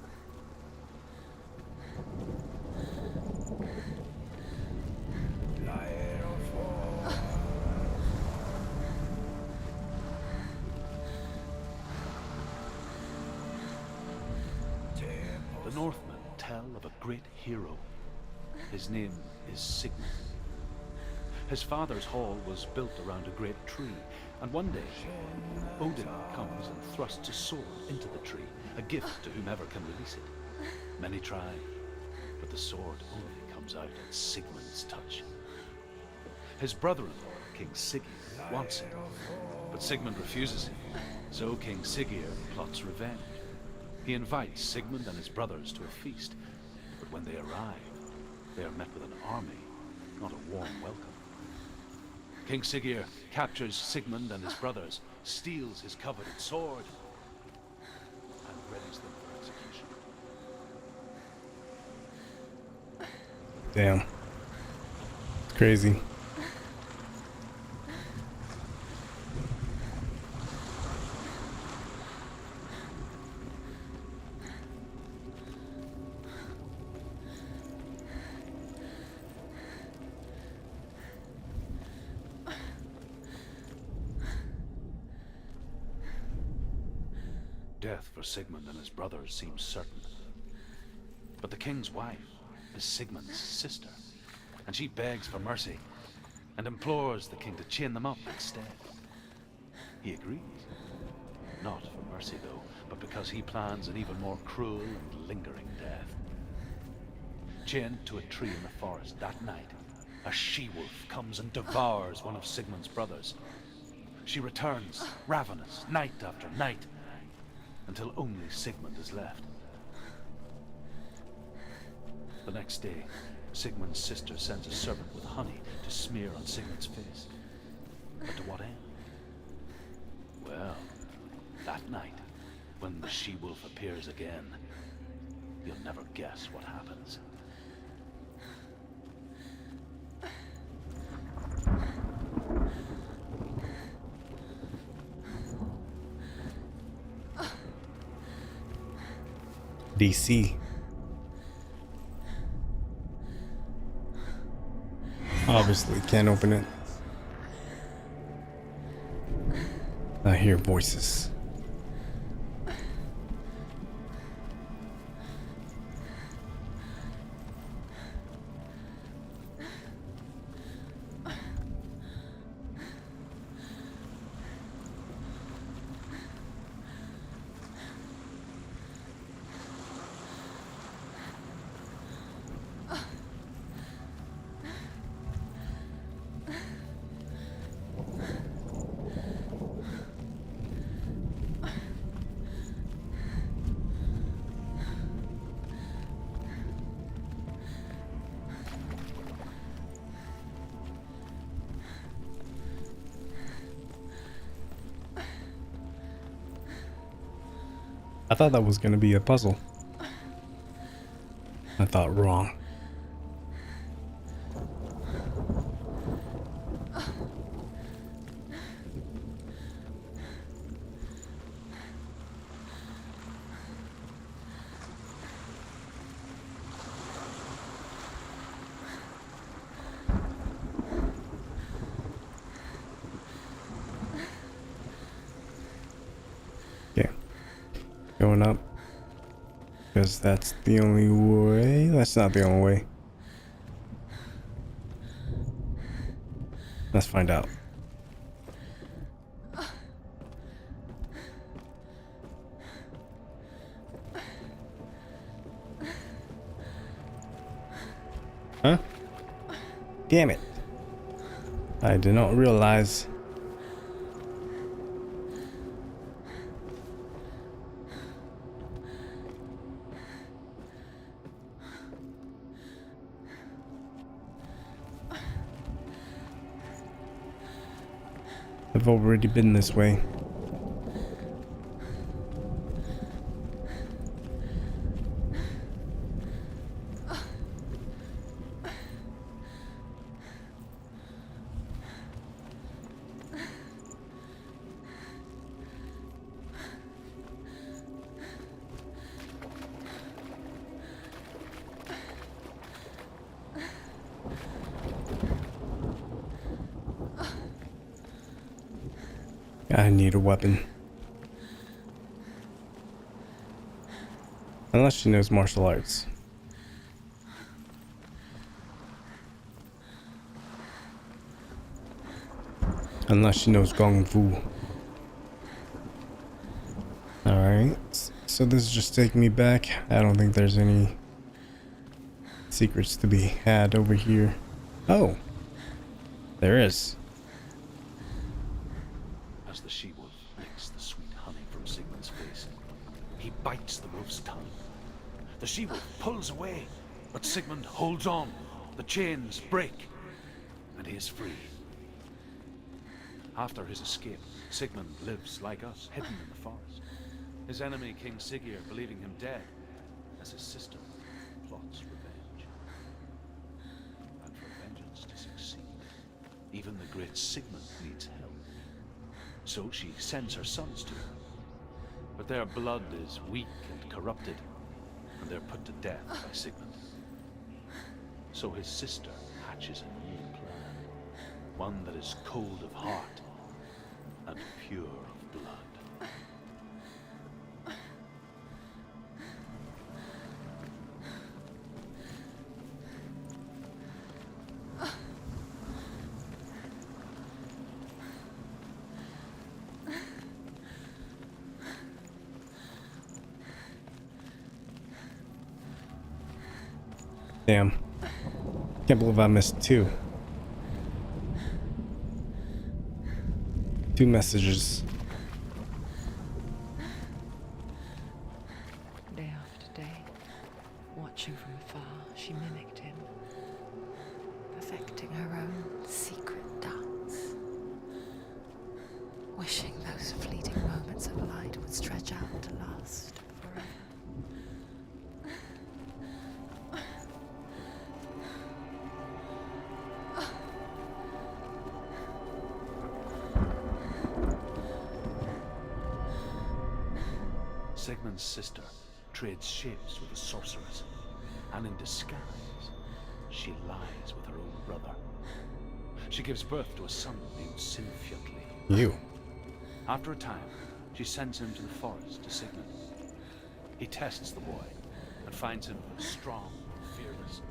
The Northmen tell of a great hero. His name is Sigmund. His father's hall was built around a great tree, and one day Odin comes and thrusts a sword into the tree, a gift to whomever can release it. Many try, but the sword only comes out at Sigmund's touch. His brother-in-law, King Siggeir, wants it, but Sigmund refuses him, so King Siggeir plots revenge. He invites Sigmund and his brothers to a feast, but when they arrive, they are met with an army, not a warm welcome. King Siggeir captures Sigmund and his brothers, steals his coveted sword, and readies them for execution. Damn. It's crazy. Death for Sigmund and his brothers seems certain. But the king's wife is Sigmund's sister, and she begs for mercy and implores the king to chain them up instead. He agrees. Not for mercy, though, but because he plans an even more cruel and lingering death. Chained to a tree in the forest that night, a she-wolf comes and devours one of Sigmund's brothers. She returns, ravenous, night after night, until only Sigmund is left. The next day, Sigmund's sister sends a servant with honey to smear on Sigmund's face. But to what end? Well, that night, when the she-wolf appears again, you'll never guess what happens. DC. Obviously can't open it. I hear voices. I thought that was going to be a puzzle. I thought wrong. Okay. Going up. Because that's the only way. That's not the only way. Let's find out. Huh? Damn it. I did not realize I've already been this way. I need a weapon. Unless she knows martial arts. Unless she knows Kung Fu. Alright, so this is just taking me back. I don't think there's any secrets to be had over here. Oh, there is. As the she-wolf licks the sweet honey from Sigmund's face, he bites the wolf's tongue. The she-wolf pulls away, but Sigmund holds on. The chains break, and he is free. After his escape, Sigmund lives like us, hidden in the forest. His enemy, King Siggeir, believing him dead, as his sister plots revenge. And for vengeance to succeed, even the great Sigmund needs help. So she sends her sons to him. But their blood is weak and corrupted, and they're put to death by Sigmund. So his sister hatches a new plan, one that is cold of heart and pure of blood. Damn. Can't believe I missed two. Two messages. Day after day, watching from afar, she mimicked him, perfecting her own secret dance, wishing those fleeting moments of light would stretch out to last forever. Sigmund's sister trades shapes with a sorceress, and in disguise, she lies with her own brother. She gives birth to a son named Sinfjotli. You. After a time, she sends him to the forest to Sigmund. He tests the boy and finds him strong and fearless,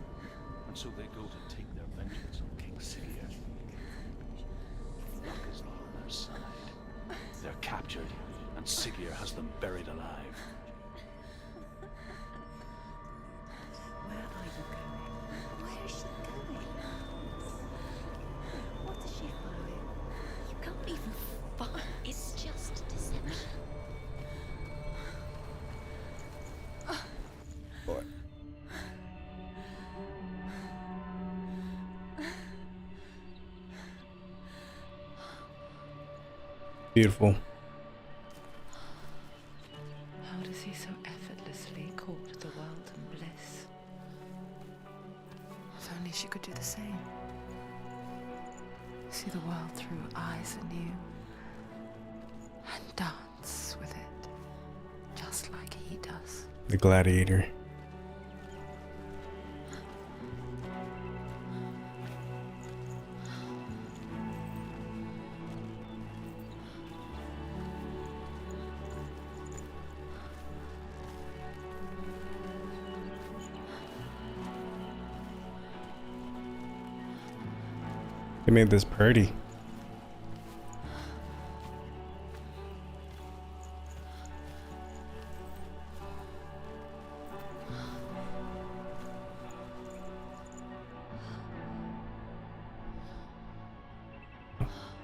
and so they go to take their vengeance on King Siggeir. Luck is not on their side. They're captured, and Siggeir has them buried alive. Where are you going? Where is she going? What is she following? You can't even find. It's just deception. Boy. Beautiful. How does he so effortlessly court the world and bliss? If only she could do the same. See the world through eyes anew and dance with it, just like he does. The gladiator. They made this pretty.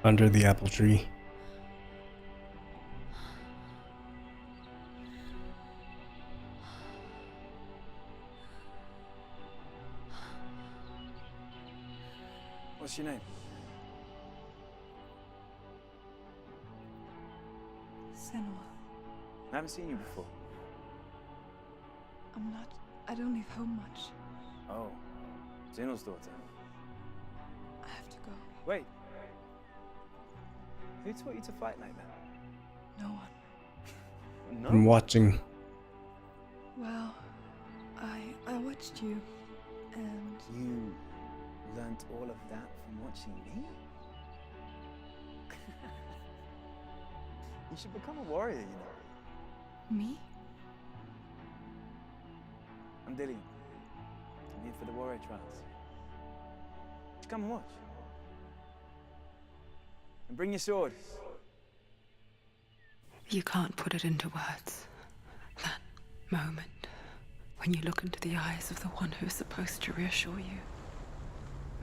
Under the apple tree. What's your name? Senua. I haven't seen you before. I don't leave home much. Oh, Zeno's daughter. I have to go. Wait. Who taught you to fight like that? No one. No? I'm watching. Well, I watched you, and... You learnt all of that from watching me? You should become a warrior, you know. Me? I'm Dillian. I'm here for the warrior trials. Just come and watch. And bring your sword. You can't put it into words. That moment when you look into the eyes of the one who is supposed to reassure you,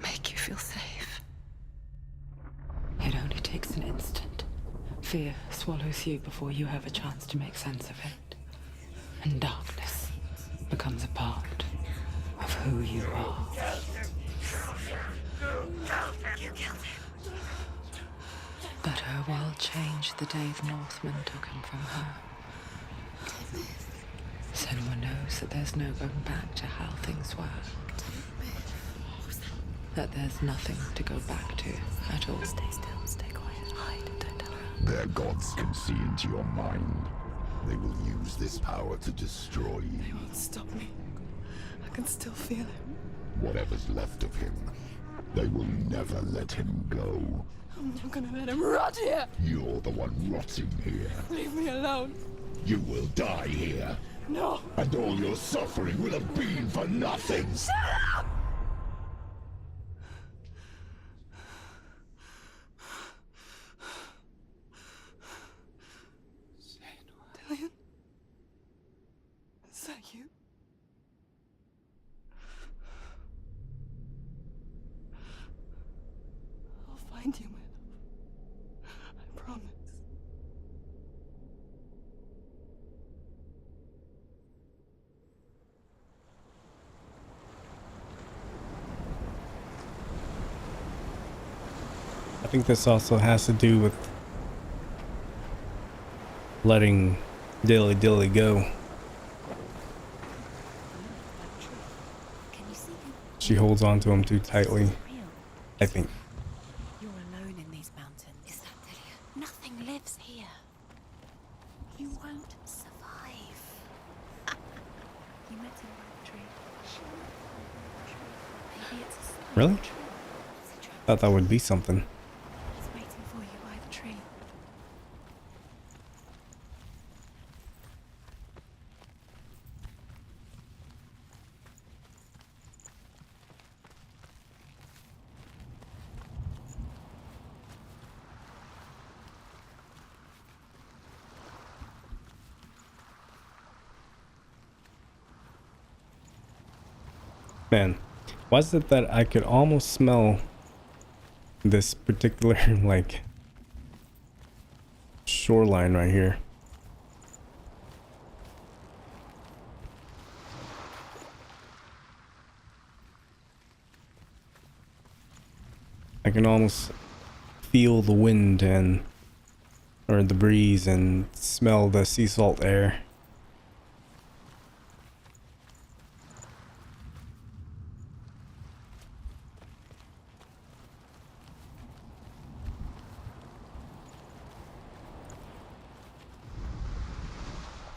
make you feel safe. It only takes an instant. Fear swallows you before you have a chance to make sense of it. And darkness becomes a part of who you are. But her world changed the day the Northmen took him from her. Senua knows that there's no going back to how things were. That there's nothing to go back to at all. Stay still, stay quiet, hide, don't tell her. Their gods can see into your mind. They will use this power to destroy you. They won't stop me. I can still feel him. Whatever's left of him, they will never let him go. I'm not gonna let him rot here! You're the one rotting here. Leave me alone! You will die here. No! And all your suffering will have been for nothing. Shut up! Dillian? Is that you? I'll find you, my love. I promise. I think this also has to do with letting Dilly Dilly go. Can you see him? She holds on to him too tightly, I think. You're alone in these mountains. Is that Dillian? Nothing lives here. You won't survive. You met him by the tree. Maybe it's a sign. Really? What's he trying to Thought that would be something. He's waiting for you by the tree. Man, why is it that I could almost smell this particular, like, shoreline right here? I can almost feel the wind or the breeze and smell the sea salt air.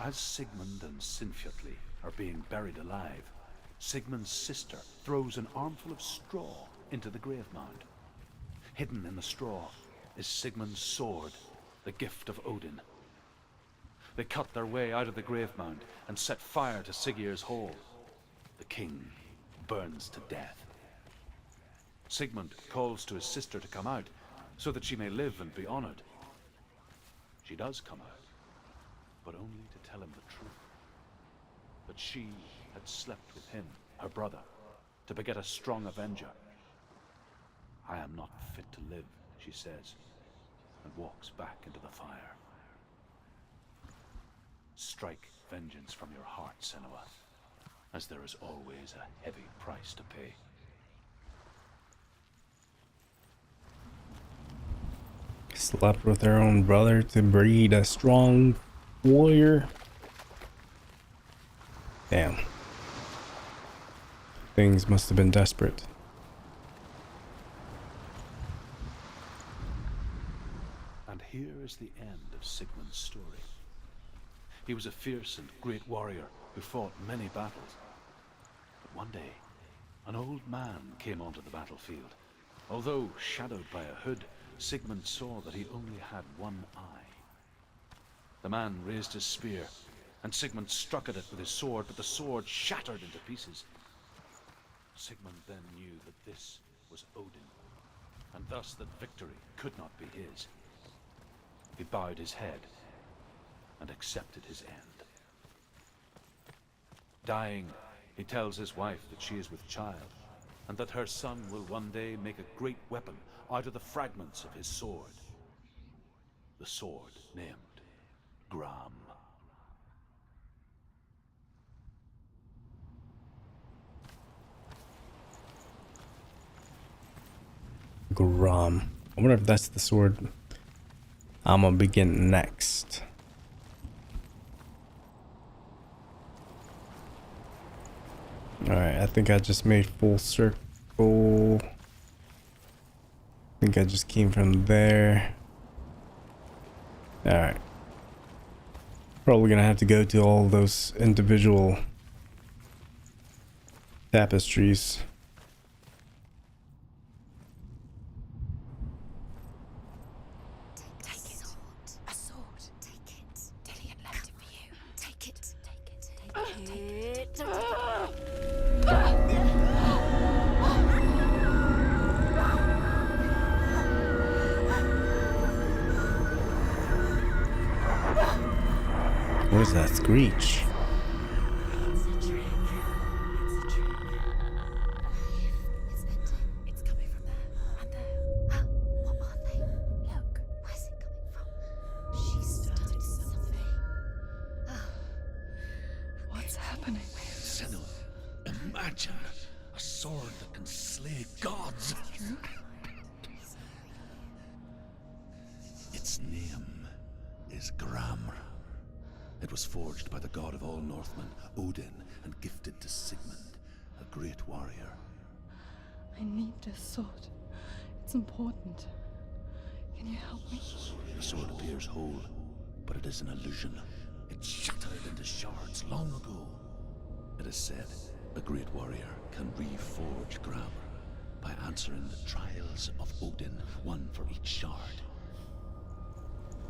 As Sigmund and Sinfjotli are being buried alive, Sigmund's sister throws an armful of straw into the grave mound. Hidden in the straw is Sigmund's sword, the gift of Odin. They cut their way out of the grave mound and set fire to Siggeir's hall. The king burns to death. Sigmund calls to his sister to come out so that she may live and be honored. She does come out, but only to tell him the truth. That she had slept with him, her brother, to beget a strong avenger. I am not fit to live, she says, and walks back into the fire. Strike vengeance from your heart, Senua, as there is always a heavy price to pay. Slept with her own brother to breed a strong warrior. Damn. Things must have been desperate. And here is the end of Sigmund's story. He was a fierce and great warrior who fought many battles. But one day, an old man came onto the battlefield. Although shadowed by a hood, Sigmund saw that he only had one eye. The man raised his spear, and Sigmund struck at it with his sword, but the sword shattered into pieces. Sigmund then knew that this was Odin, and thus that victory could not be his. He bowed his head and accepted his end. Dying, he tells his wife that she is with child, and that her son will one day make a great weapon out of the fragments of his sword. The sword named Gram. Grom. I wonder if that's the sword I'm gonna be getting next. Alright, I think I just made full circle. I think I just came from there. Alright. Probably gonna have to go to all those individual tapestries. Take it. A sword. Take it. Dillian left it for you. Take it. Take it. Take it. What is that screech? It's a trick. It's a trick. It's ending. It's coming from there and there. What are they? Look. Where's it coming from? She started something. What's happening? Senua, imagine a sword that can slay gods. True? Its name is Gramr. It was forged by the god of all Northmen, Odin, and gifted to Sigmund, a great warrior. I need this sword. It's important. Can you help me? The sword appears whole, but it is an illusion. It shattered into shards long ago. It is said a great warrior can reforge Gramr by answering the trials of Odin, one for each shard.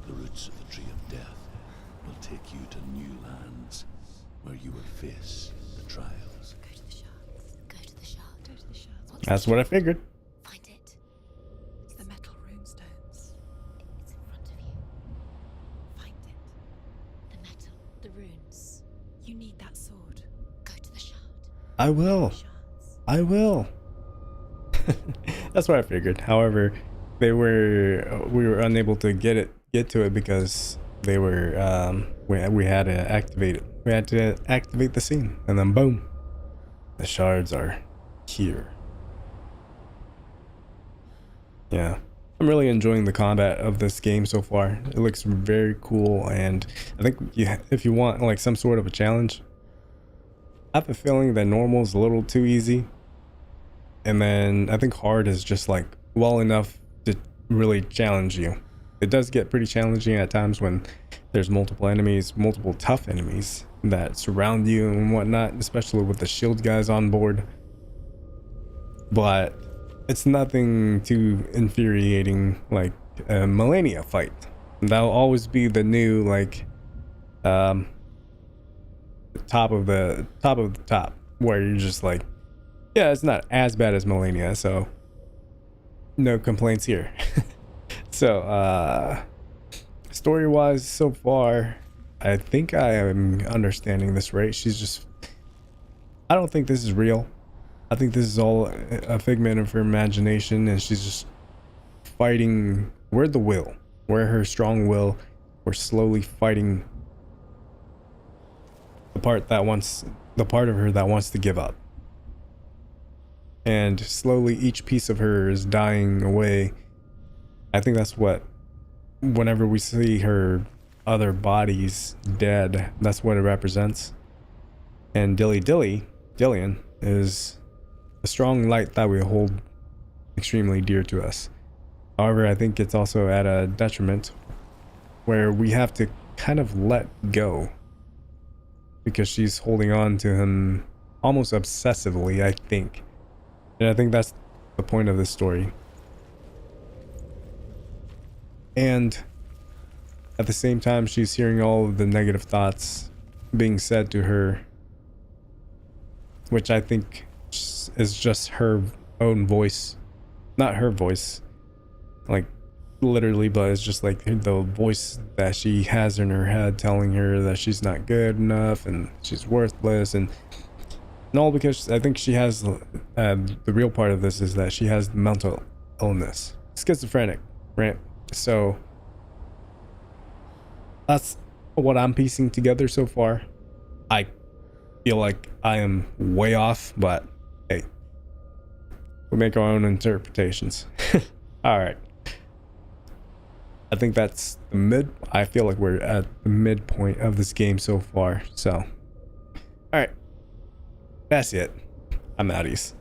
The roots of the Tree of Death will take you to new lands where you will face the trials. Go to the shards. Go to the shards. Go to the shards. What's That's what I figured. Find it. It's the metal runestones. It's in front of you. Find it. The metal. The runes. You need that sword. Go to the shard. I will. Shards. I will. That's what I figured. However, we were unable to get to it because they were we had to activate it. We had to activate the scene, and then boom, the shards are here. Yeah, I'm really enjoying the combat of this game so far. It looks very cool, and I think if you want like some sort of a challenge, I have a feeling that normal is a little too easy, and then I think hard is just like well enough to really challenge you. It does get pretty challenging at times when there's multiple enemies, multiple tough enemies that surround you and whatnot, especially with the shield guys on board. But it's nothing too infuriating like a Millennia fight. That'll always be the new like top of the top, where you're just like, yeah, it's not as bad as Millennia, so no complaints here. So story-wise so far, I think I am understanding this right. I don't think this is real. I think this is all a figment of her imagination, and she's just fighting where her strong will, we're slowly fighting the part of her that wants to give up. And slowly each piece of her is dying away. I think that's what whenever we see her other bodies dead, that's what it represents. And Dillian, is a strong light that we hold extremely dear to us. However, I think it's also at a detriment where we have to kind of let go because she's holding on to him almost obsessively, I think. And I think that's the point of this story. And at the same time, she's hearing all of the negative thoughts being said to her, which I think is just her own voice. Not her voice, like literally, but it's just like the voice that she has in her head telling her that she's not good enough and she's worthless, and all because I think she has the real part of this is that she has mental illness, schizophrenic, right? So that's what I'm piecing together so far. I feel like I am way off, but hey, we make our own interpretations. All right. I think that's the I feel like we're at the midpoint of this game so far. So, all right. That's it. I'm outies.